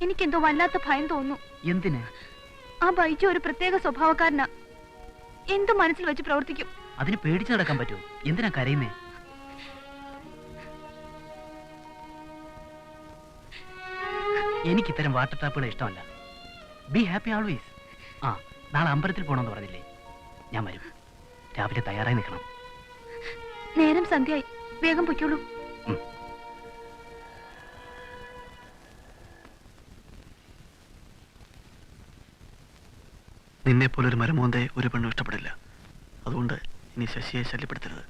എനിക്കെന്തോ വല്ലാത്ത ഭയം തോന്നുന്നു. എന്തിന്? ആ ബൈജു ഒരു പ്രത്യേക സ്വഭാവക്കാരനാ. എന്തു മനസ്സിൽ വെച്ച് പ്രവർത്തിക്കും. അതിന് പേടിച്ചു നടക്കാൻ പറ്റുമോ? എന്തിനാ കരയുന്നേ? എനിക്ക് ഇത്തരം വാട്ടർ ടാപ്പുകളെ ഇഷ്ടമല്ല. Be happy always. ആ, നാളെ അമ്പലത്തിൽ പോകണമെന്ന് പറഞ്ഞില്ലേ? ഞാൻ വരും. രാവിലെ തയ്യാറായി നിൽക്കണം. നേരം സന്ധ്യയായി, വേഗം പൊയ്ക്കോളൂ. നിന്നെ പോലൊരു മരമോന്തയെ ഒരു പെണ്ണും ഇഷ്ടപ്പെടില്ല. അതുകൊണ്ട് ഇനി ശശിയെ ശല്യപ്പെടുത്തരുത്.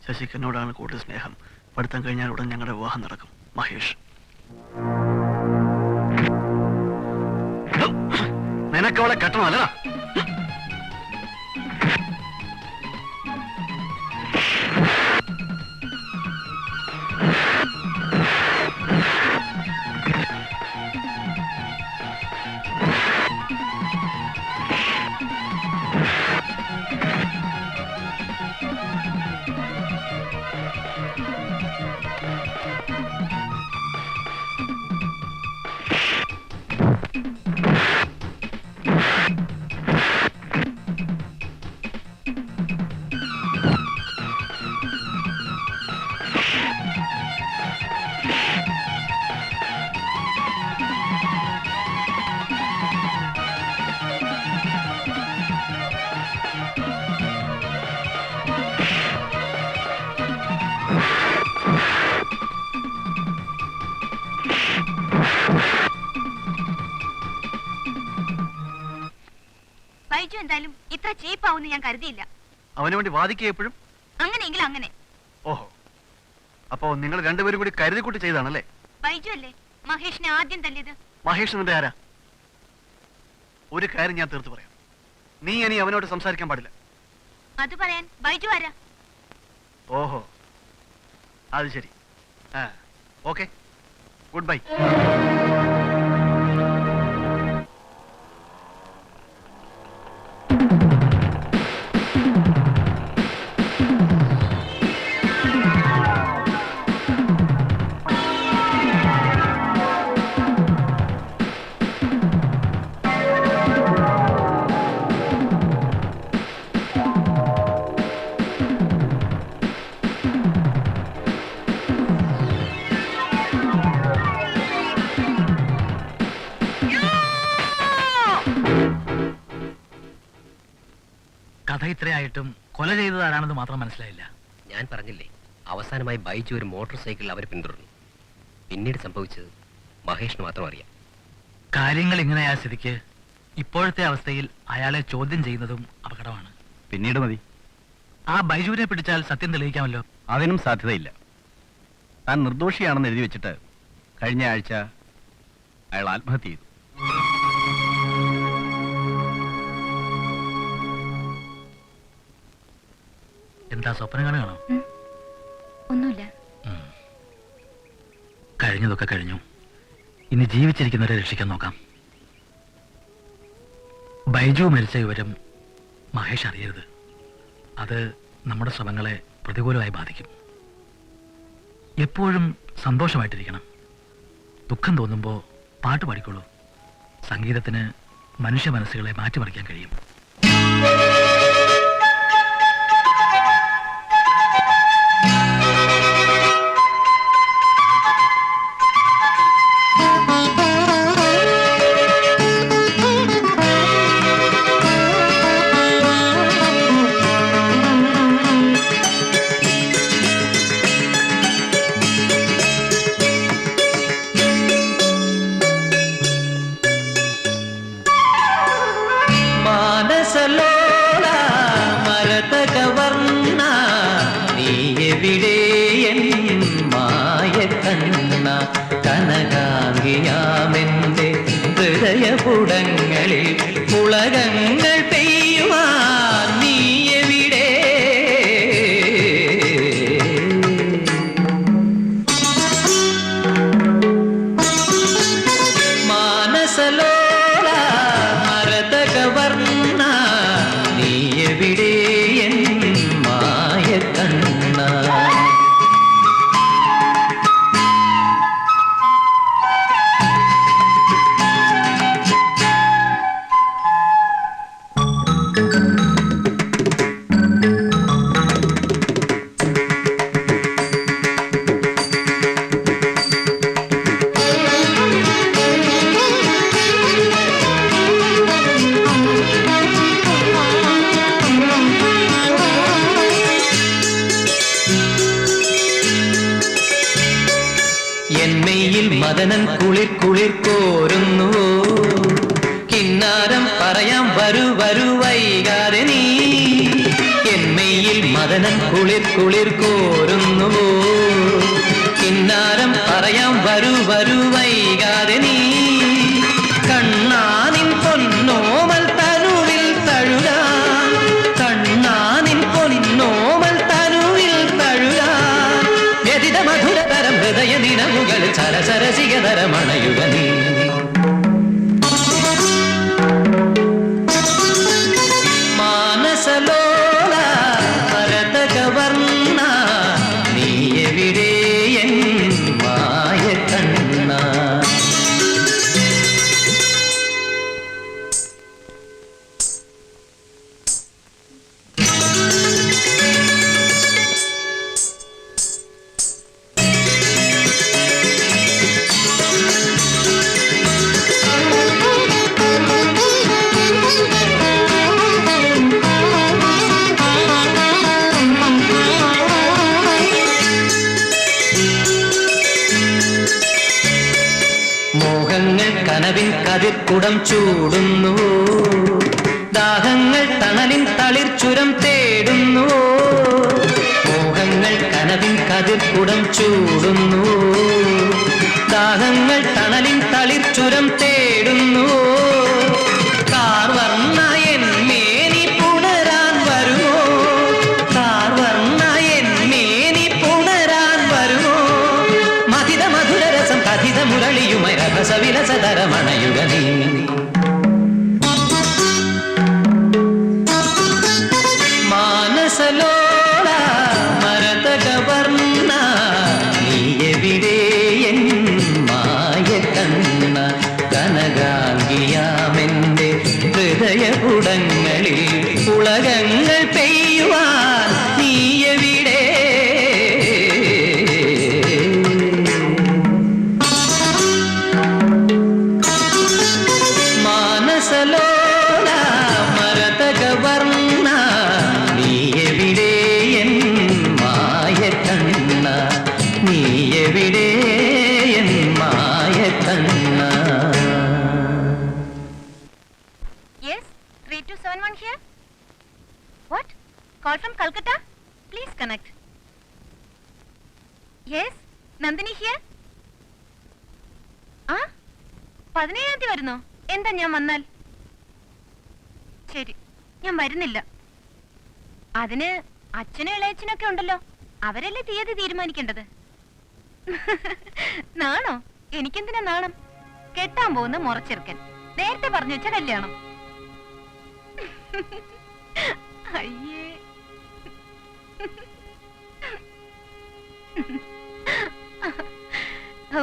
ശശിക്ക് എന്നോടാണ് കൂടുതൽ സ്നേഹം. പഠിത്തം കഴിഞ്ഞാൽ ഉടൻ ഞങ്ങളുടെ വിവാഹം നടക്കും. മഹേഷ്, നിനക്കവളെ കെട്ടണം അല്ലടാ? ബൈജു എന്തായാലും ഇത്ര ചീപ്പാവുന്ന് ഞാൻ കരുതിയില്ല. അവന് വേണ്ടി വാദിക്കുക എപ്പോഴും. അങ്ങനെയെങ്കിൽ അങ്ങനെ. ഓഹോ, അപ്പോ നിങ്ങൾ രണ്ടുപേരും കൂടി കരുതി കൂട്ടി ചെയ്താണല്ലേ? ബൈജു അല്ലേ മഹേഷിനെ ആദ്യം തല്ലിയത്? മഹേഷ് നിന്റെ ആരാ? ഒരു കാര്യം ഞാൻ തീർത്തു പറയാം. നീ ഇനി അവനോട് സംസാരിക്കാൻ പാടില്ല. അത് പറയാൻ ബൈജു ആരാ? ഓഹോ, അത് ശരി. Okay, good bye. കഥ ഇത്രയായിട്ടും കൊല ചെയ്തത് ആരാണെന്ന് മാത്രം മനസ്സിലായില്ല. ഞാൻ പറഞ്ഞില്ലേ, അവസാനമായി ബൈജു ഒരു മോട്ടോർ സൈക്കിളിൽ അവരെ പിന്തുടർന്നു. പിന്നീട് സംഭവിച്ചത് മഹേഷിന് മാത്രം അറിയാം. കാര്യങ്ങൾ ഇങ്ങനെയായ സ്ഥിതിക്ക് ഇപ്പോഴത്തെ അവസ്ഥയിൽ അയാളെ ചോദ്യം ചെയ്യുന്നതും അപകടമാണ്. പിന്നീട് മതി. ആ ബൈജുവിനെ പിടിച്ചാൽ സത്യം തെളിയിക്കാമല്ലോ. അതിനും സാധ്യതയില്ല. താൻ നിർദോഷിയാണെന്ന് എഴുതി വെച്ചിട്ട് കഴിഞ്ഞ ആഴ്ച അയാൾ ആത്മഹത്യ ചെയ്തു. എന്താ സ്വപ്നം കാണുകയാണോ? ഒന്നുമില്ല. കഴിഞ്ഞതൊക്കെ കഴിഞ്ഞു. ഇനി ജീവിച്ചിരിക്കുന്നവരെ രക്ഷിക്കാൻ നോക്കാം. ബൈജു മരിച്ച വിവരം മഹേഷ് അറിയരുത്. അത് നമ്മുടെ ശ്രമങ്ങളെ പ്രതികൂലമായി ബാധിക്കും. എപ്പോഴും സന്തോഷമായിട്ടിരിക്കണം. ദുഃഖം തോന്നുമ്പോൾ പാട്ട് പാടിക്കോളൂ. സംഗീതത്തിന് മനുഷ്യ മനസ്സുകളെ മാറ്റിമറിക്കാൻ കഴിയും. കനകാംഗിയാമെന്റെ ഹൃദയപുടങ്ങളിൽ പുളകങ്ങൾ പെയ്യുവാൻ നീ എവിടെ? മാനസലോല മരതകവർണ്ണ മദനൻ കുളിർ കുളിർ കോരുന്നു. കിന്നാരം പറയാം വരൂ വരൂ വൈകാതെ നീ. എന്മയിൽ മദനൻ കുളിർ കുളിർ കോരുന്നു. കിന്നാരം പറയാം വരൂ വരൂ വൈകാതെ നീ. കണ്ണാനിൻ പൊന്നോമൽ തനുവിൽ തഴുകാൻ, കണ്ണാനിൻ പൊന്നോമൽ തനുവിൽ തഴുകാൻ. വ്യതിത മധുരതരം ഹൃദയ ദിനമുകളിൽ സരസരസികതരമണയുക നീ. മാനസലോല ഭരതകവർണ്ണ നീ എവിടെ എൻ മായ കണ്ണ. മോഹങ്ങൾ കനവിൻ കതിർക്കുടം ചൂടുന്നു. ദാഹങ്ങൾ തണലിൻ തളിർ ചുരം തേടുന്നു. മോഹങ്ങൾ കനവിൻ കതിർക്കുടം ചൂടുന്നു. ദാഹങ്ങൾ തണലിൻ തളിർ ചുരം തേടുന്നു. കാർവർണ്ണ എന്മേനി പുണരാൻ വരുമോ? കാർവർണ്ണ എന്മേനി പുണരാൻ വരുമോ? മതിത മധുരരസം കഥിത മുരളിയുമൈ രഭസവിലസതരമണയുക നീ. മാനസലോല മരതകവർണ്ണ നീ എവിടെ എൻ മായ കണ്ണ. കനകാംഗിയാമെന്റെ ഹൃദയപുടങ്ങളിൽ ഉളകങ്ങൾ പെയ്യുവാൻ നീ എവിടെ? മാനസലോല മരതകവർണ്ണ നീ എവിടെ എൻ മായ കണ്ണ. നീ എവിടെ N Maya Kanna. Yes, 3271 here. What? Call from Calcutta? Please connect. Yes, Nandini here. 17-ാം തീയതി വരുന്നോ? എന്താ ഞാൻ വന്നാൽ? ശരി, ഞാൻ വരുന്നില്ല. അതിന് അച്ഛനും ഇളയച്ചനൊക്കെ ഉണ്ടല്ലോ, അവരല്ലേ തീയതി തീരുമാനിക്കേണ്ടത്. നാണോ? എനിക്കെന്തിനാ നാണം? കെട്ടാൻ പോകുന്ന മുറച്ചെറുക്കൻ, നേരത്തെ പറഞ്ഞു വെച്ച കല്യാണം. അയ്യേ.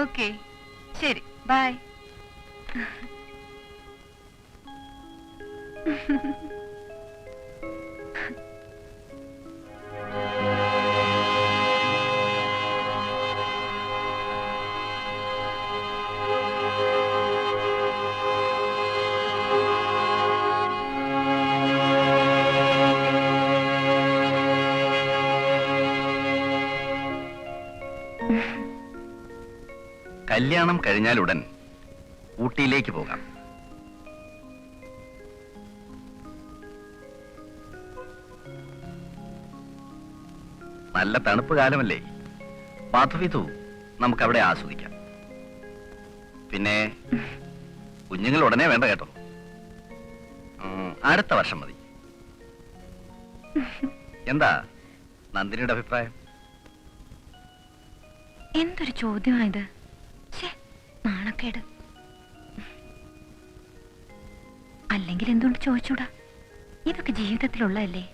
ഓക്കെ, ശരി, ബൈ. കല്യാണം കഴിഞ്ഞാലുടൻ ഊട്ടിയിലേക്ക് പോകാം. നല്ല തണുപ്പ് കാലമല്ലേ, മാധവിതു നമുക്ക് അവിടെ ആസ്വദിക്കാം. പിന്നെ കുഞ്ഞുങ്ങൾ ഉടനെ വേണ്ട കേട്ടോ, അടുത്ത വർഷം മതി. എന്താ നന്ദിനിയുടെ അഭിപ്രായം? എന്തൊരു ചോദ്യമാണിത്, നാണക്കേട്. അല്ലെങ്കിൽ എന്തുകൊണ്ട് ചോദിച്ചൂടാ? ഇതൊക്കെ ജീവിതത്തിലുള്ളതല്ലേ.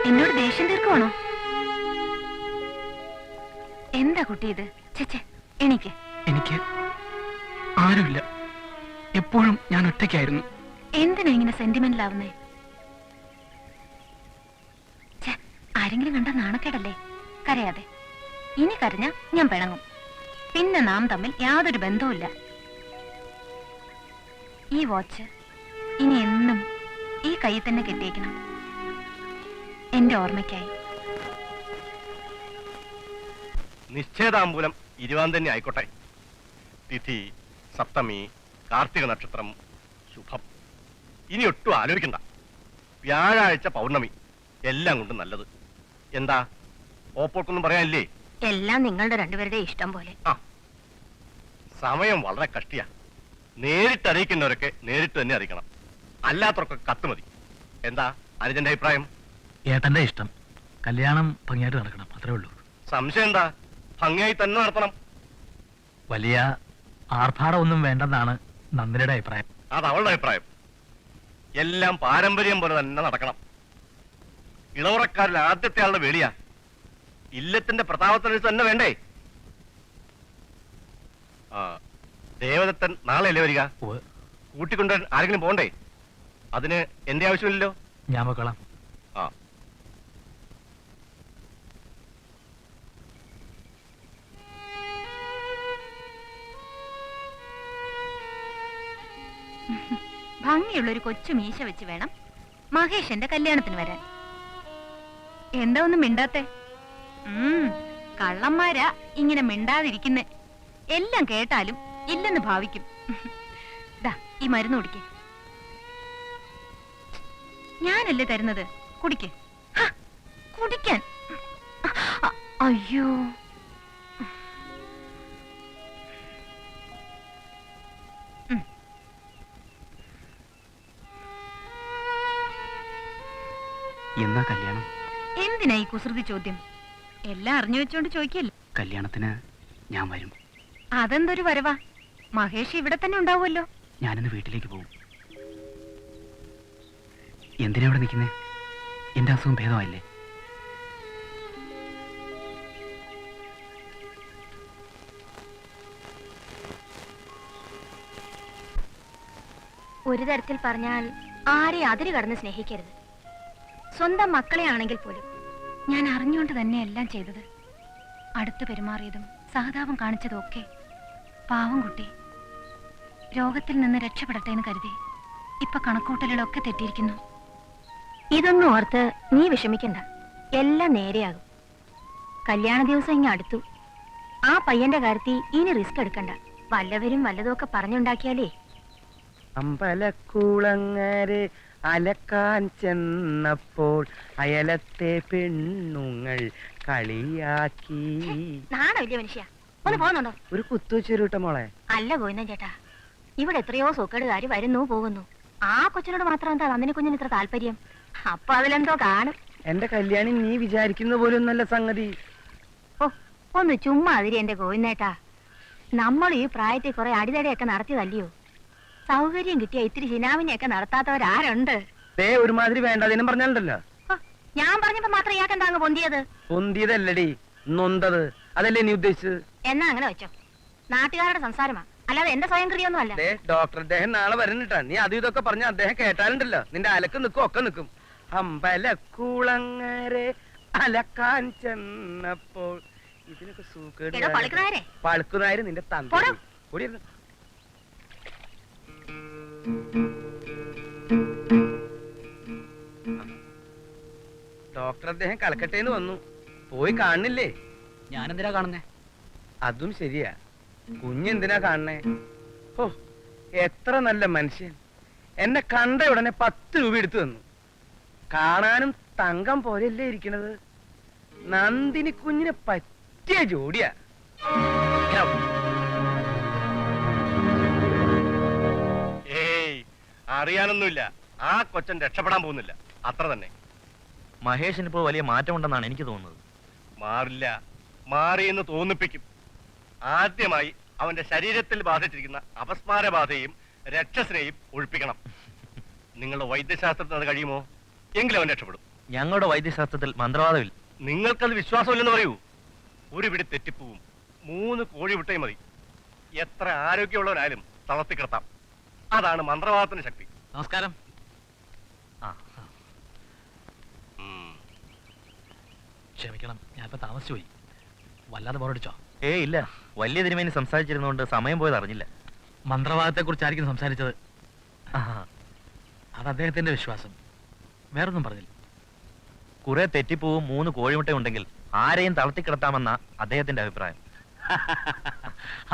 എന്നോട് ദേഷ്യം തീർക്കുവാണോ? എന്താ കുട്ടി ഇത്? ചേച്ചേ എണീക്ക്. എനിക്ക് ആരുമില്ല. എപ്പോഴും ഞാൻ ഒറ്റയ്ക്കായിരുന്നു. എന്തിനാ ഇങ്ങനെ സെന്റിമെന്റൽ ആവുന്നേ? ആരെങ്കിലും കണ്ട നാണക്കേടല്ലേ? കരയാതെ. ഇനി കരഞ്ഞ ഞാൻ പിണങ്ങും. പിന്നെ നാം തമ്മിൽ യാതൊരു ബന്ധവുമില്ല. ഈ വാച്ച് ഇനി എന്നും ഈ കയ്യിൽ തന്നെ കെട്ടിയേക്കണം, എന്റെ ഓർമ്മയ്ക്കായി. നിശ്ചയതാമ്പൂലം 20 തന്നെ ആയിക്കോട്ടെ. തിഥി സപ്തമി, കാർത്തിക നക്ഷത്രം, ശുഭം. ഇനി ഒട്ടും ആലോചിക്കണ്ട. വ്യാഴാഴ്ച പൗർണമി, എല്ലാം കൊണ്ടും നല്ലത്. എന്താ ഓപ്പോർക്കൊന്നും പറയാനില്ലേ? എല്ലാം നിങ്ങളുടെ രണ്ടുപേരുടെ ഇഷ്ടം പോലെ. സമയം വളരെ കഷ്ടിയാ. നേരിട്ട് അറിയിക്കുന്നവരൊക്കെ നേരിട്ട് തന്നെ അറിയിക്കണം, അല്ലാത്തവർക്ക് കത്ത് മതി. എന്താ അനുജന്റെ അഭിപ്രായം? ഏട്ടന്റെ ഇഷ്ടം. കല്യാണം ഭംഗിയായിട്ട് നടക്കണം, അത്രേ ഉള്ളൂ. സംശയം എന്താ? ഭംഗിയായി തന്നെ നടത്തണം. വലിയ ആർഭാടമൊന്നും വേണ്ടെന്നാണ് നന്ദിനിയുടെ അഭിപ്രായം. അത് അവളുടെ അഭിപ്രായം. എല്ലാം പാരമ്പര്യം പോലെ തന്നെ നടക്കണം. ഇളവറക്കാരിൽ ആദ്യത്തെ ആളുടെ വേളിയാ. ഇല്ലത്തിന്റെ പ്രതാപത്തിനനുസരിച്ച് തന്നെ വേണ്ടേ? ദേവദത്തൻ നാളെയല്ലേ വരിക? കൂട്ടിക്കൊണ്ടുവരാൻ ആരെങ്കിലും പോണ്ടേ? അതിന് എന്റെ ആവശ്യമില്ലല്ലോ. ഞാൻ വെക്കളാം. ആ, ഭംഗിയുള്ള ഒരു കൊച്ചു മീശ വെച്ച് വേണം മഹേഷിന്റെ കല്യാണത്തിന് വരാൻ. എന്താ ഒന്നും മിണ്ടാത്തെ? കള്ളന്മാരാ ഇങ്ങനെ മിണ്ടാതിരിക്കുന്നേ. എല്ലാം കേട്ടാലും ഇല്ലെന്ന് ഭാവിക്കും. ദാ ഈ മരുന്ന് കുടിക്ക്. ഞാനല്ലേ തരുന്നത്, കുടിക്ക്. കുടിക്കാൻ. അയ്യോ, എന്നാ കല്യാണം? എന്തിനാ ഈ കുസൃതി ചോദ്യം? എല്ലാം അറിഞ്ഞു വെച്ചോണ്ട് ചോദിക്കല്ലേ. കല്യാണത്തിന് ഞാൻ വരും. അതെന്തൊരു വരവാ? മഹേഷ് ഇവിടെ തന്നെ ഉണ്ടാവുമല്ലോ. ഞാനിന്ന് വീട്ടിലേക്ക് പോകും. എന്തിനാ ഇവിടെ നിൽക്കുന്നേ? എന്റെ അസുഖം ഭേദമായില്ലേ? ഒരു തരത്തിൽ പറഞ്ഞാൽ ആരെ അതിര് കടന്ന് സ്നേഹിക്കരുത്. സ്വന്തം മക്കളെ ആണെങ്കിൽ പോലും. ഞാൻ അറിഞ്ഞുകൊണ്ട് തന്നെ എല്ലാം ചെയ്തത്. അടുത്ത് പെരുമാറിയതും സഹതാപം കാണിച്ചതും ഒക്കെ. പാവം കുട്ടി രോഗത്തിൽ നിന്ന് രക്ഷപ്പെടട്ടെ എന്ന് കരുതി ഇപ്പൊ കണക്കൂട്ടലുകളൊക്കെ തെറ്റിയിരിക്കുന്നു. ഇതൊന്നും ഓർത്ത് നീ വിഷമിക്കണ്ട, എല്ലാം നേരെയാകും. കല്യാണ ദിവസം ഇങ്ങ് അടുത്തു. ആ പയ്യന്റെ കാര്യത്തിൽ ഇനി റിസ്ക് എടുക്കണ്ട. വല്ലവരും വല്ലതുമൊക്കെ പറഞ്ഞുണ്ടാക്കിയാലേ. അമ്പലക്കുളങ്ങരെ അലക്കാൻ ചെന്നപ്പോൾ അയലത്തെ പെണ്ണുങ്ങൾ കളിയാക്കി. നാണോ വലിയ മനുഷ്യ, ഒന്ന് പോകുന്നുണ്ടോ? ഒരു കുത്തുവെച്ചൊരുട്ട മോളെ. അല്ല ഗോവിന്ദൻ ചേട്ടാ, ഇവിടെ എത്രയോ സൂക്കേടുകാര് വരുന്നു പോകുന്നു. ആ കൊച്ചിനോട് മാത്രം എന്താ നന്ദിനി കുഞ്ഞിന് ഇത്ര താല്പര്യം? അപ്പൊ അതിലെന്തോ കാണും. എന്റെ കല്യാണം നീ വിചാരിക്കുന്ന പോലെ ഒന്നല്ല സംഗതി. ഓ, ഒന്ന് ചുമ്മാ അതിരി എന്റെ ഗോവിന്ദേട്ടാ. നമ്മൾ ഈ പ്രായത്തിൽ കുറെ അടിതടിയൊക്കെ നടത്തിയതല്ലയോ? സൗകര്യം കിട്ടിയ ഇത്തിരി ഹിനാവിനെയൊക്കെ നടത്താത്തവരാരുണ്ട്? ഒരുമാതിരി വേണ്ടതിനും പറഞ്ഞാലുണ്ടല്ലോ. ഞാൻ പറഞ്ഞപ്പോ മാത്രം ഇയാൾക്ക് എന്താ അങ്ങ് പൊന്തിയത്? പൊന്തിയതല്ലടി, നൊന്തത്. അതല്ലേ നീ ഉദ്ദേശിച്ചത്? എന്നാ അങ്ങനെ വെച്ചോ. നാട്ടുകാരുടെ സംസാരമാ, അല്ലാതെ എന്റെ സ്വയം ക്രിയൊന്നും അല്ല. ഡോക്ടർ അദ്ദേഹം നാളെ വരുന്നിട്ടാ. നീ അതും ഇതൊക്കെ പറഞ്ഞ അദ്ദേഹം കേട്ടാലുണ്ടല്ലോ നിന്റെ അലക്ക് നിൽക്കും ഒക്കെ നിൽക്കും. അമ്പലക്കുളങ്ങരെ അലക്കാൻ ചെന്നപ്പോൾ ഇതിനൊക്കെ സൂക്കേട്. പളുക്കുനാര് നിന്റെ തന്ത കൂടിയിരുന്നു. ഡോക്ടർ അദ്ദേഹം കലക്കട്ടേന്ന് വന്നു. പോയി കാണുന്നില്ലേ? ഞാനെന്തിനാ കാണുന്നേ? അതും ശരിയാ. കുഞ്ഞെന്തിനാ കാണണേ? ഓ, എത്ര നല്ല മനുഷ്യൻ. എന്നെ കണ്ട ഉടനെ 10 രൂപ എടുത്തു തന്നു. കാണാനും തങ്കം പോലെയല്ലേ ഇരിക്കണത്. നന്ദിനി കുഞ്ഞിനെ പറ്റിയ ജോഡിയാ. ഏയ്, അറിയാനൊന്നുമില്ല. ആ കൊച്ചൻ രക്ഷപ്പെടാൻ പോകുന്നില്ല, അത്ര തന്നെ. മഹേഷിന് ഇപ്പോൾ വലിയ മാറ്റമുണ്ടെന്നാണ് എനിക്ക് തോന്നുന്നത്. മാറില്ല, മാറിയെന്ന് തോന്നിപ്പിക്കും. ആദ്യമായി അവന്റെ ശരീരത്തിൽ ബാധിച്ചിരിക്കുന്ന അപസ്മാരബാധയും രക്ഷസിനെയും ഒഴിപ്പിക്കണം. നിങ്ങളുടെ വൈദ്യശാസ്ത്രത്തിന് അത് കഴിയുമോ? എങ്കിലും അവൻ രക്ഷപ്പെടും. ഞങ്ങളുടെ വൈദ്യശാസ്ത്രത്തിൽ മന്ത്രവാദമില്ല. നിങ്ങൾക്കത് വിശ്വാസമില്ലെന്ന് പറയൂ. ഒരു പിടി തെറ്റിപ്പൂവും 3 കോഴി വിട്ടേ മതി. എത്ര ആരോഗ്യമുള്ളവരായാലും തളർത്തിക്കിടത്താം. അതാണ് മന്ത്രവാദത്തിന്റെ ശക്തി. നമസ്കാരം. ക്ഷമിക്കണം, ഞാനിപ്പോ താമസിച്ചു പോയി. വല്ലാതെ ബോറടിച്ചോ? ഇല്ല, വലിയ തിരുമേനി സംസാരിച്ചിരുന്നോണ്ട് സമയം പോയത് അറിഞ്ഞില്ല. മന്ത്രവാദത്തെ കുറിച്ചായിരിക്കും സംസാരിച്ചത്. അത് അദ്ദേഹത്തിന്റെ വിശ്വാസം, വേറൊന്നും പറഞ്ഞില്ല. കുറെ തെറ്റിപ്പൂവും 3 കോഴിമുട്ട ഉണ്ടെങ്കിൽ ആരെയും തളർത്തിക്കിടത്താമെന്ന അദ്ദേഹത്തിന്റെ അഭിപ്രായം.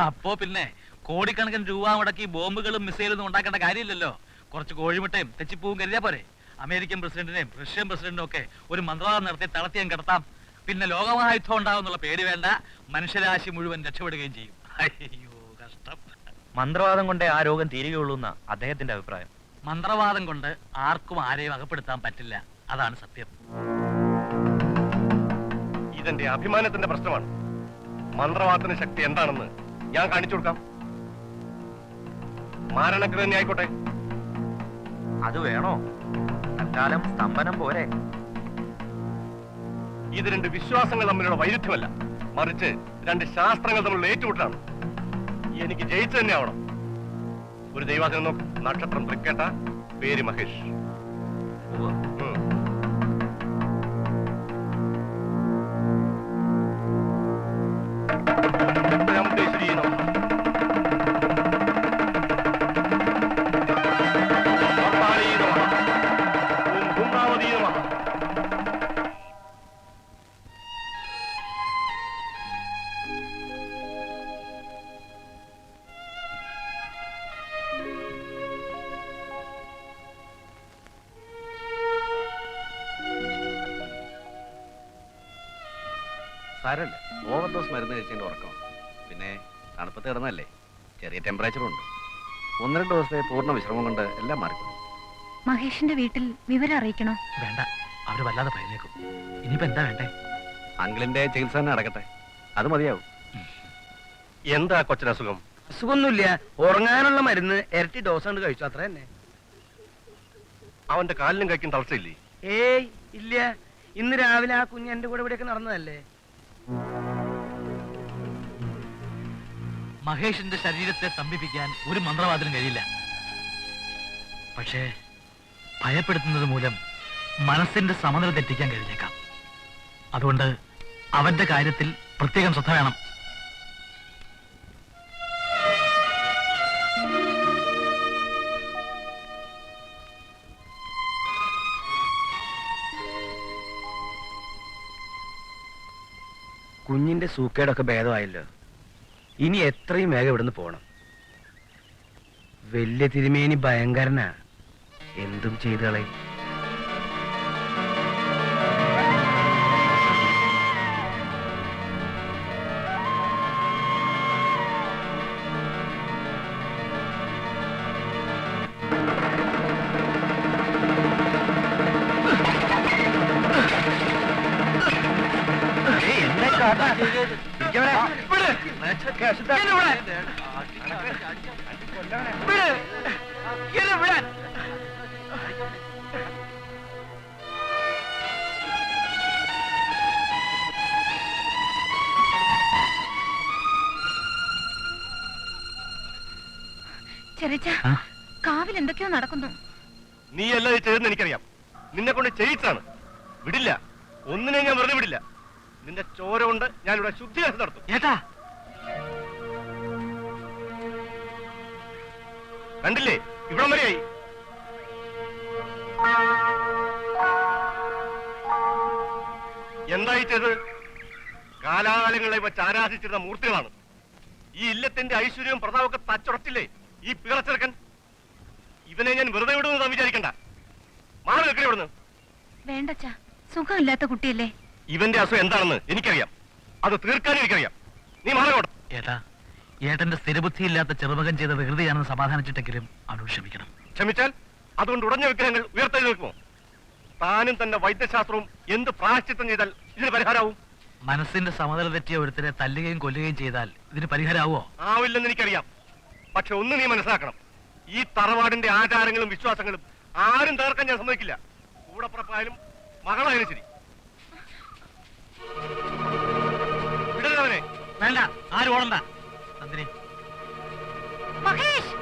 അപ്പോ പിന്നെ കോടിക്കണക്കിന് രൂപ മുടക്കി ബോംബുകളും മിസൈലൊന്നും ഉണ്ടാക്കേണ്ട കാര്യമില്ലല്ലോ. കുറച്ച് കോഴിമുട്ടയും തെച്ചിപ്പൂവും കരുതിയാ പോരെ. അമേരിക്കൻ പ്രസിഡന്റിനെയും റഷ്യൻ പ്രസിഡന്റിനും ഒക്കെ ഒരു മന്ത്രവാദം നടത്തി തളർത്തിയും കിടത്താം. പിന്നെ ലോകമഹായുദ്ധം ഉണ്ടാവുന്നുള്ള പേടി വേണ്ട, മനുഷ്യരാശി മുഴുവൻ രക്ഷപ്പെടുകയും ചെയ്യും. അയ്യോ കഷ്ടം. മന്ത്രവാദം കൊണ്ടേ ആ രോഗം തീരുകയുള്ളൂ എന്നാ അദ്ദേഹത്തിന്റെ അഭിപ്രായം. മന്ത്രവാദം കൊണ്ട് ആർക്കും ആരെയും അകപ്പെടുത്താൻ പറ്റില്ല, അതാണ് സത്യം. ഇതെന്റെ അഭിമാനത്തിന്റെ പ്രശ്നമാണ്. മന്ത്രവാദത്തിന്റെ ശക്തി എന്താണെന്ന് ഞാൻ കാണിച്ചു കൊടുക്കാം. മാരണക്ക് തന്നെ ആയിക്കോട്ടെ. അത് വേണോ? തൽക്കാലം സ്തംഭനം പോരെ. ഇത് 2 വിശ്വാസങ്ങൾ തമ്മിലുള്ള വൈരുദ്ധ്യമല്ല, മറിച്ച് 2 ശാസ്ത്രങ്ങൾ തമ്മിലുള്ള ഏറ്റുമുട്ടലാണ്. എനിക്ക് ജയിച്ചു തന്നെ ആവണം. ഒരു ദൈവാധീനം നോക്ക്. നക്ഷത്രം തൃക്കേട്ട, പേര് മഹേഷ്. സാരല്ല, ഓവർഡോസ് മരുന്ന് കഴിച്ചതിന്റെ ഉറക്കം. പിന്നെ തണുപ്പത്ത് കിടന്നല്ലേ, ചെറിയ ടെമ്പറേച്ചറും ഉണ്ട്. 1-2 ദിവസത്തെ പൂർണ്ണ വിശ്രമം കൊണ്ട് എല്ലാം മാറിക്കും. മഹേഷിന്റെ വീട്ടിൽ വിവരം അറിയിക്കണോ? വേണ്ട, അവര് വല്ലാതെ ഭയന്നേക്കും. ഇനിയിപ്പോ എന്താ വേണ്ടേ? അങ്കിളിന്റെ ചികിത്സ തന്നെ നടക്കട്ടെ, അത് മതിയാവും. എന്താ കൊച്ചിന് അസുഖം? അസുഖമൊന്നുമില്ല, ഉറങ്ങാനുള്ള മരുന്ന് ഇരട്ടി ഡോസ് കൊണ്ട് കഴിച്ചു, അത്ര തന്നെ. അവന്റെ കാലിനും കൈക്കും തളർച്ചയില്ലേ? ഏയ് ഇല്ല, ഇന്ന് രാവിലെ ആ കുഞ്ഞ് എന്റെ കൂടെ ഇവിടെയൊക്കെ നടന്നതല്ലേ. മഹേഷിന്റെ ശരീരത്തെ സ്തംഭിപ്പിക്കാൻ ഒരു മന്ത്രവാദത്തിനും കഴിയില്ല. പക്ഷേ ഭയപ്പെടുത്തുന്നത് മൂലം മനസ്സിന്റെ സമനില തെറ്റിക്കാൻ കഴിഞ്ഞേക്കാം. അതുകൊണ്ട് അവന്റെ കാര്യത്തിൽ പ്രത്യേകം ശ്രദ്ധ വേണം. കുഞ്ഞിന്റെ സൂക്കേടൊക്കെ ഭേദമായല്ലോ. ഇനി എത്രയും വേഗം ഇവിടുന്ന് പോണം. വലിയ തിരുമേനി ഭയങ്കരനാ, എന്തും ചെയ്തു കളയും. ചെറിച്ച, കാവിൽ എന്തൊക്കെയോ നടക്കുന്നു. നീ എല്ലാം ചെയ്തെന്ന് എനിക്കറിയാം. നിന്നെ കൊണ്ട് ചെയ്യിച്ചാണ്. വിടില്ല, ഒന്നിനെ ഞാൻ വെറുതെ വിടില്ല. നിന്റെ ചോര കൊണ്ട് ഞാനിവിടെ ശുദ്ധികരണം നടത്തും. ഏട്ടാ, കണ്ടില്ലേ, ഇവിടം വരെയായി. എന്തായി ചെയ്തത്? കാലാകാലങ്ങളെ വെച്ച് ആരാധിച്ചിരുന്ന മൂർത്തികളാണ്. ഈ ഇല്ലത്തിന്റെ ഐശ്വര്യവും പ്രതാപമൊക്കെ തച്ചുടച്ചില്ലേ ഈ പിറച്ചെറുക്കൻ. ഇവനെ ഞാൻ വെറുതെ വിടുമെന്ന് വിചാരിക്കണ്ട. മാറി വെക്കണേ ഇവിടുന്ന്. വേണ്ടച്ചാ, സുഖമില്ലാത്ത കുട്ടിയല്ലേ. ഇവന്റെ അസുഖം എന്താണെന്ന് എനിക്കറിയാം, അത് തീർക്കാനും എനിക്കറിയാം. നീ മാറിക്കോട്ടെ. ഏട്ടാ, ഏട്ടന്റെ സ്ഥിരബുദ്ധിയില്ലാത്ത ചെറുമകൻ ചെയ്ത വികൃതിയാണെന്ന് സമാധാനിച്ചിട്ടെങ്കിലും അവനോട് ക്ഷമിക്കണം. ക്ഷമിച്ചാൽ അതുകൊണ്ട് ഉടഞ്ഞ വിഗ്രഹങ്ങൾ ഉയർത്തെഴു നിൽക്കുമോ? താനും തന്റെ വൈദ്യശാസ്ത്രവും എന്ത് പ്രായശ്ചിത്തം ചെയ്താൽ ഇതിന് പരിഹാരമാവും? മനസ്സിന്റെ സമനില തെറ്റിയ ഒരുത്തരെ തല്ലുകയും കൊല്ലുകയും ചെയ്താൽ ഇതിന് പരിഹാരമാവോ? ആവില്ലെന്ന് എനിക്കറിയാം. പക്ഷെ ഒന്ന് നീ മനസ്സിലാക്കണം, ഈ തറവാടിന്റെ ആചാരങ്ങളും വിശ്വാസങ്ങളും ആരും തകർക്കാൻ ഞാൻ സമ്മതിക്കില്ല. കൂടപ്പുറപ്പായാലും മകളായാലും ശരി. വിടരുതവനെ. വേണ്ട, ആരും ഓടണ്ട. നന്ദിനി, മഹേഷ്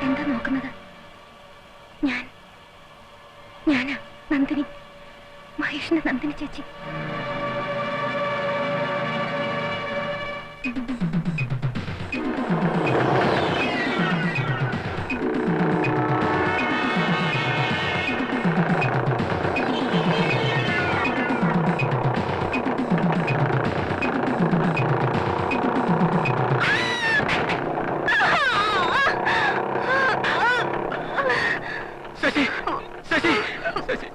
എന്താ നോക്കുന്നത്? ഞാനാ നന്ദിനി, മഹേഷിന്റെ നന്ദിനി ചേച്ചി. ശശി ശശി ശശി